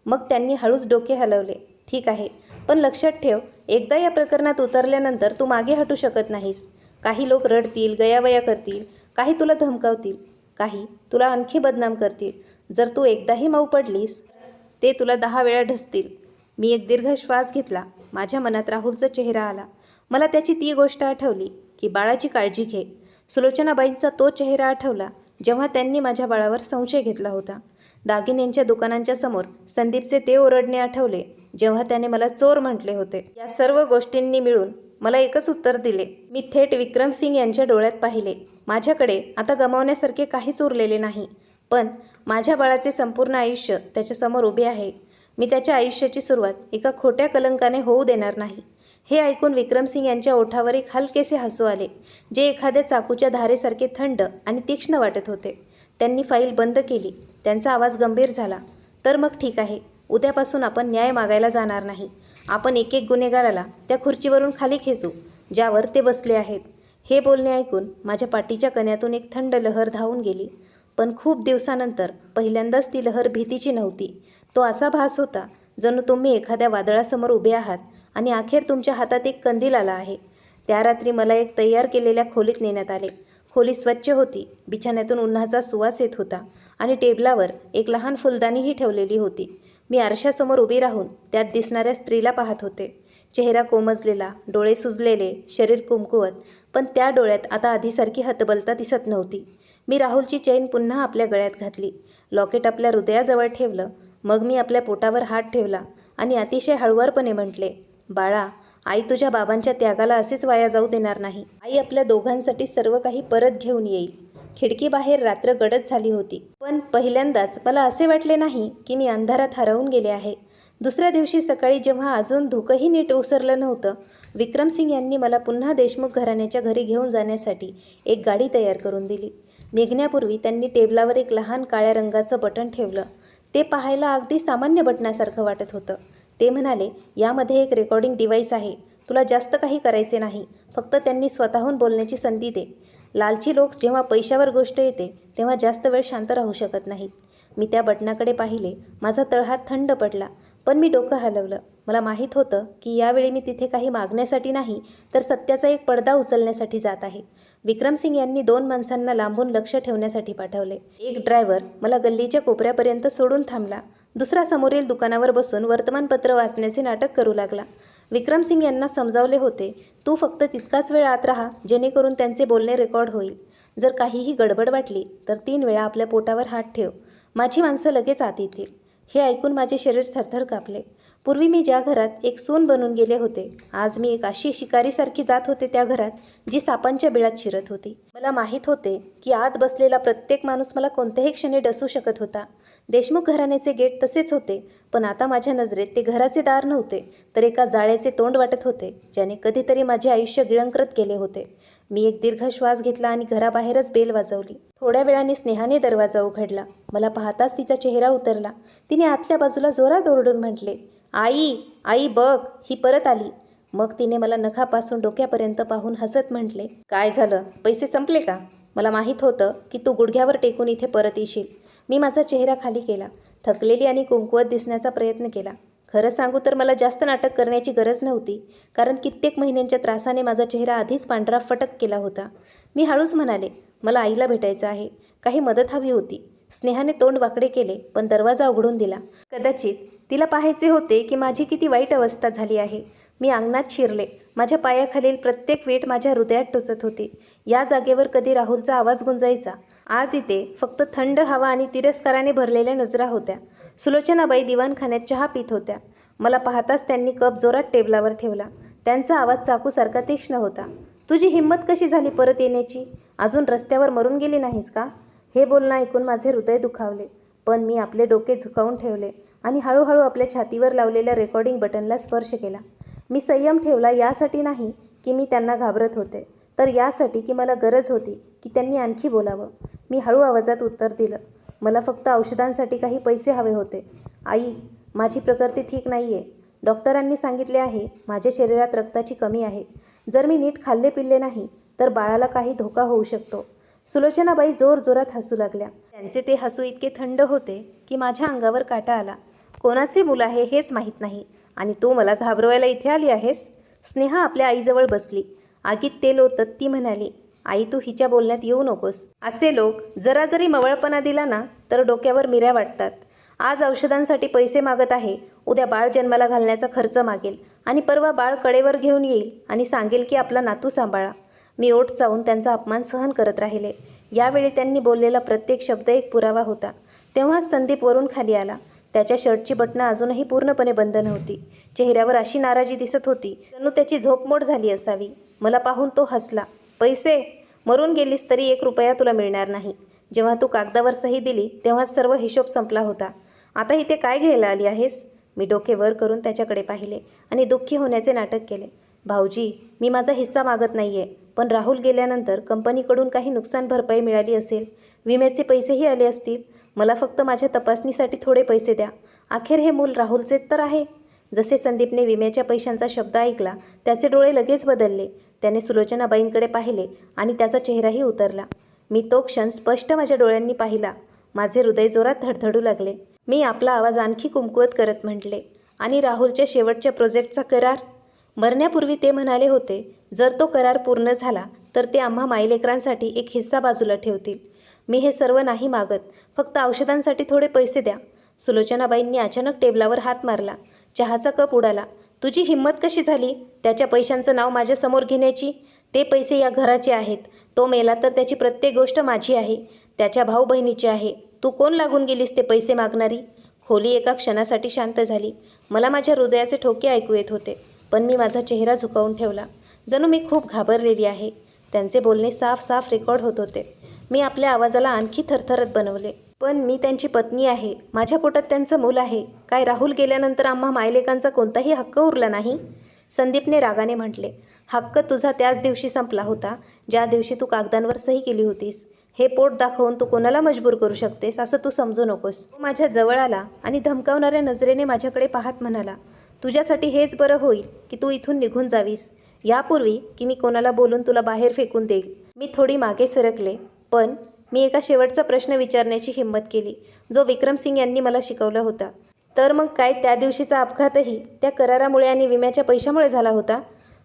मग त्यांनी हळूच डोके हलवले. ठीक आहे, पण लक्षात ठेव, एकदा या प्रकरणात उतरल्यानंतर तू मागे हटू शकत नाहीस. काही लोक रडतील, गयावया करतील, काही तुला धमकावतील, काही तुला आणखी बदनाम करतील. जर तू एकदाही मऊ पडलीस ते तुला 10 वेळा ढसतील. मी एक दीर्घ श्वास घेतला. माझ्या मनात राहुलचा चेहरा आला. मला त्याची ती गोष्ट आठवली की बाळाची काळजी घे. सुलोचनाबाईंचा तो चेहरा आठवला जेव्हा त्यांनी माझ्या बाळावर संशय घेतला होता. दागिन्यांच्या दुकानांच्या समोर संदीपचे ते ओरडणे आठवले जेव्हा त्याने मला चोर म्हटले होते. या सर्व गोष्टींनी मिळून मला एकच उत्तर दिले. मी थेट विक्रमसिंग यांच्या डोळ्यात पाहिले. माझ्याकडे आता गमावण्यासारखे काहीच उरलेले नाही, पण माझ्या बाळाचे संपूर्ण आयुष्य त्याच्यासमोर उभे आहे. मी त्याच्या आयुष्याची सुरुवात एका खोट्या कलंकाने होऊ देणार नाही. हे ऐकून विक्रमसिंग यांच्या ओठावर एक हलकेसे हसू आले, जे एखाद्या चाकूच्या धारेसारखे थंड आणि तीक्ष्ण वाटत होते. त्यांनी फाईल बंद केली. त्यांचा आवाज गंभीर झाला. तर मग ठीक आहे, उद्यापासून आपण न्याय मागायला जाणार नाही. आपण एक एक गुन्हेगाराला त्या खुर्चीवरून खाली खेचू ज्यावर ते बसले आहेत. हे बोलणे ऐकून माझ्या पाठीच्या कण्यातून एक थंड लहर धावून गेली. पण खूप दिवसानंतर पहिल्यांदाच ती लहर भीतीची नव्हती. तो असा भास होता जणू तुम्ही एखाद्या वादळासमोर उभे आहात आणि अखेर तुमच्या हातात एक कंदील आला आहे. त्या रात्री मला एक तयार केलेल्या खोलीत नेण्यात आले. खोली स्वच्छ होती, बिछाण्यातून उन्हाचा सुवास येत होता आणि टेबलावर एक लहान फुलदाणीही ठेवलेली होती. मी आरशासमोर उभी राहून त्यात दिसणाऱ्या स्त्रीला पाहत होते. चेहरा कोमजलेला, डोळे सुजलेले, शरीर कुमकुवत, पण त्या डोळ्यात आता आधीसारखी हतबलता दिसत नव्हती. मी राहुलची चैन पुन्हा आपल्या गळ्यात घातली, लॉकेट आपल्या हृदयाजवळ ठेवलं. मग मी आपल्या पोटावर हात ठेवला आणि अतिशय हळुवारपणे म्हटले, बाळा, आई तुझ्या बाबांच्या त्यागाला असेच वाया जाऊ देणार नाही. आई आपल्या दोघांसाठी सर्व काही परत घेऊन येईल. खिडकीबाहेर रात्र गडद झाली होती, पण पहिल्यांदाच मला असे वाटले नाही की मी अंधारात हरवून गेले आहे. दुसऱ्या दिवशी सकाळी जेव्हा अजून धुकंही नीट ओसरलं नव्हतं, विक्रमसिंग यांनी मला पुन्हा देशमुख घराण्याच्या घरी घेऊन जाण्यासाठी एक गाडी तयार करून दिली. निघण्यापूर्वी त्यांनी टेबलावर एक लहान काळ्या रंगाचं बटन ठेवलं. ते पाहायला अगदी सामान्य बटनासारखं वाटत होतं. ते म्हणाले, यामध्ये एक रेकॉर्डिंग डिव्हाइस आहे. तुला जास्त काही करायचे नाही, फक्त त्यांनी स्वतःहून बोलण्याची संधी दे. लालची लोक जेव्हा पैशावर गोष्ट येते तेव्हा जास्त वेळ शांत राहू शकत नाहीत. मी त्या बटनाकडे पाहिले. माझा तळहात थंड पडला, पण मी डोकं हलवलं. मला माहीत होतं की यावेळी मी तिथे काही मागण्यासाठी नाही, तर सत्याचा एक पडदा उचलण्यासाठी जात आहे. विक्रमसिंग यांनी 2 माणसांना लांबून लक्ष ठेवण्यासाठी पाठवले. एक ड्रायव्हर मला गल्लीच्या कोपऱ्यापर्यंत सोडून थांबला. दुसरा समोरील दुकानावर बसून वर्तमानपत्र वाचण्याचे नाटक करू लागला. विक्रमसिंग यांना समजावले होते, तू फक्त तितकाच वेळ आत राहा जेणेकरून त्यांचे बोलणे रेकॉर्ड होईल. जर काहीही गडबड वाटली तर 3 वेळा आपल्या पोटावर हात ठेव. माझी माणसं लगेच आत येतील. हे ऐकून माझे शरीर थरथर कापले. पूर्वी मी ज्या घरात एक सून बनून गेले होते, आज मी एक अशी शिकारीसारखी जात होते त्या घरात जी सापांच्या बिळात शिरत होती. मला माहीत होते की आत बसलेला प्रत्येक माणूस मला कोणत्याही क्षणी डसू शकत होता. देशमुख घराण्याचे गेट तसेच होते, पण आता माझ्या नजरेत ते घराचे दार नव्हते, तर एका जाळ्याचे तोंड वाटत होते, ज्याने कधीतरी माझे आयुष्य गिळंकृत केले होते. मी एक दीर्घ श्वास घेतला आणि घराबाहेरच बेल वाजवली. थोड्या वेळाने स्नेहाने दरवाजा उघडला. मला पाहताच तिचा चेहरा उतरला. तिने आतल्या बाजूला जोरात ओरडून म्हटले, आई, आई बघ, ही परत आली. मग तिने मला नखापासून डोक्यापर्यंत पाहून हसत म्हटले, काय झालं, पैसे संपले का? मला माहीत होतं की तू गुडघ्यावर टेकून इथे परत येशील. मी माझा चेहरा खाली केला, थकलेली आणि कुंकवत दिसण्याचा प्रयत्न केला. खरं सांगू तर मला जास्त नाटक करण्याची गरज नव्हती, कारण कित्येक महिन्यांच्या त्रासाने माझा चेहरा आधीच पांढरा फटक केला होता. मी हळूच म्हणाले, मला आईला भेटायचं आहे, काही मदत हवी होती. स्नेहाने तोंड वाकडे केले, पण दरवाजा उघडून दिला. कदाचित तिला पाहायचे होते की माझी किती वाईट अवस्था झाली आहे. मी अंगणात शिरले. माझ्या पायाखालील प्रत्येक वीट माझ्या हृदयात टोचत होती. या जागेवर कधी राहुलचा आवाज गुंजायचा, आज इथे फक्त थंड हवा आणि तिरस्काराने भरलेल्या नजरा होत्या. सुलोचनाबाई दिवाणखान्यात चहा पित होत्या. मला पाहताच त्यांनी कप जोरात टेबलावर ठेवला. त्यांचा आवाज चाकूसारखा तीक्ष्ण होता. तुझी हिंमत कशी झाली परत येण्याची? अजून रस्त्यावर मरून गेली नाहीस का? हे बोलणं ऐकून माझे हृदय दुखावले, पण मी आपले डोके झुकावून ठेवले आणि हळूहळू आपल्या छातीवर लावलेल्या रेकॉर्डिंग बटनला स्पर्श केला. मी संयम ठेवला, यासाठी नाही की मी त्यांना घाबरत होते, तर यासाठी की मला गरज होती की त्यांनी आणखी बोलावं. मी हळू आवाजात उत्तर दिलं, मला फक्त औषधांसाठी काही पैसे हवे होते. आई, माझी प्रकृती ठीक नाही आहे. डॉक्टरांनी सांगितले आहे माझ्या शरीरात रक्ताची कमी आहे. जर मी नीट खाल्ले पिल्ले नाही तर बाळाला काही धोका होऊ शकतो. सुलोचनाबाई जोरजोरात हसू लागल्या. त्यांचे ते हसू इतके थंड होते की माझ्या अंगावर काटा आला. कोणाचे मुलं आहे हेच माहीत नाही आणि तू मला घाबरवायला इथे आली आहेस? स्नेहा आपल्या आईजवळ बसली. आगीत तेल ओतत ती म्हणाली, आई, तू हिच्या बोलण्यात येऊ नकोस. असे लोक जरा जरी मवळपणा दिला ना तर डोक्यावर मिऱ्या वाटतात. आज औषधांसाठी पैसे मागत आहे, उद्या बाळ जन्माला घालण्याचा खर्च मागेल आणि परवा बाळ कडेवर घेऊन येईल आणि सांगेल की आपला नातू सांभाळा. मी ओठ चावून त्यांचा अपमान सहन करत राहिले. यावेळी त्यांनी बोललेला प्रत्येक शब्द एक पुरावा होता. तेव्हाच संदीप वरून खाली आला. त्याच्या शर्टची बटणं अजूनही पूर्णपणे बंद नव्हती. चेहऱ्यावर अशी नाराजी दिसत होती जणू त्याची झोपमोड झाली असावी. मला पाहून तो हसला. पैसे? मरून गेलीस तरी 1 रुपया तुला मिळणार नाही. जेव्हा तू कागदावर सही दिली तेव्हाच सर्व हिशोब संपला होता. आता इथे काय घ्यायला आली आहेस? मी डोके वर करून त्याच्याकडे पाहिले आणि दुःखी होण्याचे नाटक केले. भाऊजी, मी माझा हिस्सा मागत नाही आहे, पण राहुल गेल्यानंतर कंपनीकडून काही नुकसान भरपाई मिळाली असेल, विम्याचे पैसेही आले असतील. मला फक्त माझ्या तपासणीसाठी थोडे पैसे द्या. अखेर हे मूल राहुलचेच तर आहे. जसे संदीपने विम्याच्या पैशांचा शब्द ऐकला त्याचे डोळे लगेच बदलले. त्याने सुलोचनाबाईंकडे पाहिले आणि त्याचा चेहराही उतरला. मी तो क्षण स्पष्ट माझ्या डोळ्यांनी पाहिला. माझे हृदय जोरात धडधडू लागले. मी आपला आवाज आणखी कुमकुवत करत म्हटले, आणि राहुलच्या शेवटच्या प्रोजेक्टचा करार? मरण्यापूर्वी ते म्हणाले होते, जर तो करार पूर्ण झाला तर ते आम्हा मायलेकरांसाठी एक हिस्सा बाजूला ठेवतील. मी हे सर्व नाही मागत, फक्त औषधांसाठी थोडे पैसे द्या. सुलोचनाबाईंनी अचानक टेबलावर हात मारला. चहाचा कप उडाला. तुझी हिंमत कशी झाली त्याच्या पैशांचं नाव माझ्यासमोर घेण्याची? ते पैसे या घराचे आहेत. तो मेला तर त्याची प्रत्येक गोष्ट माझी आहे, त्याच्या भाऊ बहिणीची आहे. तू कोण लागून गेलीस ते पैसे मागणारी? खोली एका क्षणासाठी शांत झाली. मला माझ्या हृदयाचे ठोके ऐकू येत होते, पण मी माझा चेहरा झुकावून ठेवला. जणू मी खूप घाबरलेली आहे. त्यांचे बोलणे साफ साफ रेकॉर्ड होत होते. मी आपल्या आवाजाला आणखी थरथरत बनवले. पण मी त्यांची पत्नी आहे. माझ्या पोटात त्यांचं मूल आहे. काय राहुल गेल्यानंतर आम्हा मायलेकांचा कोणताही हक्क उरला नाही? संदीपने रागाने म्हटले. हक्क तुझा त्याच दिवशी संपला होता ज्या दिवशी तू कागदांवर सही केली होतीस. हे पोट दाखवून तू कोणाला मजबूर करू शकतेस असं तू समजू नकोस. तो माझ्या जवळ आला आणि धमकावणाऱ्या नजरेने माझ्याकडे पाहत म्हणाला, तुझ्यासाठी हेच बरं होईल की तू इथून निघून जावीस, यापूर्वी की मी कोणाला बोलून तुला बाहेर फेकून देईल. मी थोडी मागे सरकले, पण मी एका शेवटचा प्रश्न विचारण्याची हिंमत केली, जो विक्रमसिंग यांनी मला शिकवला होता. तर मग काय त्या दिवशीचा अपघातही त्या करारामुळे आणि विम्याच्या पैशामुळे झाला होता?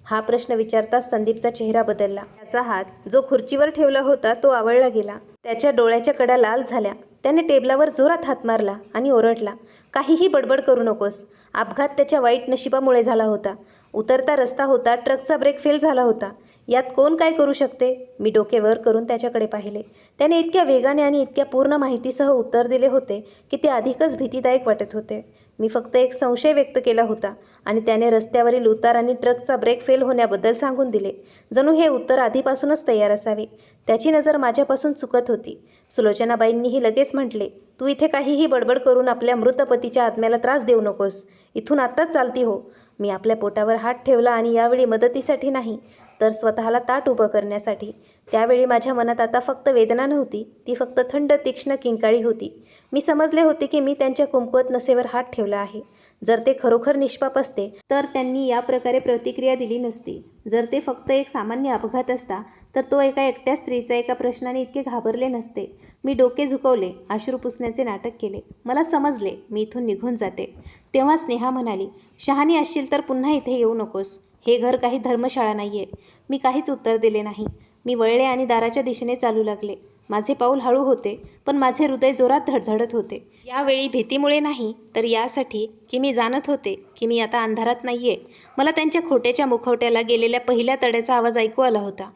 हा प्रश्न विचारताच संदीपचा चेहरा बदलला. त्याचा हात जो खुर्चीवर ठेवला होता तो आवळला गेला. त्याच्या डोळ्याच्या कडा लाल झाल्या. त्याने टेबलावर जोरात हात मारला आणि ओरडला, काहीही बडबड करू नकोस. अपघात त्याच्या वाईट नशिबामुळे झाला होता. उतरता रस्ता होता, ट्रकचा ब्रेक फेल झाला होता. यात कोण काय करू शकते? मी डोके वर करून त्याच्याकडे पाहिले. त्याने इतक्या वेगाने आणि इतक्या पूर्ण माहितीसह उत्तर दिले होते की ते अधिकच भीतीदायक वाटत होते. मी फक्त एक संशय व्यक्त केला होता आणि त्याने रस्त्यावरील उतार आणि ट्रकचा ब्रेक फेल होण्याबद्दल सांगून दिले. जणू हे उत्तर आधीपासूनच तयार असावे. त्याची नजर माझ्यापासून चुकत होती. सुलोचनाबाईंनीही लगेच म्हटले, तू इथे काहीही बडबड करून आपल्या मृत पतीच्या आत्म्याला त्रास देऊ नकोस. इथून आत्ताच चालती हो. मी आपल्या पोटावर हात ठेवला आणि यावेळी मदतीसाठी नाही तर स्वतःला ताट उभं करण्यासाठी. त्यावेळी माझ्या मनात आता फक्त वेदना नव्हती, ती फक्त थंड तीक्ष्ण किंकाळी होती. मी समजले होते की मी त्यांच्या कुमकुवत नसेवर हात ठेवला आहे. जर ते खरोखर निष्पाप असते तर त्यांनी या प्रकारे प्रतिक्रिया दिली नसती. जर ते फक्त एक सामान्य अपघात असता तर तो एका एकट्या स्त्रीचा एका प्रश्नाने इतके घाबरले नसते. मी डोके झुकवले, अश्रू पुसण्याचे नाटक केले. मला समजले, मी इथून निघून जाते. तेव्हा स्नेहा म्हणाली, शहाणी असशील तर पुन्हा इथे येऊ नकोस. हे घर काही धर्मशाळा नाही आहे. मी काहीच उत्तर दिले नाही. मी वळले आणि दाराच्या दिशेने चालू लागले. माझे पाऊल हळू होते, पण माझे हृदय जोरात धडधडत होते. यावेळी भीतीमुळे नाही तर यासाठी की मी जाणत होते की मी आता अंधारात नाही आहे. मला त्यांच्या खोट्याच्या मुखवट्याला गेलेल्या पहिल्या तड्याचा आवाज ऐकू आला होता.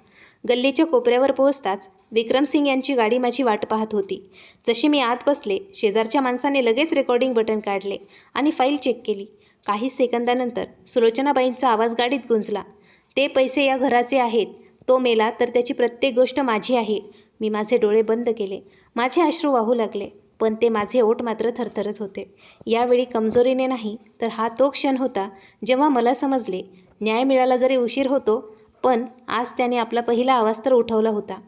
गल्लीच्या कोपऱ्यावर पोहोचताच विक्रमसिंग यांची गाडी माझी वाट पाहत होती. जशी मी आत बसले, शेजारच्या माणसाने लगेच रेकॉर्डिंग बटन काढले आणि फाईल चेक केली. काही सेकंदानंतर सुलोचनाबाईंचा आवाज गाडीत गुंजला. ते पैसे या घराचे आहेत. तो मेला तर त्याची प्रत्येक गोष्ट माझी आहे. मी माझे डोळे बंद केले. माझे अश्रू वाहू लागले, पण ते माझे ओठ मात्र थरथरत होते. यावेळी कमजोरीने नाही तर हा तो क्षण होता जेव्हा मला समजले, न्याय मिळाला जरी उशीर होतो, पण आज त्याने आपला पहिला आवाज तर उठवला होता.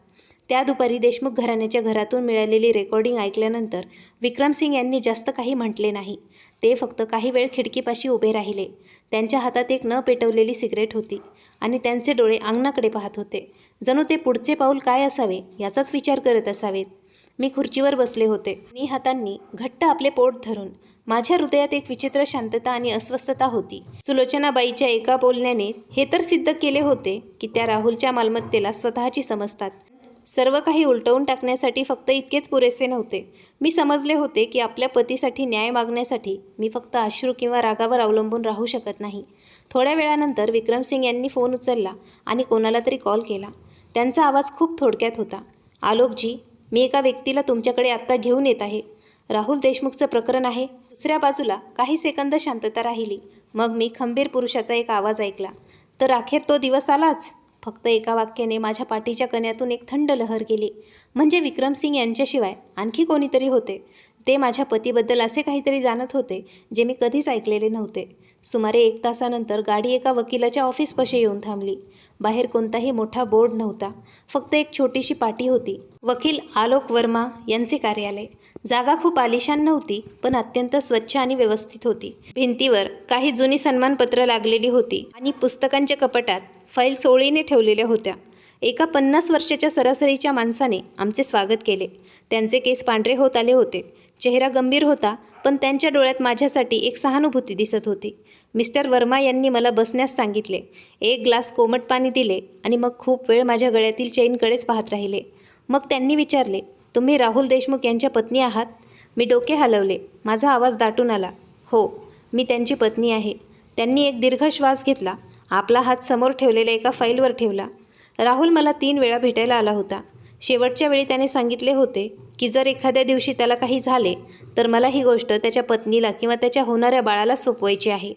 त्या दुपारी देशमुख घराण्याच्या घरातून मिळालेली रेकॉर्डिंग ऐकल्यानंतर विक्रमसिंग यांनी जास्त काही म्हटले नाही. ते फक्त काही वेळ खिडकीपाशी उभे राहिले. त्यांच्या हातात एक न पेटवलेली सिगरेट होती आणि त्यांचे डोळे अंगणाकडे पाहत होते. जणू ते पुढचे पाऊल काय असावे याचाच विचार करत असावेत. मी खुर्चीवर बसले होते. मी हातांनी घट्ट आपले पोट धरून. माझ्या हृदयात एक विचित्र शांतता आणि अस्वस्थता होती. सुलोचनाबाईच्या एका बोलण्याने हे तर सिद्ध केले होते की त्या राहुलच्या मालमत्तेला स्वतःची समजतात. सर्व काही उलटवून टाकण्यासाठी फक्त इतकेच पुरेसे नव्हते. मी समजले होते की आपल्या पतीसाठी न्याय मागण्यासाठी मी फक्त अश्रू किंवा रागावर अवलंबून राहू शकत नाही. थोड्या वेळानंतर विक्रमसिंग यांनी फोन उचलला आणि कोणाला तरी कॉल केला. त्यांचा आवाज खूप थोडक्यात होता. आलोकजी, मी एका व्यक्तीला तुमच्याकडे आत्ता घेऊन येत आहे. राहुल देशमुखचं प्रकरण आहे. दुसऱ्या बाजूला काही सेकंद शांतता राहिली. मग मी खंबीर पुरुषाचा एक आवाज ऐकला. तर अखेर तो दिवस आलाच. फक्त एका वाक्याने माझ्या पाठीच्या कण्यातून एक थंड लहर गेली. म्हणजे विक्रमसिंग यांच्याशिवाय आणखी कोणीतरी होते. ते माझ्या पतीबद्दल असे काहीतरी जाणत होते जे मी कधीच ऐकलेले नव्हते. सुमारे 1 तासानंतर गाडी एका वकिलाच्या ऑफिसपाशी येऊन थांबली. बाहेर कोणताही मोठा बोर्ड नव्हता. फक्त एक छोटीशी पाटी होती. वकील आलोक वर्मा यांचे कार्यालय. जागा खूप आलिशान नव्हती, पण अत्यंत स्वच्छ आणि व्यवस्थित होती. भिंतीवर काही जुनी सन्मानपत्र लागलेली होती आणि पुस्तकांच्या कपाटात फाईल्स ओळीने ठेवलेल्या होत्या. एका 50 वर्षाच्या सरासरीच्या माणसाने आमचे स्वागत केले. त्यांचे केस पांढरे होत आले होते. चेहरा गंभीर होता, पण त्यांच्या डोळ्यात माझ्यासाठी एक सहानुभूती दिसत होती. मिस्टर वर्मा यांनी मला बसण्यास सांगितले. एक ग्लास कोमट पाणी दिले आणि मग खूप वेळ माझ्या गळ्यातील चेनकडेच पाहत राहिले. मग त्यांनी विचारले, तुम्ही राहुल देशमुख यांच्या पत्नी आहात? मी डोके हलवले. माझा आवाज दाटून आला, हो, मी त्यांची पत्नी आहे. त्यांनी एक दीर्घ श्वास घेतला. आपला हात समोर ठेवलेल्या एका फाईलवर ठेवला. राहुल मला 3 वेळा भेटायला आला होता. शेवटच्या वेळी त्याने सांगितले होते की जर एखाद्या दिवशी त्याला काही झाले तर मला ही गोष्ट त्याच्या पत्नीला किंवा त्याच्या होणाऱ्या बाळाला सोपवायची आहे.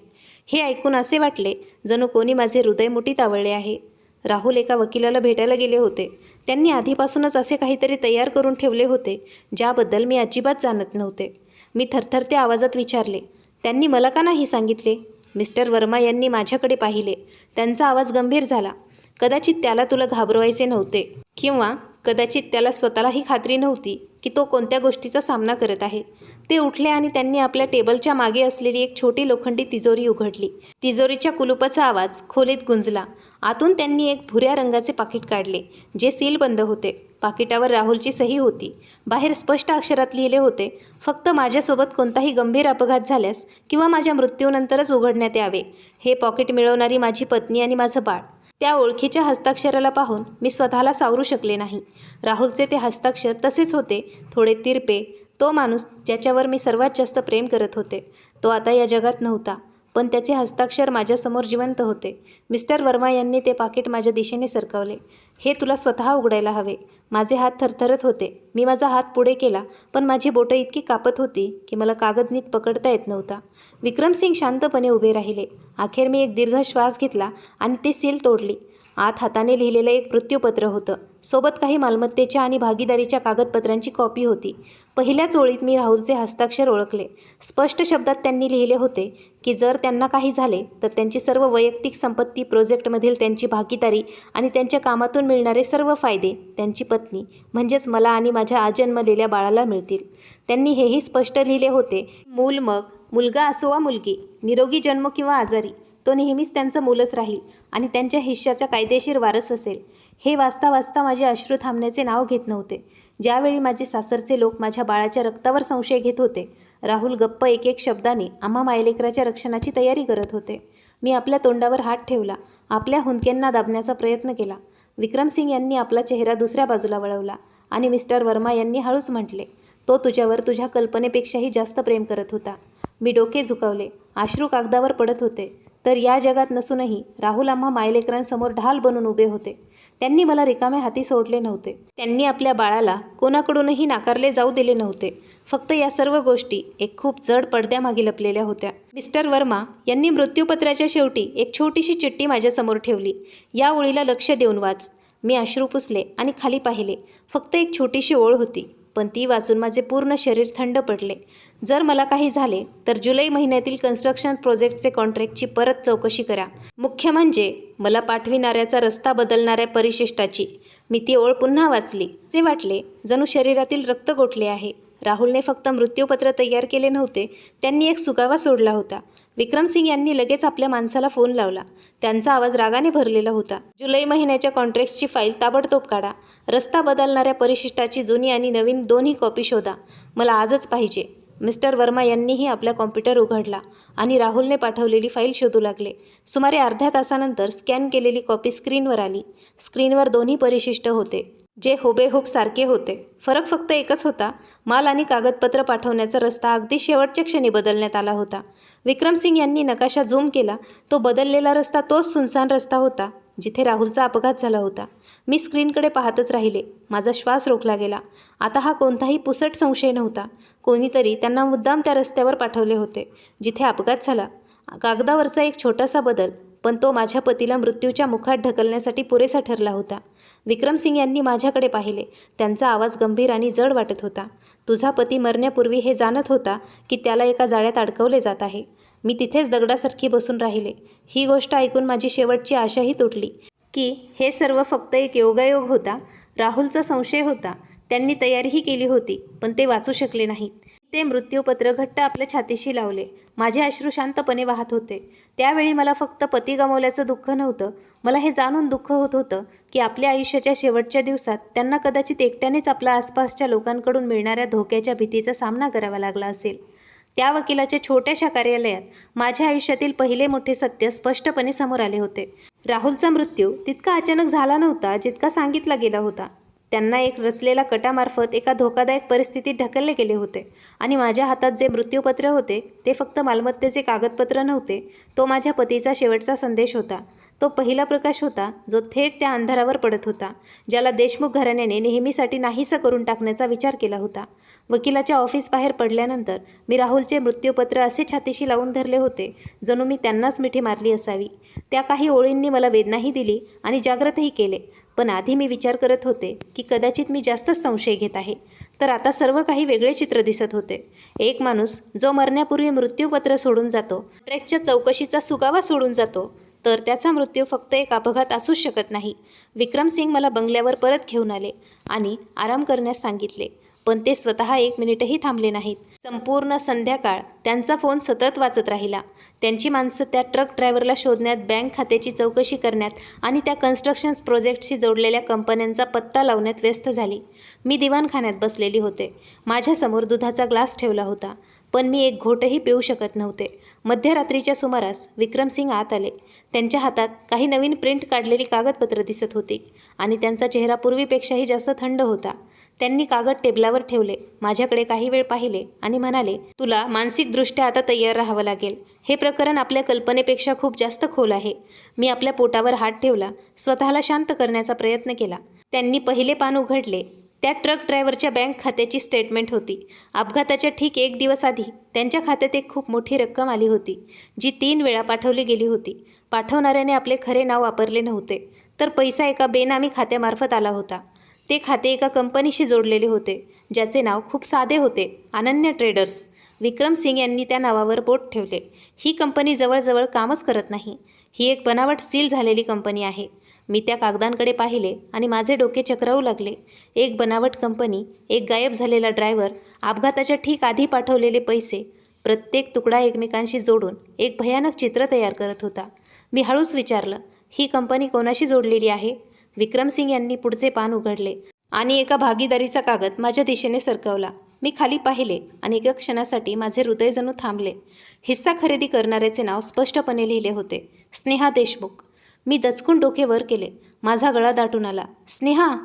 हे ऐकून असे वाटले जणू कोणी माझे हृदय मुठीत आवळले आहे. राहुल एका वकिलाला भेटायला गेले होते. त्यांनी आधीपासूनच असे काहीतरी तयार करून ठेवले होते ज्याबद्दल मी अजिबात जाणत नव्हते. मी थरथरत्या आवाजात विचारले, त्यांनी मला का नाही सांगितले? मिस्टर वर्मा यांनी माझ्याकडे पाहिले. त्यांचा आवाज गंभीर झाला. कदाचित त्याला तुला घाबरवायचे नव्हते किंवा कदाचित त्याला स्वतःलाही खात्री नव्हती की तो कोणत्या गोष्टीचा सामना करत आहे. ते उठले आणि त्यांनी आपल्या टेबलच्या मागे असलेली एक छोटी लोखंडी तिजोरी उघडली. तिजोरीच्या कुलुपाचा आवाज खोलीत गुंजला. आतून त्यांनी एक भुऱ्या रंगाचे पाकिट काढले जे सील बंद होते. पाकिटावर राहुलची सही होती. बाहेर स्पष्ट अक्षरात लिहिले होते, फक्त माझ्यासोबत कोणताही गंभीर अपघात झाल्यास किंवा माझ्या मृत्यूनंतरच उघडण्यात यावे. हे पॉकेट मिळवणारी माझी पत्नी आणि माझं बाळ. त्या ओळखीच्या हस्ताक्षराला पाहून मी स्वतःला सावरू शकले नाही. राहुलचे ते हस्ताक्षर तसेच होते, थोडे तिरपे. तो माणूस ज्याच्यावर मी सर्वात जास्त प्रेम करत होते तो आता या जगात नव्हता, पण त्याचे हस्ताक्षर माझ्यासमोर जिवंत होते. मिस्टर वर्मा यांनी ते पाकिट माझ्या दिशेने सरकवले. हे तुला स्वतः उघडायला हवे. माझे हात थरथरत होते. मी माझा हात पुढे केला, पण माझी बोटं इतकी कापत होती की मला कागद नीट पकडता येत नव्हता. विक्रमसिंग शांतपणे उभे राहिले. अखेर मी एक दीर्घ श्वास घेतला आणि ते सील तोडली. आत हाताने लिहिलेलं एक मृत्यूपत्र होतं. सोबत काही मालमत्तेच्या आणि भागीदारीच्या कागदपत्रांची कॉपी होती. पहिल्याच ओळीत मी राहुलचे हस्ताक्षर ओळखले. स्पष्ट शब्दात त्यांनी लिहिले होते की जर त्यांना काही झाले तर त्यांची सर्व वैयक्तिक संपत्ती, प्रोजेक्टमधील त्यांची भागीदारी आणि त्यांच्या कामातून मिळणारे सर्व फायदे त्यांची पत्नी म्हणजेच मला आणि माझ्या आजन्मलेल्या बाळाला मिळतील. त्यांनी हेही स्पष्ट लिहिले होते, मूल मग मुलगा असो वा मुलगी, निरोगी जन्म किंवा आजारी, तो नेहमीच त्यांचं मूलच राहील आणि त्यांच्या हिश्श्याचा कायदेशीर वारस असेल. हे वाचता वाचता माझे अश्रू थांबण्याचे नाव घेत नव्हते. ज्यावेळी माझे सासरचे लोक माझ्या बाळाच्या रक्तावर संशय घेत होते, राहुल गप्प एक एक शब्दाने आम्हा मायलेकराच्या रक्षणाची तयारी करत होते. मी आपल्या तोंडावर हात ठेवला. आपल्या हुंदक्यांना दाबण्याचा प्रयत्न केला. विक्रमसिंग यांनी आपला चेहरा दुसऱ्या बाजूला वळवला आणि मिस्टर वर्मा यांनी हळूच म्हटले, तो तुझ्यावर तुझ्या कल्पनेपेक्षाही जास्त प्रेम करत होता. मी डोके झुकावले. अश्रू कागदावर पडत होते. तर या जगात नसूनही राहुल आम्हा मायलेकरांसमोर ढाल बनून उभे होते. त्यांनी मला रिकामे हाती सोडले नव्हते. त्यांनी आपल्या बाळाला कोणाकडूनही नाकारले जाऊ दिले नव्हते. फक्त या सर्व गोष्टी एक खूप जड पडद्यामागे लपलेल्या होत्या. मिस्टर वर्मा यांनी मृत्यूपत्राच्या शेवटी एक छोटीशी चिठ्ठी माझ्यासमोर ठेवली. या ओळीला लक्ष देऊन वाच. मी अश्रू पुसले आणि खाली पाहिले. फक्त एक छोटीशी ओळ होती, पण ती वाचून माझे पूर्ण शरीर थंड पडले. जर मला काही झाले तर जुलै महिन्यातील कन्स्ट्रक्शन प्रोजेक्टचे कॉन्ट्रॅक्टची परत चौकशी करा. मुख्य म्हणजे मला पाठविणाऱ्याचा रस्ता बदलणाऱ्या परिशिष्टाची. मी ती ओळ पुन्हा वाचली. असे वाटले जणू शरीरातील रक्त गोठले आहे. राहुलने फक्त मृत्यूपत्र तयार केले नव्हते, त्यांनी एक सुगावा सोडला होता. विक्रमसिंग यांनी लगेच आपल्या माणसाला फोन लावला. त्यांचा आवाज रागाने भरलेला होता. जुलै महिन्याच्या कॉन्ट्रॅक्टची फाईल ताबडतोब काढा. रस्ता बदलणाऱ्या परिशिष्टाची जुनी आणि नवीन दोन्ही कॉपी शोधा. मला आजच पाहिजे. मिस्टर वर्मा यांनीही आपला कॉम्प्युटर उघडला आणि राहुलने पाठवलेली फाईल शोधू लागले. सुमारे अर्ध्या तासानंतर स्कॅन केलेली कॉपी स्क्रीनवर आली. स्क्रीनवर दोन्ही परिशिष्ट होते, जे हुबेहूब सारखे होते. फरक फक्त एकच होता, माल आणि कागदपत्र पाठवण्याचा रस्ता अगदी शेवटच्या क्षणी बदलण्यात आला होता. विक्रमसिंग यांनी नकाशा झूम केला. तो बदललेला रस्ता तोच सुनसान रस्ता होता जिथे राहुलचा अपघात झाला होता. मी स्क्रीनकडे पाहतच राहिले. माझा श्वास रोखला गेला. आता हा कोणताही पुसट संशय नव्हता. कोणीतरी त्यांना मुद्दाम त्या रस्त्यावर पाठवले होते जिथे अपघात झाला. कागदावरचा एक छोटासा बदल, पण तो माझ्या पतीला मृत्यूच्या मुखात ढकलण्यासाठी पुरेसा ठरला होता. विक्रमसिंग यांनी माझ्याकडे पाहिले. त्यांचा आवाज गंभीर आणि जड वाटत होता. तुझा पती मरण्यापूर्वी हे जाणत होता की त्याला एका जाळ्यात अडकवले जात आहे. मी तिथेच दगडासारखी बसून राहिले. ही गोष्ट ऐकून माझी शेवटची आशाही तुटली की हे सर्व फक्त एक योगायोग होता. राहुलचा संशय होता. त्यांनी तयारीही केली होती, पण ते वाचू शकले नाहीत. ते मृत्यूपत्र घट्ट आपल्या छातीशी लावले. माझे अश्रू शांतपणे वाहत होते. त्यावेळी मला फक्त पती गमावल्याचं दुःख नव्हतं, मला हे जाणून दुःख होत होतं की आपल्या आयुष्याच्या शेवटच्या दिवसात त्यांना कदाचित एकट्यानेच आपल्या आसपासच्या लोकांकडून मिळणाऱ्या धोक्याच्या भीतीचा सामना करावा लागला असेल. त्या वकिलाच्या छोट्याशा कार्यालयात माझ्या आयुष्यातील पहिले मोठे सत्य स्पष्टपणे समोर आले होते. राहुलचा मृत्यू तितका अचानक झाला नव्हता जितका सांगितला गेला होता. त्यांना एक रचलेला कटामार्फत एका धोकादायक परिस्थितीत ढकलले गेले होते आणि माझ्या हातात जे मृत्यूपत्र होते ते फक्त मालमत्तेचे कागदपत्र नव्हते. तो माझ्या पतीचा शेवटचा संदेश होता. तो पहिला प्रकाश होता जो थेट त्या अंधारावर पडत होता, ज्याला देशमुख घराण्याने नेहमीसाठी नाहीसं करून टाकण्याचा विचार केला होता. वकिलाच्या ऑफिस बाहेर पडल्यानंतर मी राहुलचे मृत्यूपत्र असे छातीशी लावून धरले होते जणू मी त्यांनाच मिठी मारली असावी. त्या काही ओळींनी मला वेदनाही दिली आणि जागृतही केले. पण आधी मी विचार करत होते की कदाचित मी जास्तच संशय घेत आहे. तर आता सर्व काही वेगळे चित्र दिसत होते. एक माणूस जो मरण्यापूर्वी मृत्यूपत्र सोडून जातो, ट्रॅकच्या चौकशीचा सुगावा सोडून जातो, तर त्याचा मृत्यू फक्त एक अपघात असूच शकत नाही. विक्रमसिंग मला बंगल्यावर परत घेऊन आले आणि आराम करण्यास सांगितले. पण ते स्वतः 1 मिनिटही थांबले नाहीत. संपूर्ण संध्याकाळ त्यांचा फोन सतत वाजत राहिला. त्यांची माणसं त्या ट्रक ड्रायव्हरला शोधण्यात, बँक खात्याची चौकशी करण्यात आणि त्या कन्स्ट्रक्शन प्रोजेक्टशी जोडलेल्या कंपन्यांचा पत्ता लावण्यात व्यस्त झाली. मी दिवाणखान्यात बसलेली होते. माझ्यासमोर दुधाचा ग्लास ठेवला होता, पण मी एक घोटही पिऊ शकत नव्हते. मध्यरात्रीच्या सुमारास विक्रमसिंग आत आले. त्यांच्या हातात काही नवीन प्रिंट काढलेली कागदपत्र दिसत होती आणि त्यांचा चेहरा पूर्वीपेक्षाही जास्त थंड होता. त्यांनी कागद टेबलावर ठेवले, माझ्याकडे काही वेळ पाहिले आणि म्हणाले, तुला मानसिकदृष्ट्या आता तयार राहावं लागेल. हे प्रकरण आपल्या कल्पनेपेक्षा खूप जास्त खोल आहे. मी आपल्या पोटावर हात ठेवला, स्वतःला शांत करण्याचा प्रयत्न केला. त्यांनी पहिले पान उघडले. त्या ट्रक ड्रायव्हरच्या बँक खात्याची स्टेटमेंट होती. अपघाताच्या ठीक 1 दिवस आधी त्यांच्या खात्यात एक खूप मोठी रक्कम आली होती, जी 3 वेळा पाठवली गेली होती. पाठवणाऱ्याने आपले खरे नाव वापरले नव्हते, तर पैसा एका बेनामी खात्यामार्फत आला होता. ते खाते एका कंपनीशी जोडलेले होते, ज्याचे नाव खूप साधे होते, अनन्य ट्रेडर्स. विक्रमसिंग यांनी त्या नावावर बोट ठेवले. ही कंपनी जवळजवळ कामच करत नाही. ही एक बनावट सील झालेली कंपनी आहे. मी त्या कागदांकडे पाहिले आणि माझे डोके चक्रावू लागले. एक बनावट कंपनी, एक गायब झालेला ड्रायव्हर, अपघाताच्या ठीक आधी पाठवलेले पैसे, प्रत्येक तुकडा एकमेकांशी जोडून एक भयानक चित्र तयार करत होता. मी हळूच विचारलं, ही कंपनी कोणाशी जोडलेली आहे? विक्रमसिंग यांनी पुढचे पान उघडले आणि एका भागीदारीचा कागद माझ्या दिशेने सरकवला. मी खाली पाहिले आणि एका क्षणासाठी माझे हृदय जणू थांबले. हिस्सा खरेदी करणाऱ्याचे नाव स्पष्टपणे लिहिले होते, स्नेहा देशमुख. मी दचकून डोके वर केले. माझा गळा दाटून आला. स्नेहा,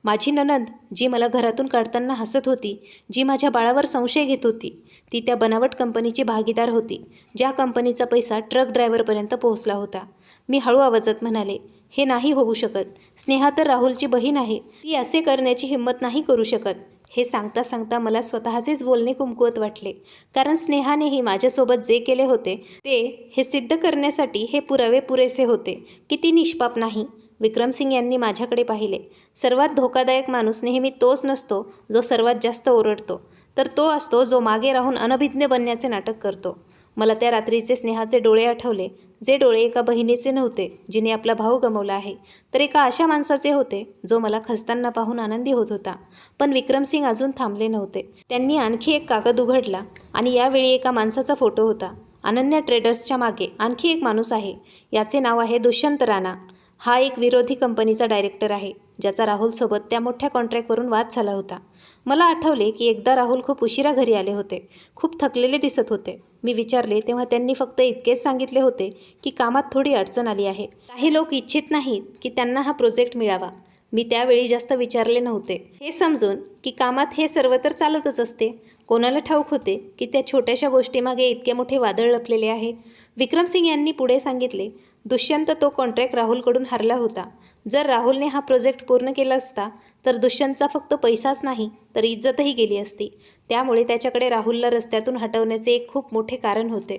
माझी नणंद, जी मला घरातून काढताना हसत होती, जी माझ्या बाळावर संशय घेत होती, ती त्या बनावट कंपनीची भागीदार होती, ज्या कंपनीचा पैसा ट्रक ड्रायव्हरपर्यंत पोहोचला होता. मी हळू आवाजात म्हणाले, हे नाही होऊ शकत. स्नेहा तर राहुलची बहीण आहे. ती असे करण्याची हिंमत नाही करू शकत. हे सांगता सांगता मला स्वतःचेच बोलणे कुमकुवत वाटले, कारण स्नेहानेही माझ्यासोबत जे केले होते ते हे सिद्ध करण्यासाठी हे पुरावे पुरेसे होते की ती निष्पाप नाही. विक्रमसिंग यांनी माझ्याकडे पाहिले. सर्वात धोकादायक माणूस नेहमी तोच नसतो जो सर्वात जास्त ओरडतो, तर तो असतो जो मागे राहून अनभिज्ञ बनण्याचे नाटक करतो. मला त्या रात्रीचे स्नेहाचे डोळे आठवले, जे डोळे एका बहिणीचे नव्हते जिने आपला भाऊ गमावला आहे, तर एका अशा माणसाचे होते जो मला खचताना पाहून आनंदी होत होता. पण विक्रमसिंग अजून थांबले नव्हते. त्यांनी आणखी एक कागद उघडला आणि यावेळी एका माणसाचा फोटो होता. अनन्या ट्रेडर्सच्या मागे आणखी एक माणूस आहे. याचे नाव आहे दुष्यंत राणा. हा एक विरोधी कंपनीचा डायरेक्टर आहे, ज्याचा राहुलसोबत त्या मोठ्या कॉन्ट्रॅक्टवरून वाद झाला होता. मला आठवले की एकदा राहुल खूप उशिरा घरी आले होते. खूप थकलेले दिसत होते. मी विचारले तेव्हा त्यांनी फक्त इतकेच सांगितले होते की कामात थोडी अडचण आली आहे. काही लोक इच्छित नाहीत की त्यांना हा प्रोजेक्ट मिळावा. मी त्यावेळी जास्त विचारले नव्हते, हे समजून की कामात हे सर्व तर चालतच असते. कोणाला ठाऊक होते की त्या छोट्याशा गोष्टीमागे इतके मोठे वादळ लपलेले आहे. विक्रमसिंग यांनी पुढे सांगितले, दुष्यंत तो कॉन्ट्रॅक्ट राहुलकडून हरला होता. जर राहुलने हा प्रोजेक्ट पूर्ण केला असता तर दुष्यंतचा फक्त पैसाच नाही तर इज्जतही गेली असती. त्यामुळे त्याच्याकडे राहुलला रस्त्यातून हटवण्याचे एक खूप मोठे कारण होते.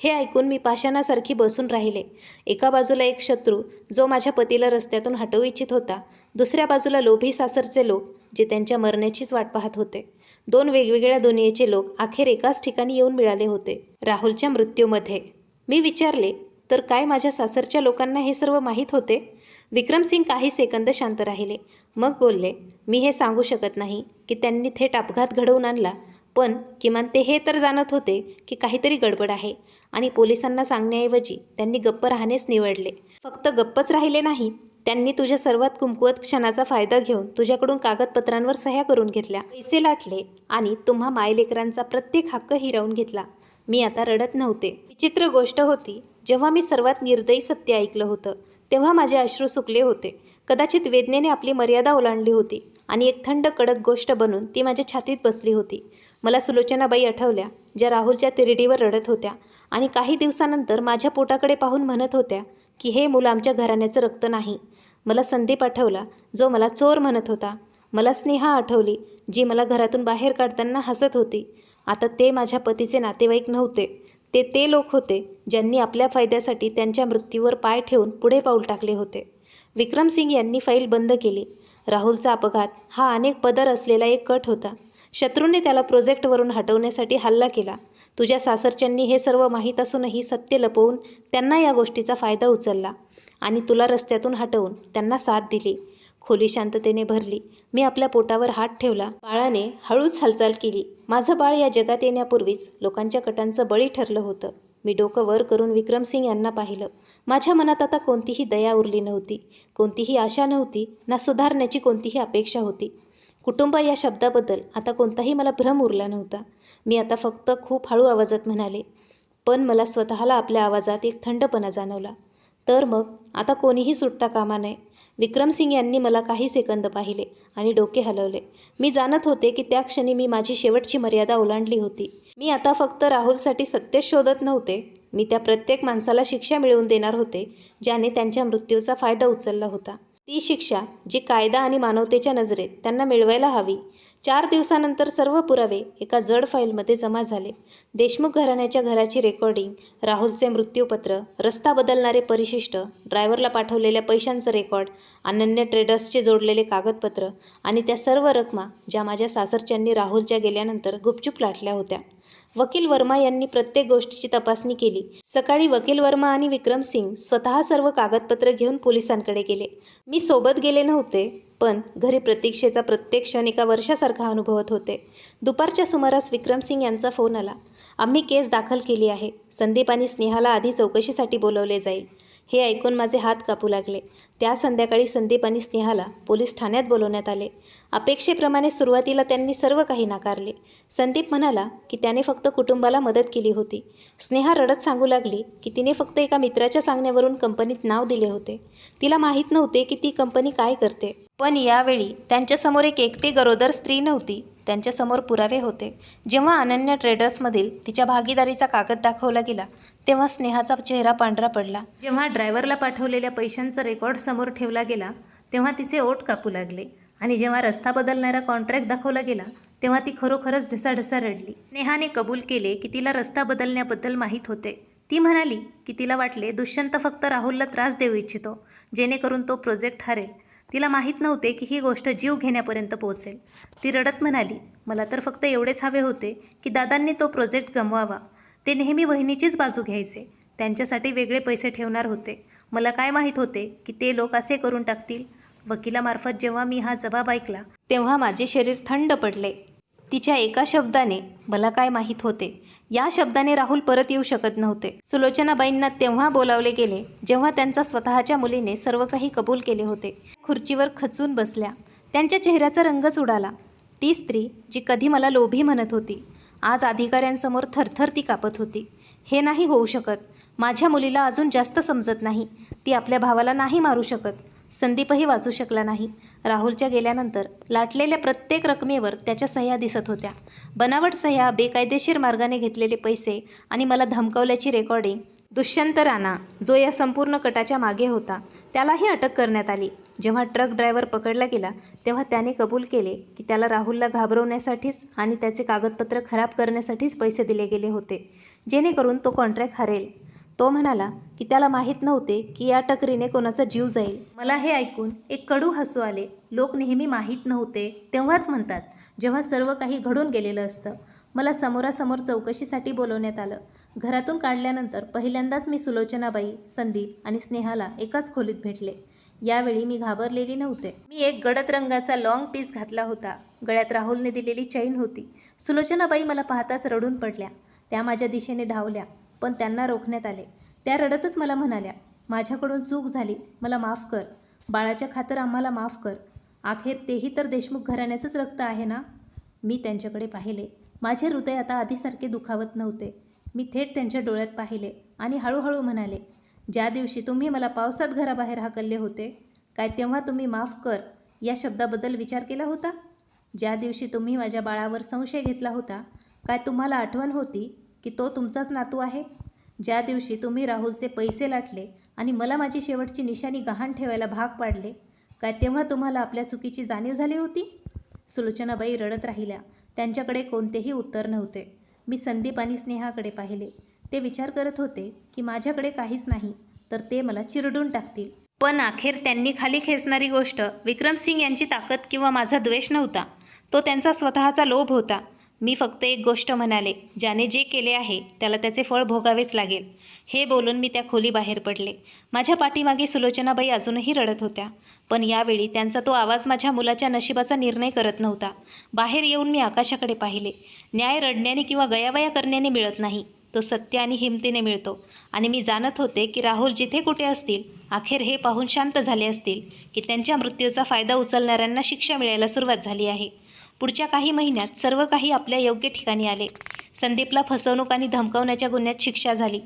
हे ऐकून मी पाषाणासारखी बसून राहिले. एका बाजूला एक शत्रू जो माझ्या पतीला रस्त्यातून हटवू इच्छित होता, दुसऱ्या बाजूला लोभी सासरचे लोक जे त्यांच्या मरण्याचीच वाट पाहत होते. 2 वेगवेगळ्या दुनियेचे लोक अखेर एकाच ठिकाणी येऊन मिळाले होते, राहुलच्या मृत्यूमध्ये. मी विचारले, तर काय माझ्या सासरच्या लोकांना हे सर्व माहीत होते? विक्रमसिंग काही सेकंद शांत राहिले. मग बोलले, मी हे सांगू शकत नाही की त्यांनी थेट अपघात घडवून आणला, पण किमान ते हे तर जाणत होते की काहीतरी गडबड आहे आणि पोलिसांना सांगण्याऐवजी त्यांनी गप्प राहणेच निवडले. फक्त गप्पच राहिले नाहीत, त्यांनी तुझ्या सर्वात कुमकुवत क्षणाचा फायदा घेऊन तुझ्याकडून कागदपत्रांवर सह्या करून घेतल्या, पैसे लाटले आणि तुम्हा मायलेकरांचा प्रत्येक हक्क हिरावून घेतला. मी आता रडत नव्हते. विचित्र गोष्ट होती, जेव्हा मी सर्वात निर्दयी सत्य ऐकलं होतं तेव्हा माझे अश्रू सुकले होते. कदाचित वेदनेने आपली मर्यादा ओलांडली होती आणि एक थंड कडक गोष्ट बनून ती माझ्या छातीत बसली होती. मला सुलोचनाबाई आठवल्या, ज्या राहुलच्या तिरडीवर रडत होत्या आणि काही दिवसानंतर माझ्या पोटाकडे पाहून म्हणत होत्या की हे मूल आमच्या घराण्याचं रक्त नाही. मला संदीप आठवला, जो मला चोर म्हणत होता. मला स्नेहा आठवली, जी मला घरातून बाहेर काढताना हसत होती. आता ते माझ्या पतीचे नातेवाईक नव्हते, ते लोक होते ज्यांनी आपल्या फायद्यासाठी त्यांच्या मृत्यूवर पाय ठेवून पुढे पाऊल टाकले होते. विक्रमसिंग यांनी फाईल बंद केली. राहुलचा अपघात हा अनेक पदर असलेला एक कट होता. शत्रूने त्याला प्रोजेक्टवरून हटवण्यासाठी हल्ला केला. तुझ्या सासरच्यांनी हे सर्व माहीत असूनही सत्य लपवून त्यांना या गोष्टीचा फायदा उचलला आणि तुला रस्त्यातून हटवून त्यांना साथ दिली. खोली शांततेने भरली. मी आपल्या पोटावर हात ठेवला. बाळाने हळूच हालचाल केली. माझं बाळ या जगात येण्यापूर्वीच लोकांच्या कटांचं बळी ठरलं होतं. मी डोकं वर करून विक्रमसिंग यांना पाहिलं. माझ्या मनात आता कोणतीही दया उरली नव्हती, कोणतीही आशा नव्हती, ना सुधारण्याची कोणतीही अपेक्षा होती. कुटुंब या शब्दाबद्दल आता कोणताही मला भ्रम उरला नव्हता. मी आता फक्त खूप हळू आवाजात म्हणाले, पण मला स्वतःला आपल्या आवाजात एक थंडपणा जाणवला. तर मग आता कोणीही सुटता कामा नये. विक्रमसिंग यांनी मला काही सेकंद पाहिले आणि डोके हलवले. मी जाणत होते की त्या क्षणी मी माझी शेवटची मर्यादा ओलांडली होती. मी आता फक्त राहुलसाठी सत्य शोधत नव्हते, मी त्या प्रत्येक माणसाला शिक्षा मिळवून देणार होते ज्याने त्यांच्या मृत्यूचा फायदा उचलला होता. ती शिक्षा जी कायदा आणि मानवतेच्या नजरेत त्यांना मिळवायला हवी. 4 दिवसानंतर सर्व पुरावे एका जड फाईलमध्ये जमा झाले. देशमुख घराण्याच्या घराची रेकॉर्डिंग, राहुलचे मृत्यूपत्र, रस्ता बदलणारे परिशिष्ट, ड्रायव्हरला पाठवलेल्या पैशांचं रेकॉर्ड, अनन्य ट्रेडर्सचे जोडलेले कागदपत्र आणि त्या सर्व रकमा ज्या माझ्या सासरच्यांनी राहुलच्या गेल्यानंतर गुपचूप लाटल्या होत्या. वकील वर्मा यांनी प्रत्येक गोष्टीची तपासणी केली. सकाळी वकील वर्मा आणि विक्रमसिंग स्वतः सर्व कागदपत्र घेऊन पोलिसांकडे गेले. मी सोबत गेले नव्हते, पण घरी प्रतीक्षेचा प्रत्येक क्षण एका वर्षासारखा अनुभवत होते. दुपारच्या सुमारास विक्रमसिंग यांचा फोन आला. आम्ही केस दाखल केली आहे. संदीप आणि स्नेहाला आधी चौकशीसाठी बोलवले जाईल. हे ऐकून माझे हात कापू लागले. त्या संध्याकाळी संदीप आणि स्नेहाला पोलीस ठाण्यात बोलवण्यात आले. अपेक्षेप्रमाणे सुरुवातीला त्यांनी सर्व काही नाकारले. संदीप म्हणाला की त्याने फक्त कुटुंबाला मदत केली होती. स्नेहा रडत सांगू लागली की तिने फक्त एका मित्राच्या सांगण्यावरून कंपनीत नाव दिले होते. तिला माहीत नव्हते की ती कंपनी काय करते. पण यावेळी त्यांच्यासमोर एक एकटी गरोदर स्त्री नव्हती, त्यांच्यासमोर पुरावे होते. जेव्हा अनन्य ट्रेडर्समधील तिच्या भागीदारीचा कागद दाखवला गेला तेव्हा स्नेहाचा चेहरा पांढरा पडला. जेव्हा ड्रायव्हरला पाठवलेल्या पैशांचा रेकॉर्ड समोर ठेवला गेला तेव्हा तिचे ओठ कापू लागले आणि जेव्हा रस्ता बदलणारा कॉन्ट्रॅक्ट दाखवला गेला तेव्हा ती खरोखरच ढसाढसा रडली. स्नेहाने कबूल केले की तिला रस्ता बदलण्याबद्दल माहीत होते. ती म्हणाली की तिला वाटले दुष्यंत फक्त राहुलला त्रास देऊ इच्छितो, जेणेकरून तो प्रोजेक्ट हरेल. तिला माहीत नव्हते की ही गोष्ट जीव घेण्यापर्यंत पोहोचेल. ती रडत म्हणाली, मला तर फक्त एवढेच हवे होते की दादांनी तो प्रोजेक्ट गमवावा. ते नेहमी वहिनीचीच बाजू घ्यायचे, त्यांच्यासाठी वेगळे पैसे ठेवणार होते. मला काय माहीत होते की ते लोक असे करून टाकतील. वकिलामार्फत जेव्हा मी हा जबाब ऐकला तेव्हा माझे शरीर थंड पडले. तिच्या एका शब्दाने मला काय माहीत होते, या शब्दाने राहुल परत येऊ शकत नव्हते. सुलोचनाबाईंना तेव्हा बोलावले गेले जेव्हा त्यांच्या स्वतःच्या मुलीने सर्व काही कबूल केले होते. खुर्चीवर खचून बसल्या. त्यांच्या चेहऱ्याचा रंगच उडाला. ती स्त्री जी कधी मला लोभी म्हणत होती, आज अधिकाऱ्यांसमोर थरथर ती कापत होती. हे नाही होऊ शकत. माझ्या मुलीला अजून जास्त समजत नाही. ती आपल्या भावाला नाही मारू शकत. संदीपही वाचू शकला नाही. राहुलच्या गेल्यानंतर लाटलेल्या प्रत्येक रकमेवर त्याच्या सह्या दिसत होत्या. बनावट सह्या, बेकायदेशीर मार्गाने घेतलेले पैसे आणि मला धमकावल्याची रेकॉर्डिंग. दुष्यंत राणा, जो या संपूर्ण कटाच्या मागे होता, त्यालाही अटक करण्यात आली. जेव्हा ट्रक ड्रायव्हर पकडला गेला तेव्हा त्याने कबूल केले की त्याला राहुलला घाबरवण्यासाठीच आणि त्याचे कागदपत्र खराब करण्यासाठीच पैसे दिले गेले होते, जेणेकरून तो कॉन्ट्रॅक्ट हरेल. तो म्हणाला की त्याला माहीत नव्हते की या टकरीने कोणाचा जीव जाईल. मला हे ऐकून एक कडू हसू आले. लोक नेहमी माहीत नव्हते तेव्हाच म्हणतात जेव्हा सर्व काही घडून गेलेलं असतं. मला समोरासमोर चौकशीसाठी बोलवण्यात आलं. घरातून काढल्यानंतर पहिल्यांदाच मी सुलोचनाबाई, संदीप आणि स्नेहाला एकाच खोलीत भेटले. यावेळी मी घाबरलेली नव्हते. मी एक गडद रंगाचा लॉंग पीस घातला होता. गळ्यात राहुलने दिलेली चैन होती. सुलोचनाबाई मला पाहताच रडून पडल्या. त्या माझ्या दिशेने धावल्या, पण त्यांना रोखण्यात आले. त्या रडतच मला म्हणाल्या, माझ्याकडून चूक झाली, मला माफ कर. बाळाच्या खातर आम्हाला माफ कर. अखेर तेही तर देशमुख घराण्याचंच रक्त आहे ना. मी त्यांच्याकडे पाहिले. माझे हृदय आता आधीसारखे दुखावत नव्हते. मी थेट त्यांच्या डोळ्यात पाहिले आणि हळूहळू म्हणाले, ज्या दिवशी तुम्ही मला पावसात घराबाहेर हाकलले होते, काय तेव्हा तुम्ही माफ कर या शब्दाबद्दल विचार केला होता? ज्या दिवशी तुम्ही माझ्या बाळावर संशय घेतला होता, काय तुम्हाला आठवण होती की तो तुमचाच नातू आहे? ज्या दिवशी तुम्ही राहुलचे पैसे लाटले आणि मला माझी शेवटची निशाणी गहाण ठेवायला भाग पाडले, काय तेव्हा तुम्हाला आपल्या चुकीची जाणीव झाली होती? सुलोचनाबाई रडत राहिल्या. त्यांच्याकडे कोणतेही उत्तर नव्हते. मी संदीप आणि स्नेहाकडे पाहिले. ते विचार करत होते की माझ्याकडे काहीच नाही तर ते मला चिरडून टाकतील. पण अखेर त्यांनी खाली खेचणारी गोष्ट विक्रमसिंग यांची ताकद किंवा माझा द्वेष नव्हता. तो त्यांचा स्वतःचा लोभ होता. मी फक्त एक गोष्ट म्हणाले, ज्याने जे केले आहे त्याला त्याचे फळ भोगावेच लागेल. हे बोलून मी त्या खोलीबाहेर पडले. माझ्या पाठीमागे सुलोचनाबाई अजूनही रडत होत्या. पण यावेळी त्यांचा तो आवाज माझ्या मुलाच्या नशिबाचा निर्णय करत नव्हता. बाहेर येऊन मी आकाशाकडे पाहिले. न्याय रडण्याने किंवा गयावया करण्याने मिळत नाही, तो सत्य आणि हिमतीने मिळतो. आणि मी जाणत होते की राहुल जिथे कुठे असतील, अखेर हे पाहून शांत झाले असतील की त्यांच्या मृत्यूचा फायदा उचलणाऱ्यांना शिक्षा मिळायला सुरुवात झाली आहे. पुढच्या काही महिन्यात सर्व काही आपल्या योग्य ठिकाणी आले. संदीपला फसवणूक आणि धमकावण्याच्या गुन्ह्यात शिक्षा झाली.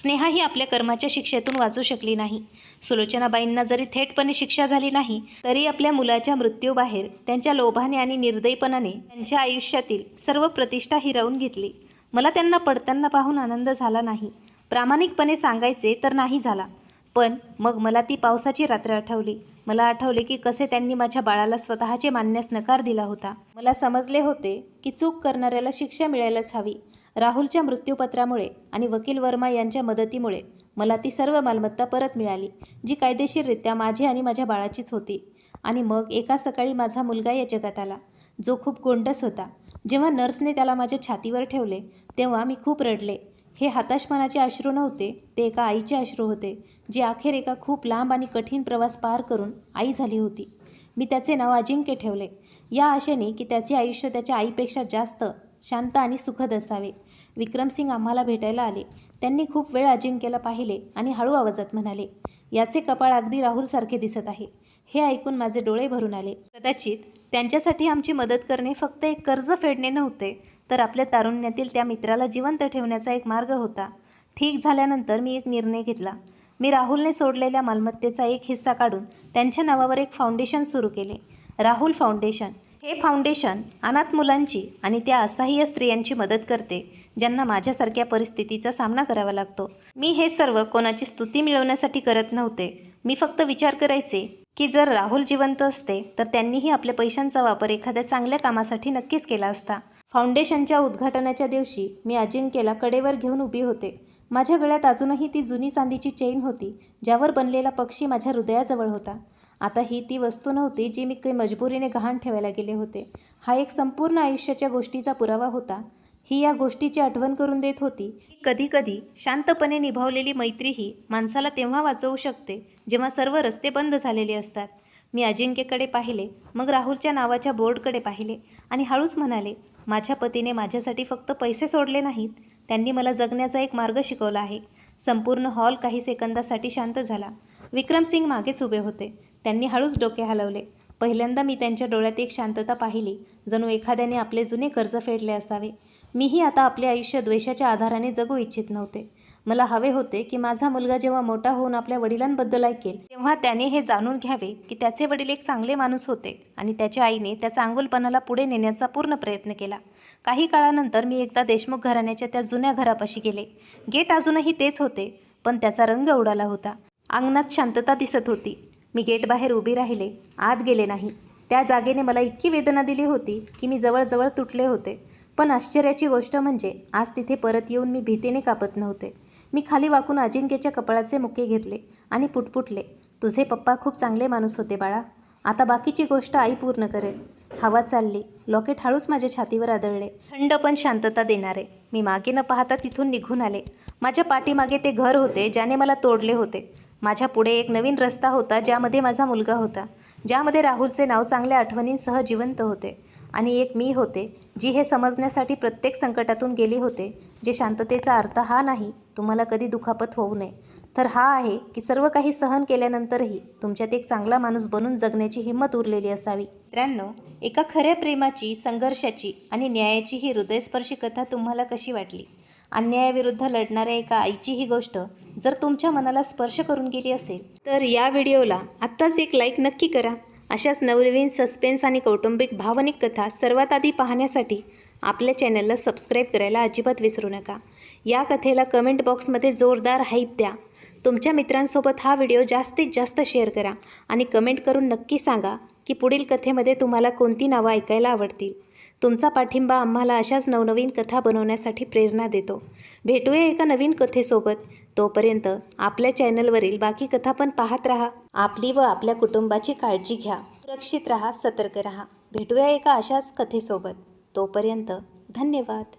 स्नेहा ही आपल्या कर्माच्या शिक्षेतून वाचू शकली नाही. सुलोचनाबाईंना जरी थेटपणे शिक्षा झाली नाही तरी आपल्या मुलाच्या मृत्यूबाहेर त्यांच्या लोभाने आणि निर्दयीपणाने त्यांच्या आयुष्यातील सर्व प्रतिष्ठा हिरावून घेतली. मला त्यांना पडताना पाहून आनंद झाला नाही. प्रामाणिकपणे सांगायचे तर नाही झाला. पण मग मला ती पावसाची रात्र आठवली. मला आठवले की कसे त्यांनी माझ्या बाळाला स्वतःचे मानण्यास नकार दिला होता. मला समजले होते की चूक करणाऱ्याला शिक्षा मिळायलाच हवी. राहुलच्या मृत्यूपत्रामुळे आणि वकील वर्मा यांच्या मदतीमुळे मला ती सर्व मालमत्ता परत मिळाली, जी कायदेशीररित्या माझी आणि माझ्या बाळाचीच होती. आणि मग एका सकाळी माझा मुलगा या जगात आला, जो खूप गोंडस होता. जेव्हा नर्सने त्याला माझ्या छातीवर ठेवले तेव्हा मी खूप रडले. हे हताशपणाचे अश्रू नव्हते, ते एका आईचे अश्रू होते, जी अखेर एका खूप लांब आणि कठीण प्रवास पार करून आई झाली होती. मी त्याचे नाव अजिंक्य ठेवले, या आशेने की त्याचे आयुष्य त्याच्या आईपेक्षा जास्त शांत आणि सुखद असावे. विक्रमसिंग आम्हाला भेटायला आले. त्यांनी खूप वेळ अजिंक्यला पाहिले आणि हळू आवाजात म्हणाले, याचे कपाळ अगदी राहुलसारखे दिसत आहे. हे ऐकून माझे डोळे भरून आले. कदाचित त्यांच्यासाठी आमची मदत करणे फक्त एक कर्ज फेडणे नव्हते, तर आपल्या तारुण्यातील त्या मित्राला जिवंत ठेवण्याचा एक मार्ग होता. ठीक झाल्यानंतर मी एक निर्णय घेतला. मी राहुलने सोडलेल्या मालमत्तेचा एक हिस्सा काढून त्यांच्या नावावर एक फाउंडेशन सुरू केले, राहुल फाउंडेशन. हे फाउंडेशन अनाथ मुलांची आणि त्या असहाय्य स्त्रियांची मदत करते, ज्यांना माझ्यासारख्या परिस्थितीचा सामना करावा लागतो. मी हे सर्व कोणाची स्तुती मिळवण्यासाठी करत नव्हते. मी फक्त विचार करायचे की जर राहुल जिवंत असते तर त्यांनीही आपल्या पैशांचा वापर एखाद्या चांगल्या कामासाठी नक्कीच केला असता. फाउंडेशनच्या उद्घाटनाच्या दिवशी मी अजिंक्यला कडेवर घेऊन उभी होते. माझ्या गळ्यात अजूनही ती जुनी चांदीची चेन होती, ज्यावर बनलेला पक्षी माझ्या हृदयाजवळ होता. आता ही ती वस्तू नव्हती जी मी काही मजबुरीने गहाण ठेवायला गेले होते. हा एक संपूर्ण आयुष्याच्या गोष्टीचा पुरावा होता. ही या गोष्टीची आठवण करून देत होती की कधी कधी शांतपणे निभावलेली मैत्रीही माणसाला तेव्हा वाचवू शकते जेव्हा सर्व रस्ते बंद झालेले असतात. मी अजिंक्यकडे पाहिले, मग राहुलच्या नावाच्या बोर्डकडे पाहिले आणि हळूच म्हणाले, माझ्या पतीने माझ्यासाठी फक्त पैसे सोडले नाहीत, त्यांनी मला जगण्याचा एक मार्ग शिकवला आहे. संपूर्ण हॉल काही सेकंदासाठी शांत झाला. विक्रमसिंग मागेच उभे होते. त्यांनी हळूच डोके हलवले. पहिल्यांदा मी त्यांच्या डोळ्यात एक शांतता पाहिली, जणू एखाद्याने आपले जुने कर्ज फेडले असावे. मीही आता आपले आयुष्य द्वेषाच्या आधाराने जगू इच्छित नव्हते. मला हवे होते की माझा मुलगा जेव्हा मोठा होऊन आपल्या वडिलांबद्दल ऐकेल तेव्हा त्याने हे जाणून घ्यावे की त्याचे वडील एक चांगले माणूस होते आणि त्याच्या आईने त्या चांगुलपणाला पुढे नेण्याचा पूर्ण प्रयत्न केला. काही काळानंतर मी एकदा देशमुख घराण्याच्या त्या जुन्या घरापाशी गेले. गेट अजूनही तेच होते, पण त्याचा रंग उडाला होता. अंगणात शांतता दिसत होती. मी गेट बाहेर उभी राहिले, आत गेले नाही. त्या जागेने मला इतकी वेदना दिली होती की मी जवळजवळ तुटले होते. पण आश्चर्याची गोष्ट म्हणजे आज तिथे परत येऊन मी भीतीने कापत नव्हते. मी खाली वाकून अजिंक्यच्या कपाळाचे मुके घेतले आणि पुटपुटले, तुझे पप्पा खूप चांगले माणूस होते बाळा. आता बाकीची गोष्ट आई पूर्ण करेल. हवा चालली. लॉकेट हळूच माझ्या छातीवर आदळले, थंड पण शांतता देणारे. मी मागे न पाहता तिथून निघून आले. माझ्या पाठीमागे ते घर होते ज्याने मला तोडले होते. माझ्या पुढे एक नवीन रस्ता होता, ज्यामध्ये माझा मुलगा होता, ज्यामध्ये राहुलचे नाव चांगल्या आठवणींसह जिवंत होते. आणि एक मी होते, जी हे समजण्यासाठी प्रत्येक संकटातून गेली होते, जे शांततेचा अर्थ हा नाही, तुम्हाला कधी दुखापत होऊ नये, तर हा आहे की सर्व काही सहन केल्यानंतरही तुमच्यात एक चांगला माणूस बनून जगण्याची हिंमत उरलेली असावी. मित्रांनो, एका खऱ्या प्रेमाची, संघर्षाची आणि न्यायाची ही हृदयस्पर्शी कथा तुम्हाला कशी वाटली? अन्यायाविरुद्ध लढणाऱ्या एका आईची ही गोष्ट जर तुमच्या मनाला स्पर्श करून गेली असेल तर या व्हिडिओला आत्ताच एक लाईक नक्की करा. अशाच नवनवीन सस्पेन्स आणि कौटुंबिक भावनिक कथा सर्वात आधी पाहण्यासाठी आपल्या चॅनलला सबस्क्राईब करायला अजिबात विसरू नका. या कथेला कमेंट बॉक्समध्ये जोरदार हाईप द्या. तुमच्या मित्रांसोबत हा व्हिडिओ जास्तीत जास्त शेअर करा आणि कमेंट करून नक्की सांगा की पुढील कथेमध्ये तुम्हाला कोणती नावं ऐकायला आवडतील. तुमचा पाठिंबा आम्हाला अशाच नवनवीन कथा बनवण्यासाठी प्रेरणा देतो. भेटूया एका नवीन कथेसोबत. तोपर्यंत आपल्या चॅनलवरील बाकी कथा पण पाहत राहा. आपली व आपल्या कुटुंबाची काळजी घ्या. सुरक्षित राहा, सतर्क राहा. भेटूया एका अशाच कथेसोबत. तोपर्यंत धन्यवाद.